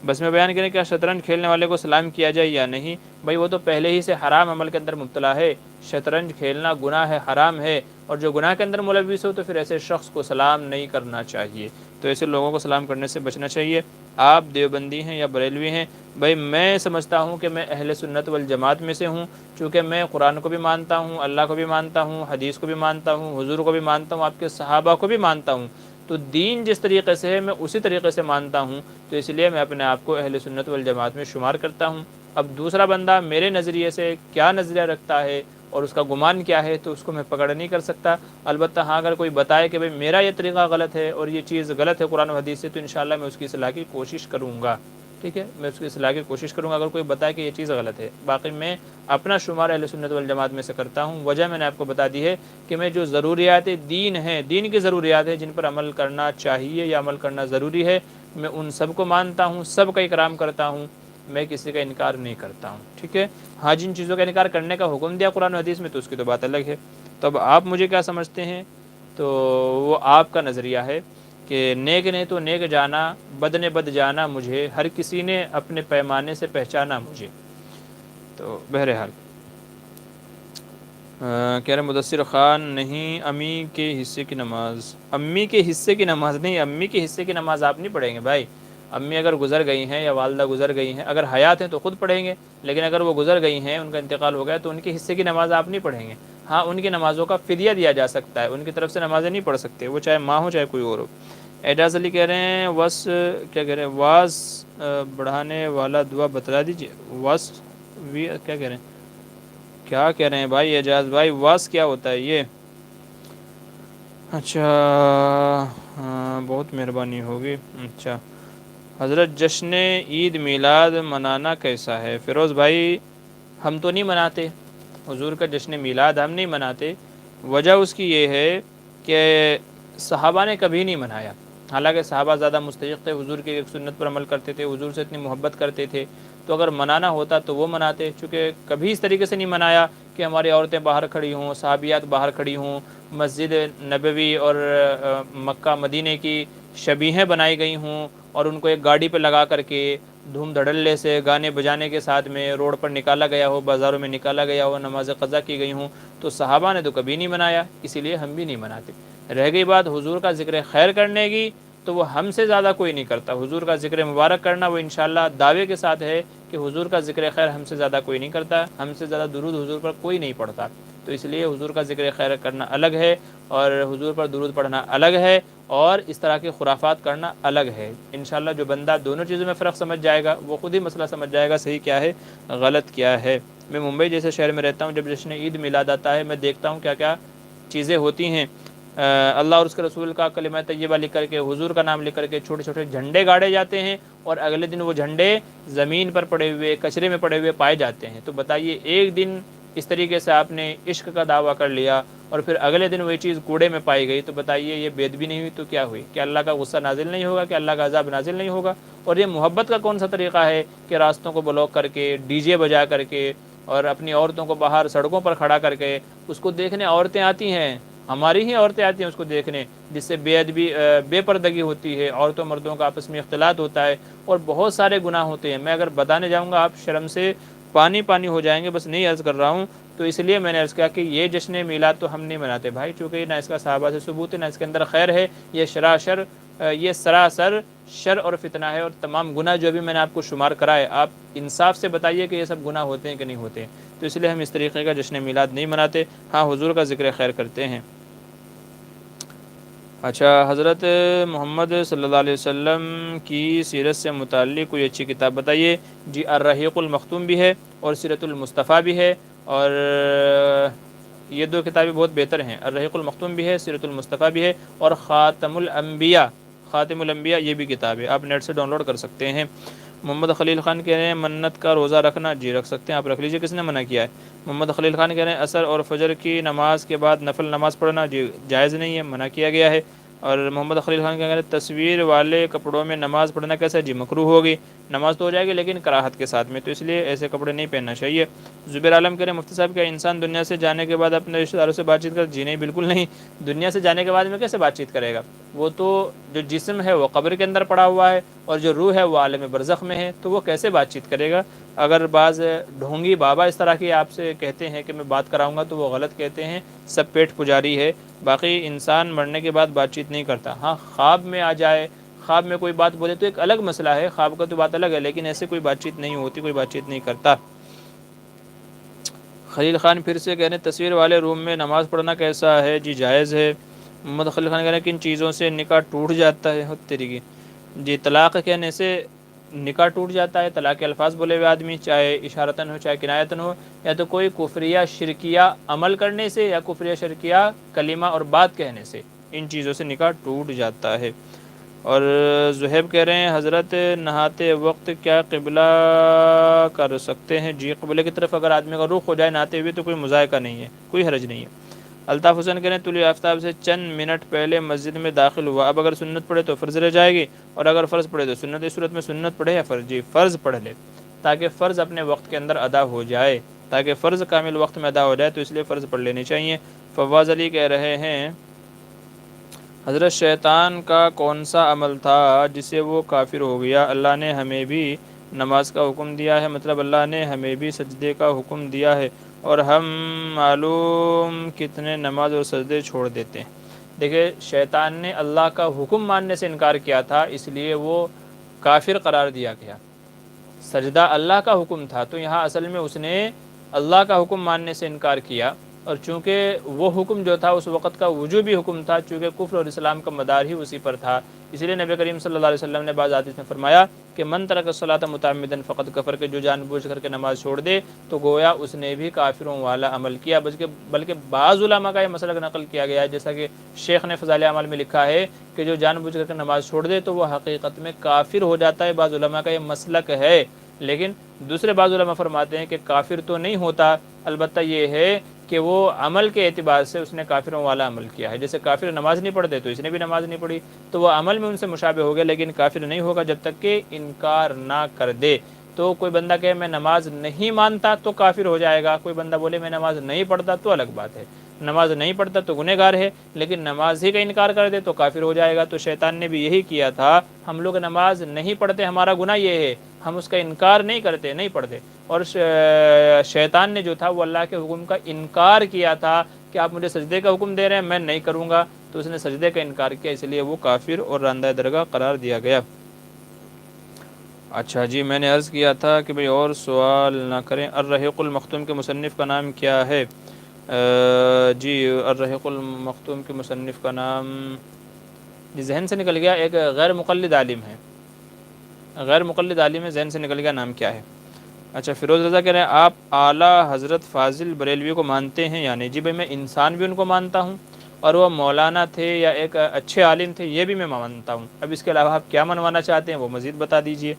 بس میں بیان کریں، کیا شطرنج کھیلنے والے کو سلام کیا جائے یا نہیں؟ بھائی وہ تو پہلے ہی سے حرام عمل کے اندر مبتلا ہے، شطرنج کھیلنا گناہ ہے، حرام ہے، اور جو گناہ کے اندر ملوث ہو تو پھر ایسے شخص کو سلام نہیں کرنا چاہیے، تو ایسے لوگوں کو سلام کرنے سے بچنا چاہیے۔ آپ دیوبندی ہیں یا بریلوی ہیں؟ بھائی میں سمجھتا ہوں کہ میں اہل سنت والجماعت میں سے ہوں، چونکہ میں قرآن کو بھی مانتا ہوں، اللہ کو بھی مانتا ہوں، حدیث کو بھی مانتا ہوں، حضور کو بھی مانتا ہوں، آپ کے صحابہ کو بھی مانتا ہوں، تو دین جس طریقے سے ہے میں اسی طریقے سے مانتا ہوں، تو اس لیے میں اپنے آپ کو اہل سنت والجماعت میں شمار کرتا ہوں۔ اب دوسرا بندہ میرے نظریے سے کیا نظریہ رکھتا ہے اور اس کا گمان کیا ہے، تو اس کو میں پکڑ نہیں کر سکتا۔ البتہ ہاں اگر کوئی بتائے کہ بھئی میرا یہ طریقہ غلط ہے اور یہ چیز غلط ہے قرآن و حدیث سے، تو انشاءاللہ میں اس کی اصلاح کی کوشش کروں گا، ٹھیک ہے، میں اس کی اصلاح کی کوشش کروں گا اگر کوئی بتائے کہ یہ چیز غلط ہے۔ باقی میں اپنا شمار اہل سنت والجماعت میں سے کرتا ہوں۔ وجہ میں نے آپ کو بتا دی ہے کہ میں جو ضروریات دین ہیں، دین کی ضروریات ہیں جن پر عمل کرنا چاہیے یا عمل کرنا ضروری ہے، میں ان سب کو مانتا ہوں، سب کا اکرام کرتا ہوں، میں کسی کا انکار نہیں کرتا ہوں، ٹھیک ہے۔ ہاں جن چیزوں کا انکار کرنے کا حکم دیا قرآن و حدیث میں تو اس کی تو بات الگ ہے۔ تو اب آپ مجھے کیا سمجھتے ہیں، تو وہ آپ کا نظریہ ہے کہ نیک نے تو نیک جانا، بد نے بد جانا مجھے، ہر کسی نے اپنے پیمانے سے پہچانا مجھے۔ تو بہرحال کہہ رہے مدثر خان، نہیں امی کے حصے کی نماز، امی کے حصے کی نماز نہیں، امی کے حصے کی نماز آپ نہیں پڑھیں گے بھائی۔ امی اگر گزر گئی ہیں یا والدہ گزر گئی ہیں، اگر حیات ہیں تو خود پڑھیں گے، لیکن اگر وہ گزر گئی ہیں، ان کا انتقال ہو گیا، تو ان کے حصے کی نماز آپ نہیں پڑھیں گے۔ ہاں ان کی نمازوں کا فدیہ دیا جا سکتا ہے، ان کی طرف سے نمازیں نہیں پڑھ سکتے، وہ چاہے ماں ہو چاہے کوئی اور ہو۔ اعجاز علی کہہ رہے ہیں کیا کہہ رہے ہیں، واس بڑھانے والا دعا بتلا دیجیے۔ واس کیا کہہ رہے ہیں، کیا کہہ رہے ہیں بھائی اعجاز بھائی، واس کیا ہوتا ہے یہ؟ اچھا بہت مہربانی ہوگی۔ اچھا حضرت جشن عید میلاد منانا کیسا ہے؟ فیروز بھائی ہم تو نہیں مناتے حضور کا جشن میلاد، ہم نہیں مناتے۔ وجہ اس کی یہ ہے کہ صحابہ نے کبھی نہیں منایا، حالانکہ صحابہ زیادہ مستحق تھے، حضور کی ایک سنت پر عمل کرتے تھے، حضور سے اتنی محبت کرتے تھے، تو اگر منانا ہوتا تو وہ مناتے، چونکہ کبھی اس طریقے سے نہیں منایا کہ ہماری عورتیں باہر کھڑی ہوں، صحابیات باہر کھڑی ہوں، مسجد نبوی اور مکہ مدینہ کی شبیہیں بنائی گئی ہوں اور ان کو ایک گاڑی پہ لگا کر کے دھوم دھڑلے سے گانے بجانے کے ساتھ میں روڈ پر نکالا گیا ہو، بازاروں میں نکالا گیا ہو، نماز قضا کی گئی ہوں، تو صحابہ نے تو کبھی نہیں منایا، اسی لیے ہم بھی نہیں مناتے۔ رہ گئی بات حضور کا ذکر خیر کرنے کی، تو وہ ہم سے زیادہ کوئی نہیں کرتا۔ حضور کا ذکر مبارک کرنا وہ انشاءاللہ دعوے کے ساتھ ہے کہ حضور کا ذکر خیر ہم سے زیادہ کوئی نہیں کرتا، ہم سے زیادہ درود حضور پر کوئی نہیں پڑھتا، تو اس لیے حضور کا ذکر خیر کرنا الگ ہے اور حضور پر درود پڑھنا الگ ہے، اور اس طرح کے خرافات کرنا الگ ہے۔ انشاءاللہ جو بندہ دونوں چیزوں میں فرق سمجھ جائے گا وہ خود ہی مسئلہ سمجھ جائے گا صحیح کیا ہے غلط کیا ہے۔ میں ممبئی جیسے شہر میں رہتا ہوں، جب جشن عید میلاد آتا ہے میں دیکھتا ہوں کیا کیا چیزیں ہوتی ہیں، اللہ اور اس کے رسول کا کلمہ طیبہ لکھ کر کے، حضور کا نام لکھ کر کے چھوٹے چھوٹے جھنڈے گاڑے جاتے ہیں، اور اگلے دن وہ جھنڈے زمین پر پڑے ہوئے کچرے میں پڑے ہوئے پائے جاتے ہیں۔ تو بتائیے ایک دن اس طریقے سے آپ نے عشق کا دعویٰ کر لیا اور پھر اگلے دن وہی چیز کوڑے میں پائی گئی، تو بتائیے یہ بے ادبی نہیں ہوئی تو کیا ہوئی؟ کہ اللہ کا غصہ نازل نہیں ہوگا؟ کہ اللہ کا عذاب نازل نہیں ہوگا؟ اور یہ محبت کا کون سا طریقہ ہے کہ راستوں کو بلاک کر کے، ڈی جے بجا کر کے، اور اپنی عورتوں کو باہر سڑکوں پر کھڑا کر کے، اس کو دیکھنے عورتیں آتی ہیں ہماری ہی عورتیں آتی ہیں اس کو دیکھنے، جس سے بے ادبی بے پردگی ہوتی ہے، عورتوں مردوں کا آپس میں اختلاط ہوتا ہے اور بہت سارے گناہ ہوتے ہیں۔ میں اگر بتانے جاؤں گا آپ شرم سے پانی پانی ہو جائیں گے، بس نہیں عرض کر رہا ہوں۔ تو اس لیے میں نے عرض کیا کہ یہ جشن میلاد تو ہم نہیں مناتے بھائی، چونکہ نہ اس کا صحابہ سے ثبوت ہے، نہ اس کے اندر خیر ہے، یہ یہ سراسر شر اور فتنہ ہے، اور تمام گناہ جو بھی میں نے آپ کو شمار کرائے، آپ انصاف سے بتائیے کہ یہ سب گناہ ہوتے ہیں کہ نہیں ہوتے ہیں۔ تو اس لیے ہم اس طریقے کا جشن میلاد نہیں مناتے، ہاں حضور کا ذکر خیر کرتے ہیں۔ اچھا، حضرت محمد صلی اللہ علیہ وسلم کی سیرت سے متعلق کوئی اچھی کتاب بتائیے۔ جی الرحیق المختوم بھی ہے اور سیرت المصطفیٰ بھی ہے، اور یہ دو کتابیں بہت بہتر ہیں، الرحیق المختوم بھی ہے، سیرت المصطفیٰ بھی ہے، اور خاتم الانبیاء یہ بھی کتاب ہے، آپ نیٹ سے ڈاؤن لوڈ کر سکتے ہیں۔ محمد خلیل خان کہہ رہے ہیں منت کا روزہ رکھنا، جی رکھ سکتے ہیں، آپ رکھ لیجئے، کس نے منع کیا ہے؟ محمد خلیل خان کہہ رہے ہیں عصر اور فجر کی نماز کے بعد نفل نماز پڑھنا، جی جائز نہیں ہے، منع کیا گیا ہے۔ اور محمد خلیل خان کہہ رہے ہیں تصویر والے کپڑوں میں نماز پڑھنا کیسا؟ جی مکروہ ہوگی، نماز تو ہو جائے گی لیکن کراہت کے ساتھ میں، تو اس لیے ایسے کپڑے نہیں پہننا چاہیے۔ زبیر عالم کہہ رہے ہیں مفتی صاحب کیا انسان دنیا سے جانے کے بعد اپنے رشتہ داروں سے بات چیت جی نہیں، بالکل نہیں، دنیا سے جانے کے بعد میں کیسے بات چیت کرے گا؟ وہ تو جو جسم ہے وہ قبر کے اندر پڑا ہوا ہے، اور جو روح ہے وہ عالم برزخ میں ہے، تو وہ کیسے بات چیت کرے گا؟ اگر بعض ڈھونگی بابا اس طرح کی آپ سے کہتے ہیں کہ میں بات کراؤں گا، تو وہ غلط کہتے ہیں، سب پیٹ پجاری ہے۔ باقی انسان مرنے کے بعد بات چیت نہیں کرتا، ہاں خواب میں آ جائے، خواب میں کوئی بات بولے تو ایک الگ مسئلہ ہے، خواب کا تو بات الگ ہے، لیکن ایسے کوئی بات چیت نہیں ہوتی، کوئی بات چیت نہیں کرتا۔ خلیل خان پھر سے کہہ رہے ہیں تصویر والے روم میں نماز پڑھنا کیسا ہے؟ جی جائز ہے۔ محمد خلیل خان کہہ رہے ہیں کن چیزوں سے نکاح ٹوٹ جاتا ہے؟ تیری کی جی طلاق کہنے سے نکاح ٹوٹ جاتا ہے، طلاق کے الفاظ بولے ہوئے آدمی، چاہے اشارتاً ہو چاہے کنایتاً ہو، یا تو کوئی کفریہ شرکیہ عمل کرنے سے، یا کفریہ شرکیہ کلمہ اور بات کہنے سے، ان چیزوں سے نکاح ٹوٹ جاتا ہے۔ اور زہیب کہہ رہے ہیں حضرت نہاتے وقت کیا قبلہ کر سکتے ہیں؟ جی قبلے کی طرف اگر آدمی کا رخ ہو جائے نہاتے ہوئے تو کوئی مذائقہ نہیں ہے، کوئی حرج نہیں ہے۔ الطاف حسین کہہ رہے ہیں طلوع آفتاب سے چند منٹ پہلے مسجد میں داخل ہوا، اب اگر سنت پڑھے تو فرض رہ جائے گی، اور اگر فرض پڑھے تو سنت، اس صورت میں سنت پڑھے یا فرض؟ جی فرض پڑھ لے، تاکہ فرض اپنے وقت کے اندر ادا ہو جائے، تاکہ فرض کامل وقت میں ادا ہو جائے، تو اس لیے فرض پڑھ لینی چاہیے۔ فواز علی کہہ رہے ہیں حضرت شیطان کا کون سا عمل تھا جسے وہ کافر ہو گیا؟ اللہ نے ہمیں بھی نماز کا حکم دیا ہے، مطلب اللہ نے ہمیں بھی سجدے کا حکم دیا ہے، اور ہم معلوم کتنے نماز اور سجدے چھوڑ دیتے ہیں۔ دیکھیں شیطان نے اللہ کا حکم ماننے سے انکار کیا تھا، اس لیے وہ کافر قرار دیا گیا۔ سجدہ اللہ کا حکم تھا، تو یہاں اصل میں اس نے اللہ کا حکم ماننے سے انکار کیا، اور چونکہ وہ حکم جو تھا اس وقت کا وجوبی حکم تھا، چونکہ کفر اور اسلام کا مدار ہی اسی پر تھا، اس لیے نبی کریم صلی اللہ علیہ وسلم نے بعض حدیث میں فرمایا کہ من ترک الصلاۃ متعمدا فقد کفر، کے جو جان بوجھ کر کے نماز چھوڑ دے تو گویا اس نے بھی کافروں والا عمل کیا۔ بلکہ بعض علماء کا یہ مسلک نقل کیا گیا ہے، جیسا کہ شیخ نے فضائل اعمال میں لکھا ہے کہ جو جان بوجھ کر کے نماز چھوڑ دے تو وہ حقیقت میں کافر ہو جاتا ہے۔ بعض علماء کا یہ مسلک ہے، لیکن دوسرے بعض علماء فرماتے ہیں کہ کافر تو نہیں ہوتا، البتہ یہ ہے کہ وہ عمل کے اعتبار سے اس نے کافروں والا عمل کیا ہے۔ جیسے کافر نماز نہیں پڑھتے تو اس نے بھی نماز نہیں پڑھی، تو وہ عمل میں ان سے مشابہ ہو گیا، لیکن کافر نہیں ہوگا جب تک کہ انکار نہ کر دے۔ تو کوئی بندہ کہے میں نماز نہیں مانتا تو کافر ہو جائے گا، کوئی بندہ بولے میں نماز نہیں پڑھتا تو الگ بات ہے، نماز نہیں پڑھتا تو گنہگار ہے، لیکن نماز ہی کا انکار کر دے تو کافر ہو جائے گا۔ تو شیطان نے بھی یہی کیا تھا، ہم لوگ نماز نہیں پڑھتے، ہمارا گناہ یہ ہے، ہم اس کا انکار نہیں کرتے، نہیں پڑھتے، اور شیطان نے جو تھا وہ اللہ کے حکم کا انکار کیا تھا کہ آپ مجھے سجدے کا حکم دے رہے ہیں میں نہیں کروں گا، تو اس نے سجدے کا انکار کیا، اس لیے وہ کافر اور راندہ درگاہ قرار دیا گیا۔ اچھا جی، میں نے عرض کیا تھا کہ بھئی اور سوال نہ کریں۔ الرحیق المختوم کے مصنف کا نام کیا ہے؟ جی الرحیق المختوم کے مصنف کا نام جی ذہن سے نکل گیا، ایک غیر مقلد عالم ہے، غیر مقلد عالم ہے، ذہن سے نکل گیا نام کیا ہے۔ اچھا فیروز رضا کہہ رہے ہیں آپ اعلیٰ حضرت فاضل بریلوی کو مانتے ہیں یعنی؟ جی بھائی میں انسان بھی ان کو مانتا ہوں، اور وہ مولانا تھے یا ایک اچھے عالم تھے یہ بھی میں مانتا ہوں۔ اب اس کے علاوہ آپ کیا منوانا چاہتے ہیں وہ مزید بتا دیجئے،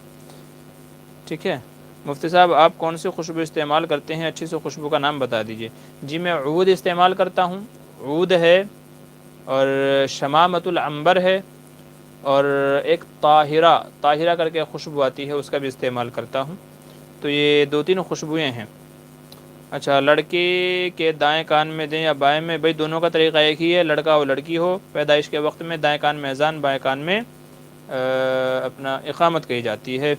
ٹھیک ہے۔ مفتی صاحب آپ کون سی خوشبو استعمال کرتے ہیں؟ اچھی سی خوشبو کا نام بتا دیجئے۔ جی میں عود استعمال کرتا ہوں، عود ہے، اور شمامۃ العنبر ہے، اور ایک طاہرہ کر کے خوشبو آتی ہے اس کا بھی استعمال کرتا ہوں، تو یہ 2-3 خوشبوئیں ہیں۔ اچھا، لڑکی کے دائیں کان میں دیں یا بائیں میں؟ بھائی دونوں کا طریقہ ایک ہی ہے، لڑکا ہو لڑکی ہو، پیدائش کے وقت میں دائیں کان میں اذان، بائیں کان میں اپنا اقامت کہی جاتی ہے۔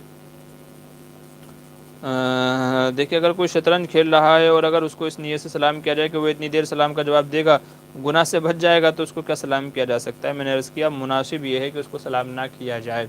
دیکھیے اگر کوئی شطرنج کھیل رہا ہے اور اگر اس کو اس نیت سے سلام کیا جائے کہ وہ اتنی دیر سلام کا جواب دے گا، گناہ سے بچ جائے گا، تو اس کو کیا سلام کیا جا سکتا ہے؟ میں نے عرض کیا مناسب یہ ہے کہ اس کو سلام نہ کیا جائے۔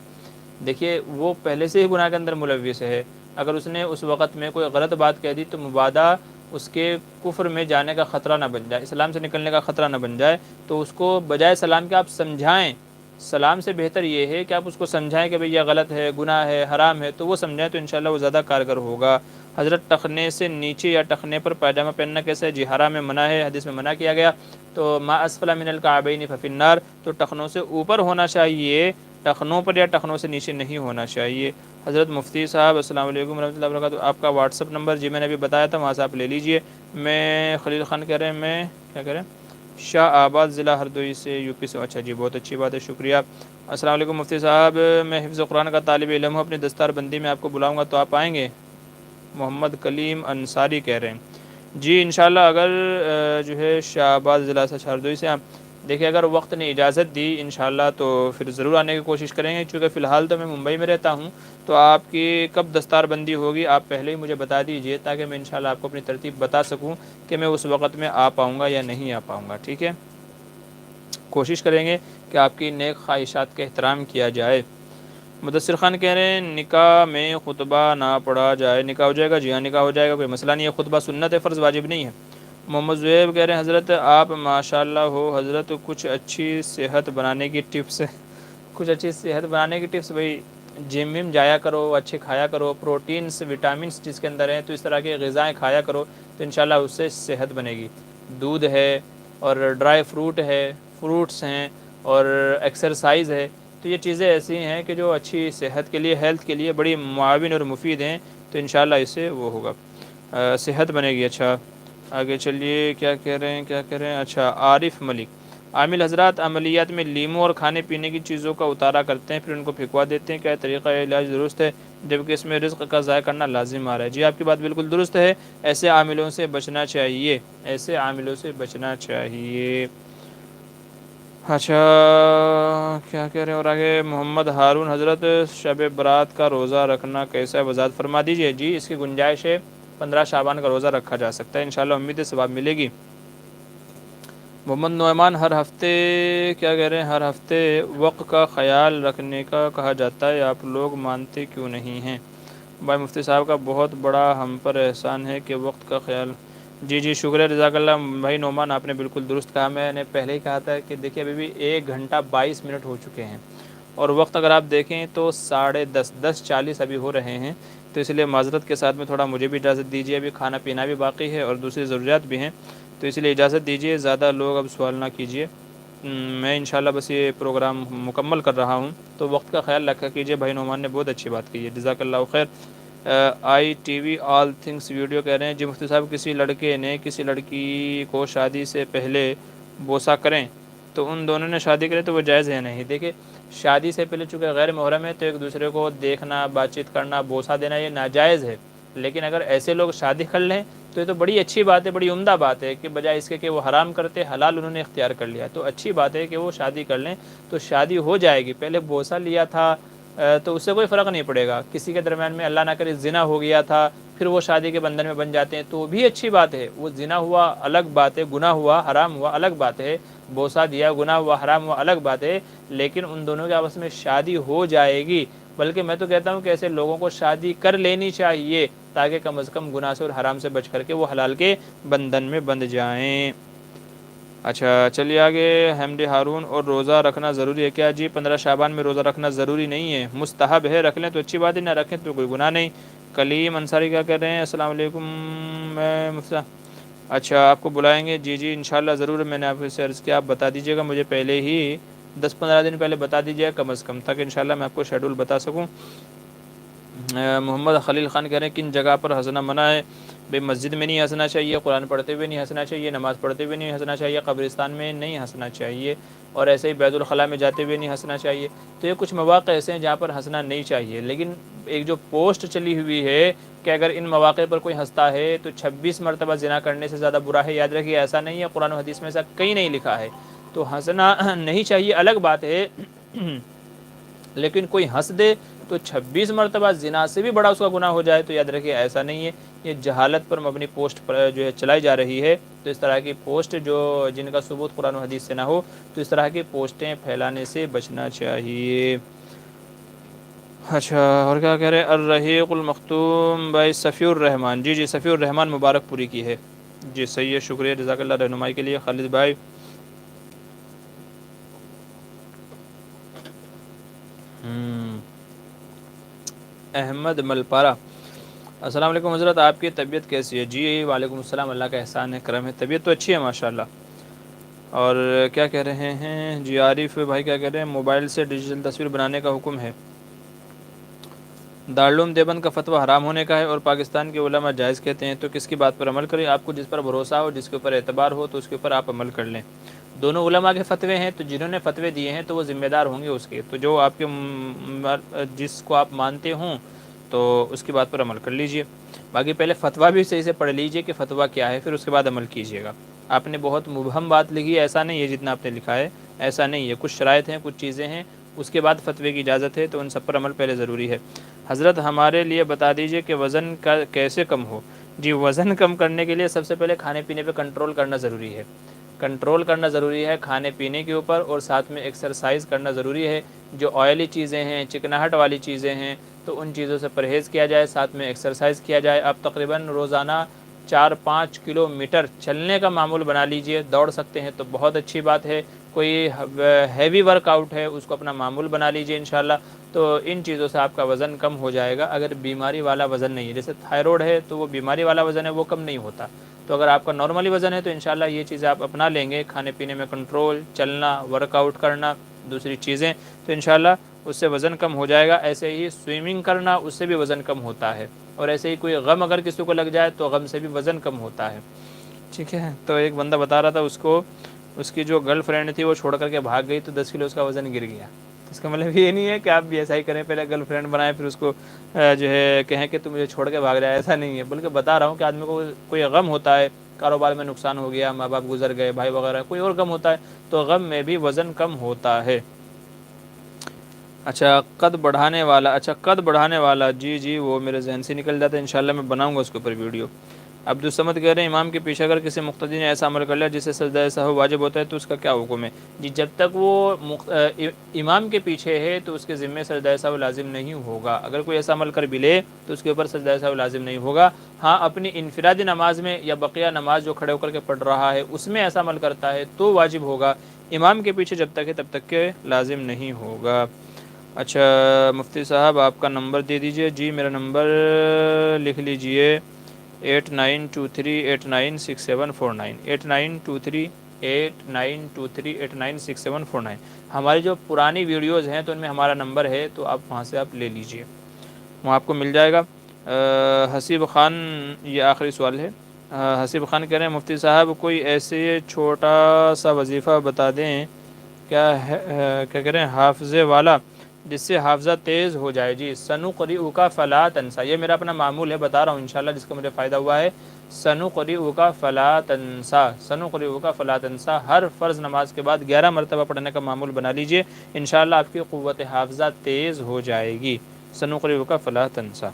دیکھیے وہ پہلے سے ہی گناہ کے اندر ملوث ہے، اگر اس نے اس وقت میں کوئی غلط بات کہہ دی تو مبادا اس کے کفر میں جانے کا خطرہ نہ بن جائے، اسلام سے نکلنے کا خطرہ نہ بن جائے، تو اس کو بجائے سلام کے آپ سمجھائیں۔ سلام سے بہتر یہ ہے کہ آپ اس کو سمجھائیں کہ بھئی یہ غلط ہے، گناہ ہے، حرام ہے، تو وہ سمجھائیں تو انشاءاللہ وہ زیادہ کارگر ہوگا۔ حضرت ٹخنے سے نیچے یا ٹخنے پر پاجامہ پہننا کیسا ہے؟ جی حرام میں منع ہے، حدیث میں منع کیا گیا۔ تو ما اسفل من الکعبین ففی النار، تو ٹخنوں سے اوپر ہونا چاہیے، ٹخنوں پر یا ٹخنوں سے نیچے نہیں ہونا چاہیے۔ حضرت مفتی صاحب السلام علیکم ورحمۃ اللہ وبرکاتہ، آپ کا واٹس اپ نمبر جی میں نے ابھی بتایا تھا، وہاں سے آپ لے لیجئے۔ میں خلیل خان کہہ رہے ہیں، میں کیا کہہ رہے ہیں، شاہ آباد ضلع ہردوئی سے، یو پی سے۔ اچھا جی بہت اچھی بات ہے، شکریہ۔ السلام علیکم مفتی صاحب، میں حفظ قرآن کا طالب علم ہوں، اپنی دستار بندی میں آپ کو بلاؤں گا تو آپ آئیں گے؟ محمد کلیم انصاری کہہ رہے ہیں جی انشاءاللہ، اگر جو ہے شاہ آباد ضلع سے ہردوئی سے آپ دیکھیں، اگر وقت نے اجازت دی انشاءاللہ تو پھر ضرور آنے کی کوشش کریں گے، چونکہ فی الحال تو میں ممبئی میں رہتا ہوں، تو آپ کی کب دستار بندی ہوگی آپ پہلے ہی مجھے بتا دیجئے، تاکہ میں انشاءاللہ آپ کو اپنی ترتیب بتا سکوں کہ میں اس وقت میں آ پاؤں گا یا نہیں آ پاؤں گا، ٹھیک ہے؟ کوشش کریں گے کہ آپ کی نیک خواہشات کا احترام کیا جائے۔ مدثر خان کہہ رہے ہیں نکاح میں خطبہ نہ پڑھا جائے نکاح ہو جائے گا؟ جی ہاں نکاح ہو جائے گا، کوئی مسئلہ نہیں ہے، خطبہ سنت ہے، فرض واجب نہیں ہے۔ محمد زہیب کہہ رہے ہیں حضرت آپ ماشاءاللہ ہو حضرت، کچھ اچھی صحت بنانے کی ٹپس کچھ اچھی صحت بنانے کی ٹپس؟ بھائی جم وم جایا کرو، اچھے کھایا کرو، پروٹینس وٹامنس جس کے اندر ہیں، تو اس طرح کی غذائیں کھایا کرو تو انشاءاللہ اس سے صحت بنے گی۔ دودھ ہے اور ڈرائی فروٹ ہے، فروٹس ہیں اور ایکسرسائز ہے، تو یہ چیزیں ایسی ہیں کہ جو اچھی صحت کے لیے، ہیلتھ کے لیے بڑی معاون اور مفید ہیں، تو انشاءاللہ اس سے وہ ہوگا، صحت بنے گی۔ اچھا آگے چلیے، کیا کہہ رہے ہیں؟ اچھا عارف ملک، عامل حضرات عملیات میں لیموں اور کھانے پینے کی چیزوں کا اتارا کرتے ہیں پھر ان کو پھینکوا دیتے ہیں، کیا طریقہ علاج درست ہے جبکہ اس میں رزق کا ضائع کرنا لازم آ رہا ہے؟ جی آپ کی بات بالکل درست ہے، ایسے عاملوں سے بچنا چاہیے، ایسے عاملوں سے بچنا چاہیے۔ اچھا کیا کہہ رہے ہیں اور آگے؟ محمد ہارون حضرت شب برات کا روزہ رکھنا کیسا ہے وضاحت فرما دیجئے؟ جی اس کی گنجائش ہے، 15 شعبان کا روزہ رکھا جا سکتا ہے، انشاءاللہ امید ہے ثواب ملے گی۔ محمد نعمان ہر ہفتے کیا کہہ رہے ہیں، ہر ہفتے وقت کا خیال رکھنے کا کہا جاتا ہے، آپ لوگ مانتے کیوں نہیں ہیں؟ بھائی مفتی صاحب کا بہت بڑا ہم پر احسان ہے کہ وقت کا خیال۔ جی شکریہ جزاک اللہ بھائی نعمان، آپ نے بالکل درست کہا، میں نے پہلے ہی کہا تھا کہ دیکھیے ابھی بھی 1 گھنٹہ 22 منٹ ہو چکے ہیں اور وقت اگر آپ دیکھیں تو 10:30 10:40 ابھی ہو رہے ہیں، تو اس لیے معذرت کے ساتھ میں تھوڑا مجھے بھی اجازت دیجیے، ابھی کھانا پینا بھی باقی ہے اور دوسری ضروریات بھی ہیں، تو اس لیے اجازت دیجیے، زیادہ لوگ اب سوال نہ کیجیے، میں انشاءاللہ بس یہ پروگرام مکمل کر رہا ہوں، تو وقت کا خیال رکھا کیجیے۔ بھائی نعمان نے بہت اچھی بات کی ہے، جزاک اللہ خیر۔ I T V all things video کہہ رہے ہیں جی مفتی صاحب کسی لڑکے نے کسی لڑکی کو شادی سے پہلے بوسہ کریں تو ان دونوں نے شادی کرے تو وہ جائز ہے نہیں؟ دیکھیں شادی سے پہلے چونکہ غیر محرم ہے تو ایک دوسرے کو دیکھنا، بات چیت کرنا، بوسہ دینا یہ ناجائز ہے، لیکن اگر ایسے لوگ شادی کر لیں تو یہ تو بڑی اچھی بات ہے، بڑی عمدہ بات ہے کہ بجائے اس کے کہ وہ حرام کرتے حلال انہوں نے اختیار کر لیا، تو اچھی بات ہے کہ وہ شادی کر لیں، تو شادی ہو جائے گی۔ پہلے بوسہ لیا تھا تو اس سے کوئی فرق نہیں پڑے گا، کسی کے درمیان میں اللہ نہ کرے زنا ہو گیا تھا پھر وہ شادی کے بندھن میں بن جاتے ہیں تو بھی اچھی بات ہے، وہ زنا ہوا الگ بات ہے، گناہ ہوا حرام ہوا الگ بات ہے، بوسہ دیا گناہ ہوا حرام ہوا الگ بات ہے، لیکن ان دونوں کے آپس میں شادی ہو جائے گی، بلکہ میں تو کہتا ہوں کہ ایسے لوگوں کو شادی کر لینی چاہیے تاکہ کم از کم گناہ سے اور حرام سے بچ کر کے وہ حلال کے بندھن میں بندھ جائیں۔ اچھا چلیے آگے، حمد ہارون اور روزہ رکھنا ضروری ہے کیا؟ جی 15 شعبان میں روزہ رکھنا ضروری نہیں ہے، مستحب ہے، رکھ لیں تو اچھی بات ہے، نہ رکھیں تو کوئی گناہ نہیں۔ کلیم انصاری کیا کہہ رہے ہیں؟ السلام علیکم، میں مفتی، اچھا آپ کو بلائیں گے؟ جی انشاءاللہ ضرور، میں نے آپ سے عرض کیا آپ بتا دیجیے گا مجھے پہلے ہی 10-15 دن پہلے بتا دیجیے کم از کم، تاکہ انشاءاللہ میں آپ کو شیڈول بتا سکوں۔ محمد خلیل خان کہہ رہے ہیں کن جگہ پر ہنسنا منع ہے؟ بھائی مسجد میں نہیں ہنسنا چاہیے، قرآن پڑھتے ہوئے نہیں ہنسنا چاہیے، نماز پڑھتے ہوئے نہیں ہنسنا چاہیے، قبرستان میں نہیں ہنسنا چاہیے، اور ایسے ہی بیت الخلاء میں جاتے ہوئے نہیں ہنسنا چاہیے، تو یہ کچھ مواقع ایسے ہیں جہاں پر ہنسنا نہیں چاہیے، لیکن ایک جو پوسٹ چلی ہوئی ہے کہ اگر ان مواقع پر کوئی ہنستا ہے تو 26 مرتبہ زنا کرنے سے زیادہ برا ہے. یاد رکھیے ایسا نہیں ہے, قرآن و حدیث میں ایسا کہیں نہیں لکھا ہے. تو ہنسنا نہیں چاہیے الگ بات ہے, لیکن کوئی ہنس دے تو 26 مرتبہ زنا سے بھی بڑا اس کا گناہ ہو جائے تو یاد رکھیے ایسا نہیں ہے. یہ جہالت پر مبنی پوسٹ پر جو ہے چلائی جا رہی ہے. تو اس طرح کی پوسٹ جن کا ثبوت قرآن و حدیث سے نہ ہو تو اس طرح کی پوسٹیں پھیلانے سے بچنا چاہیے. اچھا, اور کیا کہہ رہے ہیں, الرحیق المختوم بھائی صفی الرحمان, جی صفی الرحمان مبارک پوری کی ہے. جی صحیح ہے, شکریہ جزاک اللہ رہنمائی کے لیے. خالد بھائی احمد ملپارا, السلام علیکم حضرت, آپ کی طبیعت کیسی ہے؟ جی وعلیکم السلام, اللہ کا احسان ہے, کرم ہے, طبیعت تو اچھی ہے ماشاء اللہ. اور کیا کہہ رہے ہیں جی عارف بھائی, کیا کہہ رہے ہیں موبائل سے ڈیجیٹل تصویر بنانے کا حکم ہے. دارالعلوم دیوبند کا فتویٰ حرام ہونے کا ہے اور پاکستان کے علماء جائز کہتے ہیں, تو کس کی بات پر عمل کریں؟ آپ کو جس پر بھروسہ ہو, جس کے اوپر اعتبار ہو تو اس کے اوپر آپ عمل کر لیں. دونوں علماء کے فتوے ہیں, تو جنہوں نے فتوے دیے ہیں تو وہ ذمہ دار ہوں گے اس کے. تو جو آپ کے جس کو آپ مانتے ہوں تو اس کی بات پر عمل کر لیجئے. باقی پہلے فتویٰ بھی صحیح سے پڑھ لیجئے کہ فتویٰ کیا ہے, پھر اس کے بعد عمل کیجئے گا. آپ نے بہت مبہم بات لکھی ہے, ایسا نہیں ہے جتنا آپ نے لکھا ہے, ایسا نہیں ہے. کچھ شرائط ہیں, کچھ چیزیں ہیں, اس کے بعد فتوے کی اجازت ہے, تو ان سب پر عمل پہلے ضروری ہے. حضرت ہمارے لیے بتا دیجئے کہ وزن کا کیسے کم ہو؟ جی وزن کم کرنے کے لیے سب سے پہلے کھانے پینے پہ کنٹرول کرنا ضروری ہے. کنٹرول کرنا ضروری ہے کھانے پینے کے اوپر, اور ساتھ میں ایکسرسائز کرنا ضروری ہے. جو آئلی چیزیں ہیں, چکناہٹ والی چیزیں ہیں, تو ان چیزوں سے پرہیز کیا جائے, ساتھ میں ایکسرسائز کیا جائے. آپ تقریباً روزانہ 4-5 کلومیٹر چلنے کا معمول بنا لیجئے. دوڑ سکتے ہیں تو بہت اچھی بات ہے, کوئی ہیوی ورک آؤٹ ہے اس کو اپنا معمول بنا لیجئے انشاءاللہ. تو ان چیزوں سے آپ کا وزن کم ہو جائے گا. اگر بیماری والا وزن نہیں ہے, جیسے تھائرائیڈ ہے تو وہ بیماری والا وزن ہے, وہ کم نہیں ہوتا. تو اگر آپ کا نارملی وزن ہے تو انشاءاللہ یہ چیزیں آپ اپنا لیں گے, کھانے پینے میں کنٹرول, چلنا, ورک آؤٹ کرنا, دوسری چیزیں, تو انشاءاللہ اس سے وزن کم ہو جائے گا. ایسے ہی سوئمنگ کرنا, اس سے بھی وزن کم ہوتا ہے. اور ایسے ہی کوئی غم اگر کسی کو لگ جائے تو غم سے بھی وزن کم ہوتا ہے. ٹھیک ہے, تو ایک بندہ بتا رہا تھا اس کی جو گرل فرینڈ تھی وہ چھوڑ کر کے بھاگ گئی تو 10 کلو اس کا وزن گر گیا. اس کا مطلب یہ نہیں ہے کہ آپ بھی ایسا ہی کریں, پہلے گرل فرینڈ بنائیں پھر اس کو جو ہے کہیں کہ تم مجھے چھوڑ کے بھاگ جائے, ایسا نہیں ہے. بلکہ بتا رہا ہوں کہ آدمی کو کوئی غم ہوتا ہے, کاروبار میں نقصان ہو گیا, ماں باپ گزر گئے, بھائی وغیرہ, کوئی اور غم ہوتا ہے, تو غم میں بھی وزن کم ہوتا ہے. اچھا قد بڑھانے والا, جی وہ میرے ذہن سے نکل جاتا ہے, انشاءاللہ میں بناؤں گا اس کے اوپر ویڈیو. عبدالصمد کہہ رہے ہیں امام کے پیچھے اگر کسی مقتدی نے ایسا عمل کر لیا جس سے سجدہ سہو واجب ہوتا ہے تو اس کا کیا حکم ہے؟ جی جب تک وہ امام کے پیچھے ہے تو اس کے ذمے سجدہ سہو لازم نہیں ہوگا. اگر کوئی ایسا عمل کر بھی لے تو اس کے اوپر سجدہ سہو لازم نہیں ہوگا. ہاں اپنی انفرادی نماز میں یا بقیہ نماز جو کھڑے ہو کر کے پڑھ رہا ہے اس میں ایسا عمل کرتا ہے تو واجب ہوگا. امام کے پیچھے جب تک ہے تب تک کہ لازم نہیں ہوگا. اچھا مفتی صاحب آپ کا نمبر دے دیجئے. جی میرا نمبر لکھ لیجئے 8923896749 8923896749. ہماری جو پرانی ویڈیوز ہیں تو ان میں ہمارا نمبر ہے, تو آپ وہاں سے آپ لے لیجئے, وہاں آپ کو مل جائے گا. حسیب خان, یہ آخری سوال ہے. حسیب خان کہہ رہے ہیں مفتی صاحب کوئی ایسے چھوٹا سا وظیفہ بتا دیں کیا کہہ رہے ہیں حافظے والا جس سے حافظہ تیز ہو جائے. جی سنقرئک فلا تنسیٰ, یہ میرا اپنا معمول ہے, بتا رہا ہوں انشاءاللہ جس کا مجھے فائدہ ہوا ہے. سنقرئک فلا تنسیٰ ہر فرض نماز کے بعد 11 مرتبہ پڑھنے کا معمول بنا لیجئے, انشاءاللہ آپ کی قوت حافظہ تیز ہو جائے گی. سنقرئک فلا تنسیٰ.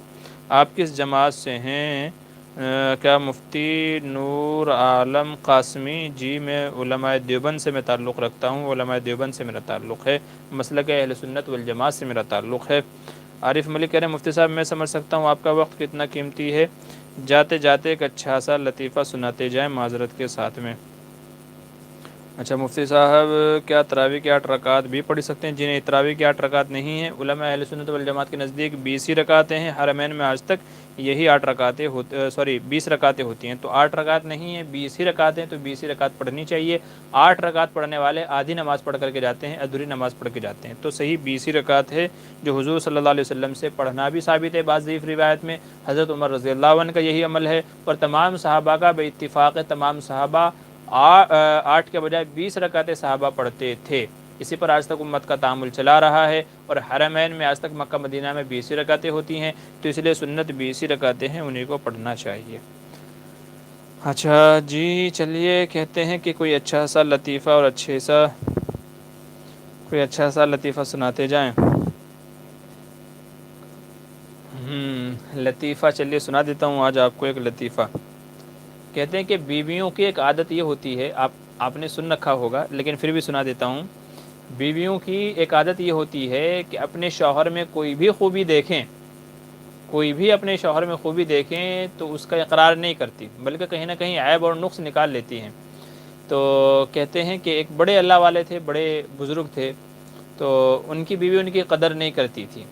آپ کس جماعت سے ہیں؟ کیا مفتی نور عالم قاسمی؟ جی میں علماء دیوبند سے میں تعلق رکھتا ہوں, علماء دیوبند سے میرا تعلق ہے, مسلک اہل سنت والجماعت سے میرا تعلق ہے. عارف ملک کہہ رہے ہیں مفتی صاحب میں سمجھ سکتا ہوں آپ کا وقت کتنا قیمتی ہے, جاتے جاتے ایک اچھا سا لطیفہ سناتے جائیں معذرت کے ساتھ میں. اچھا مفتی صاحب کیا تراویح کی 8 رکعات بھی پڑھ سکتے ہیں؟ جی نہیں, تراویح کی 8 رکعات نہیں ہیں. علماء اہل سنت والجماعت کے نزدیک 20 ہی رکعتیں ہیں. حرمین میں آج تک یہی 8 رکعتیں 20 رکعتیں ہوتی ہیں, تو 8 رکعت نہیں ہیں, 20 ہی رکعتیں, تو 20 ہی رکعت پڑھنی چاہیے. 8 رکعت پڑھنے والے آدھی نماز پڑھ کر کے جاتے ہیں, ادھوری نماز پڑھ کے جاتے ہیں, تو صحیح 20 ہی رکعت ہے, جو حضور صلی اللہ علیہ وسلم سے پڑھنا بھی ثابت ہے. بعض ضعیف روایت میں حضرت عمر رضی اللہ عنہ کا یہی عمل ہے, اور تمام صحابہ کا بے اتفاق ہے, تمام صحابہ 8 کے بجائے 20 رکعتیں صحابہ پڑھتے تھے. اسی پر آج تک امت کا تعامل چلا رہا ہے، اور حرمین میں آج تک مکہ مدینہ میں 20 رکعتیں ہوتی ہیں، تو اس لیے سنت 20 رکعتیں ہیں، انہیں کو پڑھنا چاہیے۔ اچھا جی، چلیے کہتے ہیں کہ کوئی اچھا سا لطیفہ اور کوئی اچھا سا لطیفہ سناتے جائیں۔ لطیفہ چلیے سنا دیتا ہوں آج آپ کو ایک لطیفہ۔ کہتے ہیں کہ بیویوں کی ایک عادت یہ ہوتی ہے، آپ نے سن رکھا ہوگا لیکن پھر بھی سنا دیتا ہوں۔ بیویوں کی ایک عادت یہ ہوتی ہے کہ اپنے شوہر میں کوئی بھی خوبی دیکھیں، کوئی بھی اپنے شوہر میں خوبی دیکھیں تو اس کا اقرار نہیں کرتی، بلکہ کہیں نہ کہیں عیب اور نقص نکال لیتی ہیں۔ تو کہتے ہیں کہ ایک بڑے اللہ والے تھے، بڑے بزرگ تھے، تو ان کی بیوی ان کی قدر نہیں کرتی تھی۔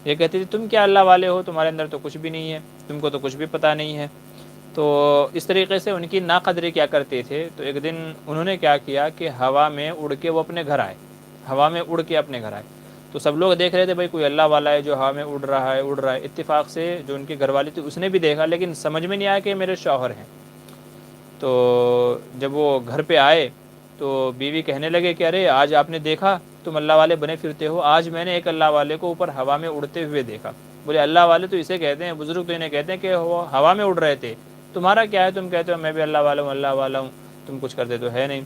یہ کہتی تھی تم کیا اللہ والے ہو، تمہارے اندر تو کچھ بھی نہیں ہے، تم کو تو کچھ بھی پتہ نہیں ہے۔ تو اس طریقے سے ان کی ناقدری کیا کرتے تھے۔ تو ایک دن انہوں نے کیا کیا کہ ہوا میں اڑ کے وہ اپنے گھر آئے، ہوا میں اڑ کے اپنے گھر آئے۔ تو سب لوگ دیکھ رہے تھے بھائی کوئی اللہ والا ہے جو ہوا میں اڑ رہا ہے۔ اتفاق سے جو ان کی گھر والی تھی اس نے بھی دیکھا، لیکن سمجھ میں نہیں آیا کہ میرے شوہر ہیں۔ تو جب وہ گھر پہ آئے تو بیوی کہنے لگے کہ ارے آج آپ نے دیکھا تم اللہ والے بنے پھرتے ہو، آج میں نے ایک اللہ والے کو اوپر ہوا میں اڑتے ہوئے دیکھا۔ بولے اللہ والے تو اسے کہتے ہیں، بزرگ تو انہیں کہتے ہیں کہ وہ ہوا میں اڑ رہے تھے، تمہارا کیا ہے، تم کہتے ہو میں بھی اللہ والا ہوں، اللہ والا ہوں، تم کچھ کرتے تو ہے نہیں۔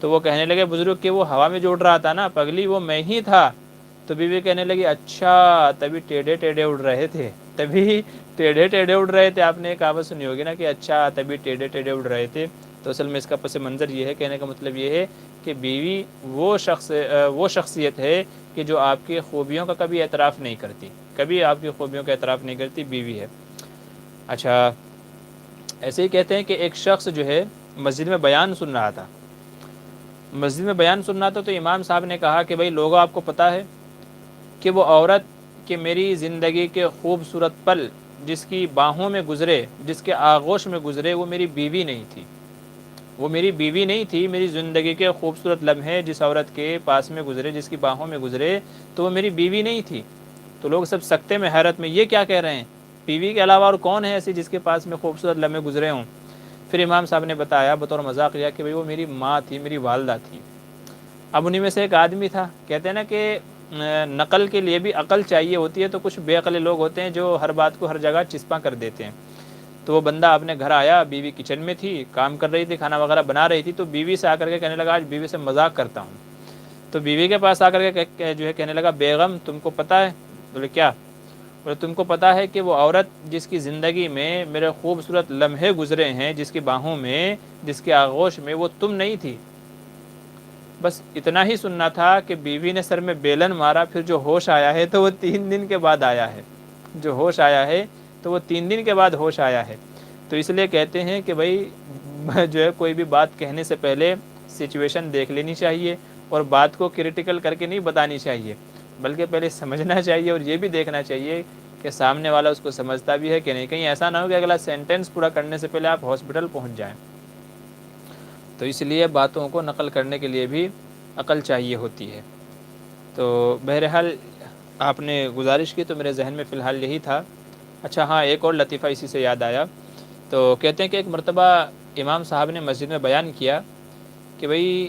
تو وہ کہنے لگے بزرگ کہ وہ ہوا میں جو اڑ رہا تھا نا پگلی، وہ میں ہی تھا۔ تو بیوی کہنے لگی اچھا تبھی ٹیڑھے ٹیڑھے اڑ رہے تھے، تبھی ٹیڑھے ٹیڑھے اڑ رہے تھے۔ آپ نے ایک کہاوت سنی ہوگی نا کہ اچھا تبھی ٹیڑھے ٹیڑھے اڑ رہے تھے۔ تو اصل میں اس کا پس منظر یہ ہے، کہنے کا مطلب یہ ہے کہ بیوی وہ شخصیت ہے کہ جو آپ کی خوبیوں کا کبھی اعتراف نہیں کرتی، کبھی آپ کی خوبیوں کا اعتراف نہیں کرتی، بیوی ہے۔ اچھا ایسے ہی کہتے ہیں کہ ایک شخص جو ہے مسجد میں بیان سن رہا تھا، تو امام صاحب نے کہا کہ بھائی لوگوں آپ کو پتہ ہے کہ وہ عورت کہ میری زندگی کے خوبصورت پل جس کی باہوں میں گزرے، جس کے آغوش میں گزرے، وہ میری بیوی نہیں تھی، وہ میری بیوی نہیں تھی۔ میری زندگی کے خوبصورت لمحے جس عورت کے پاس میں گزرے، جس کی باہوں میں گزرے، تو وہ میری بیوی نہیں تھی۔ تو لوگ سب سکتے میں، حیرت میں، یہ کیا کہہ رہے ہیں، بیوی کے علاوہ اور کون ہے ایسی جس کے پاس میں خوبصورت لمحے گزرے ہوں؟ پھر امام صاحب نے بتایا بطور مذاقیہ کہ بھئی وہ میری ماں تھی، میری والدہ تھی۔ اب انہی میں سے ایک آدمی تھا، کہتے ہیں نا کہ نقل کے لیے بھی عقل چاہیے ہوتی ہے، تو کچھ بے عقل لوگ ہوتے ہیں جو ہر بات کو ہر جگہ چسپاں کر دیتے ہیں۔ تو وہ بندہ اپنے گھر آیا، بیوی کچن میں تھی، کام کر رہی تھی، کھانا وغیرہ بنا رہی تھی، تو بیوی سے آ کر کے کہنے لگا آج بیوی سے مذاق کرتا ہوں۔ تو بیوی کے پاس آ کر کے جو ہے کہنے لگا بیگم تم کو پتہ ہے؟ بولے کیا؟ بولے تم کو پتہ ہے کہ وہ عورت جس کی زندگی میں میرے خوبصورت لمحے گزرے ہیں، جس کی باہوں میں، جس کے آغوش میں، وہ تم نہیں تھی۔ بس اتنا ہی سننا تھا کہ بیوی نے سر میں بیلن مارا، پھر جو ہوش آیا ہے تو وہ 3 دن کے بعد آیا ہے، جو ہوش آیا ہے تو وہ 3 دن کے بعد ہوش آیا ہے۔ تو اس لیے کہتے ہیں کہ بھائی جو ہے کوئی بھی بات کہنے سے پہلے سچویشن دیکھ لینی چاہیے، اور بات کو کریٹیکل کر کے نہیں بتانی چاہیے، بلکہ پہلے سمجھنا چاہیے، اور یہ بھی دیکھنا چاہیے کہ سامنے والا اس کو سمجھتا بھی ہے کہ نہیں، کہیں ایسا نہ ہو کہ اگلا سینٹنس پورا کرنے سے پہلے آپ ہاسپٹل پہنچ جائیں۔ تو اس لیے باتوں کو نقل کرنے کے لیے بھی عقل چاہیے ہوتی ہے۔ تو بہرحال آپ نے گزارش کی تو میرے ذہن میں فی الحال یہی تھا۔ اچھا ہاں، ایک اور لطیفہ اسی سے یاد آیا۔ تو کہتے ہیں کہ ایک مرتبہ امام صاحب نے مسجد میں بیان کیا کہ بھئی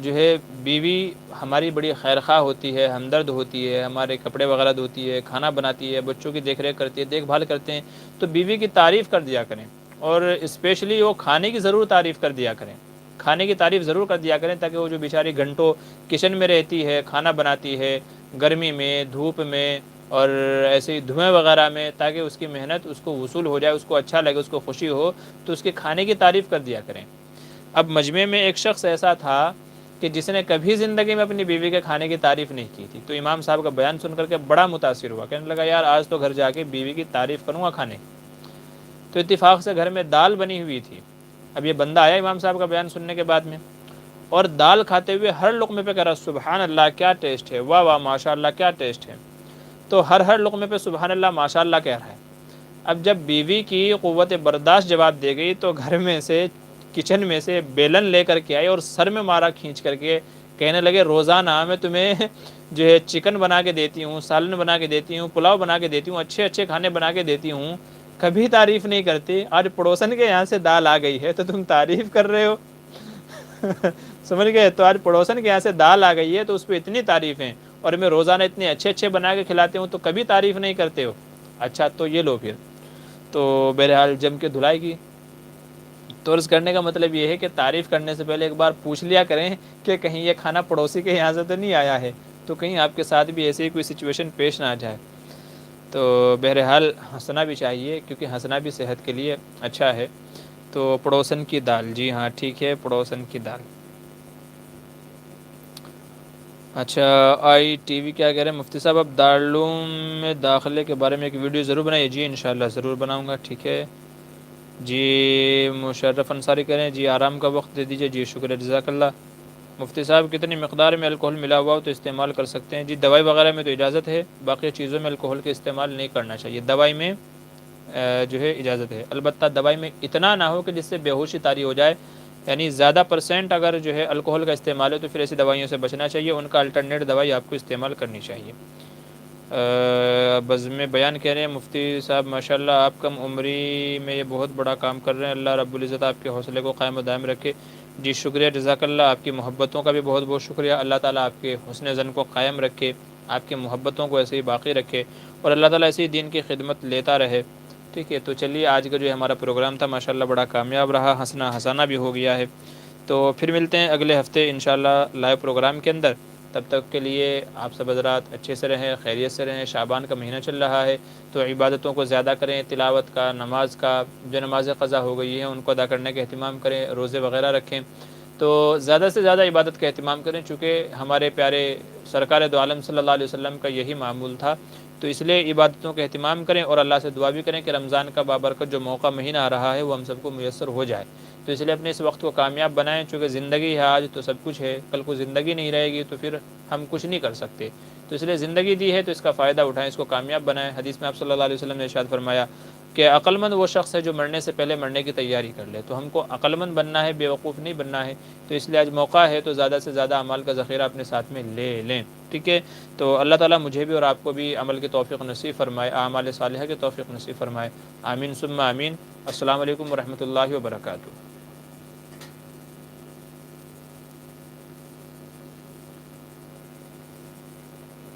جو ہے بیوی ہماری بڑی خیرخواہ ہوتی ہے، ہمدرد ہوتی ہے، ہمارے کپڑے وغیرہ دھوتی ہے، کھانا بناتی ہے، بچوں کی دیکھ ریکھ کرتی ہے، دیکھ بھال کرتے ہیں، تو بیوی کی تعریف کر دیا کریں، اور اسپیشلی وہ کھانے کی ضرور تعریف کر دیا کریں، کھانے کی تعریف ضرور کر دیا کریں، تاکہ وہ جو بیچاری گھنٹوں کچن میں رہتی ہے، کھانا بناتی ہے، گرمی میں، دھوپ میں، اور ایسے ہی دھوئیں وغیرہ میں، تاکہ اس کی محنت اس کو وصول ہو جائے، اس کو اچھا لگے، اس کو خوشی ہو، تو اس کے کھانے کی تعریف کر دیا کریں۔ اب مجمع میں ایک شخص ایسا تھا کہ جس نے کبھی زندگی میں اپنی بیوی کے کھانے کی تعریف نہیں کی تھی، تو امام صاحب کا بیان سن کر کے بڑا متاثر ہوا، کہنے لگا یار آج تو گھر جا کے بیوی کی تعریف کروں گا کھانے کی۔ تو اتفاق سے گھر میں دال بنی ہوئی تھی۔ اب یہ بندہ آیا امام صاحب کا بیان سننے کے بعد میں، اور دال کھاتے ہوئے ہر لقمے پہ کہہ رہا سبحان اللہ کیا ٹیسٹ ہے، واہ واہ ماشاء اللہ کیا ٹیسٹ ہے، تو ہر لقمے پہ سبحان اللہ ماشاء اللہ کہہ رہا ہے۔ اب جب بیوی کی قوت برداشت جواب دے گئی تو گھر میں سے، کچن میں سے بیلن لے کر کے آئی اور سر میں مارا کھینچ کر کے، کہنے لگے روزانہ میں تمہیں جو ہے چکن بنا کے دیتی ہوں، سالن بنا کے دیتی ہوں، پلاؤ بنا کے دیتی ہوں، اچھے اچھے کھانے بنا کے دیتی ہوں، کبھی تعریف نہیں کرتی، آج پڑوسن کے یہاں سے دال آ گئی ہے تو تم تعریف کر رہے ہو۔ سمجھ گئے؟ تو آج پڑوسن کے یہاں سے دال آ گئی ہے تو اس پہ اتنی تعریفیں، اور میں روزانہ اتنے اچھے اچھے بنا کے کھلاتے ہوں تو کبھی تعریف نہیں کرتے ہو۔ اچھا تو یہ لو پھر، تو بہرحال جم کے دھلائی کی۔ تو عرض کرنے کا مطلب یہ ہے کہ تعریف کرنے سے پہلے ایک بار پوچھ لیا کریں کہ کہیں یہ کھانا پڑوسی کے یہاں سے تو نہیں آیا ہے، تو کہیں آپ کے ساتھ بھی ایسی کوئی سچویشن پیش نہ آ جائے۔ تو بہرحال ہنسنا بھی چاہیے، کیونکہ ہنسنا بھی صحت کے لیے اچھا ہے۔ تو پڑوسن کی دال، جی ہاں ٹھیک ہے، پڑوسن کی دال۔ اچھا آئی ٹی وی کیا کہہ رہے ہیں مفتی صاحب، اب دارالعلوم میں داخلے کے بارے میں ایک ویڈیو ضرور بنائیے۔ جی انشاءاللہ ضرور بناؤں گا، ٹھیک ہے جی۔ مشرف انصاری کہہ رہے ہیں جی آرام کا وقت دے دیجیے، جی شکریہ جزاک اللہ۔ مفتی صاحب کتنی مقدار میں الکوہل ملا ہوا ہو تو استعمال کر سکتے ہیں؟ جی دوائی وغیرہ میں تو اجازت ہے، باقی چیزوں میں الکوہل کا استعمال نہیں کرنا چاہیے۔ دوائی میں جو ہے اجازت ہے، البتہ دوائی میں اتنا نہ ہو کہ جس سے بے ہوشی طاری ہو جائے، یعنی زیادہ پرسنٹ اگر جو ہے الکوہل کا استعمال ہے تو پھر ایسی دوائیوں سے بچنا چاہیے، ان کا الٹرنیٹ دوائی آپ کو استعمال کرنی چاہیے۔ بزم بیان کہہ رہے ہیں مفتی صاحب ماشاءاللہ آپ کم عمری میں یہ بہت بڑا کام کر رہے ہیں، اللہ رب العزت آپ کے حوصلے کو قائم و دائم رکھے۔ جی شکریہ جزاک اللہ، آپ کی محبتوں کا بھی بہت بہت شکریہ، اللہ تعالیٰ آپ کے حسن ظن کو قائم رکھے، آپ کی محبتوں کو ایسے ہی باقی رکھے، اور اللہ تعالیٰ ایسی دین کی خدمت لیتا رہے۔ ٹھیک ہے، تو چلیے آج کا جو ہمارا پروگرام تھا ماشاءاللہ بڑا کامیاب رہا، ہنسنا ہنسانا بھی ہو گیا ہے۔ تو پھر ملتے ہیں اگلے ہفتے انشاءاللہ لائیو پروگرام کے اندر، تب تک کے لیے آپ سب حضرات اچھے سے رہیں، خیریت سے رہیں۔ شعبان کا مہینہ چل رہا ہے تو عبادتوں کو زیادہ کریں، تلاوت کا، نماز کا، جو نمازیں قضا ہو گئی ہیں ان کو ادا کرنے کا اہتمام کریں، روزے وغیرہ رکھیں، تو زیادہ سے زیادہ عبادت کا اہتمام کریں، چونکہ ہمارے پیارے سرکار دو عالم صلی اللہ علیہ وسلم کا یہی معمول تھا۔ تو اس لیے عبادتوں کا اہتمام کریں اور اللہ سے دعا بھی کریں کہ رمضان کا بابرکت جو موقع مہینہ آ رہا ہے وہ ہم سب کو میسر ہو جائے۔ تو اس لیے اپنے اس وقت کو کامیاب بنائیں، چونکہ زندگی ہے آج تو سب کچھ ہے، کل کو زندگی نہیں رہے گی تو پھر ہم کچھ نہیں کر سکتے۔ تو اس لیے زندگی دی ہے تو اس کا فائدہ اٹھائیں، اس کو کامیاب بنائیں۔ حدیث میں آپ صلی اللہ علیہ وسلم نے ارشاد فرمایا کہ عقل مند وہ شخص ہے جو مرنے سے پہلے مرنے کی تیاری کر لے۔ تو ہم کو عقل مند بننا ہے، بے وقوف نہیں بننا ہے۔ تو اس لیے آج موقع ہے تو زیادہ سے زیادہ اعمال کا ذخیرہ اپنے ساتھ میں لے لیں، ٹھیک ہے۔ تو اللہ تعالیٰ مجھے بھی اور آپ کو بھی عمل کی توفیق نصیب فرمائے، اعمال صالحہ کی توفیق نصیب فرمائے، آمین ثم آمین۔ السلام علیکم ورحمۃ اللہ وبرکاتہ۔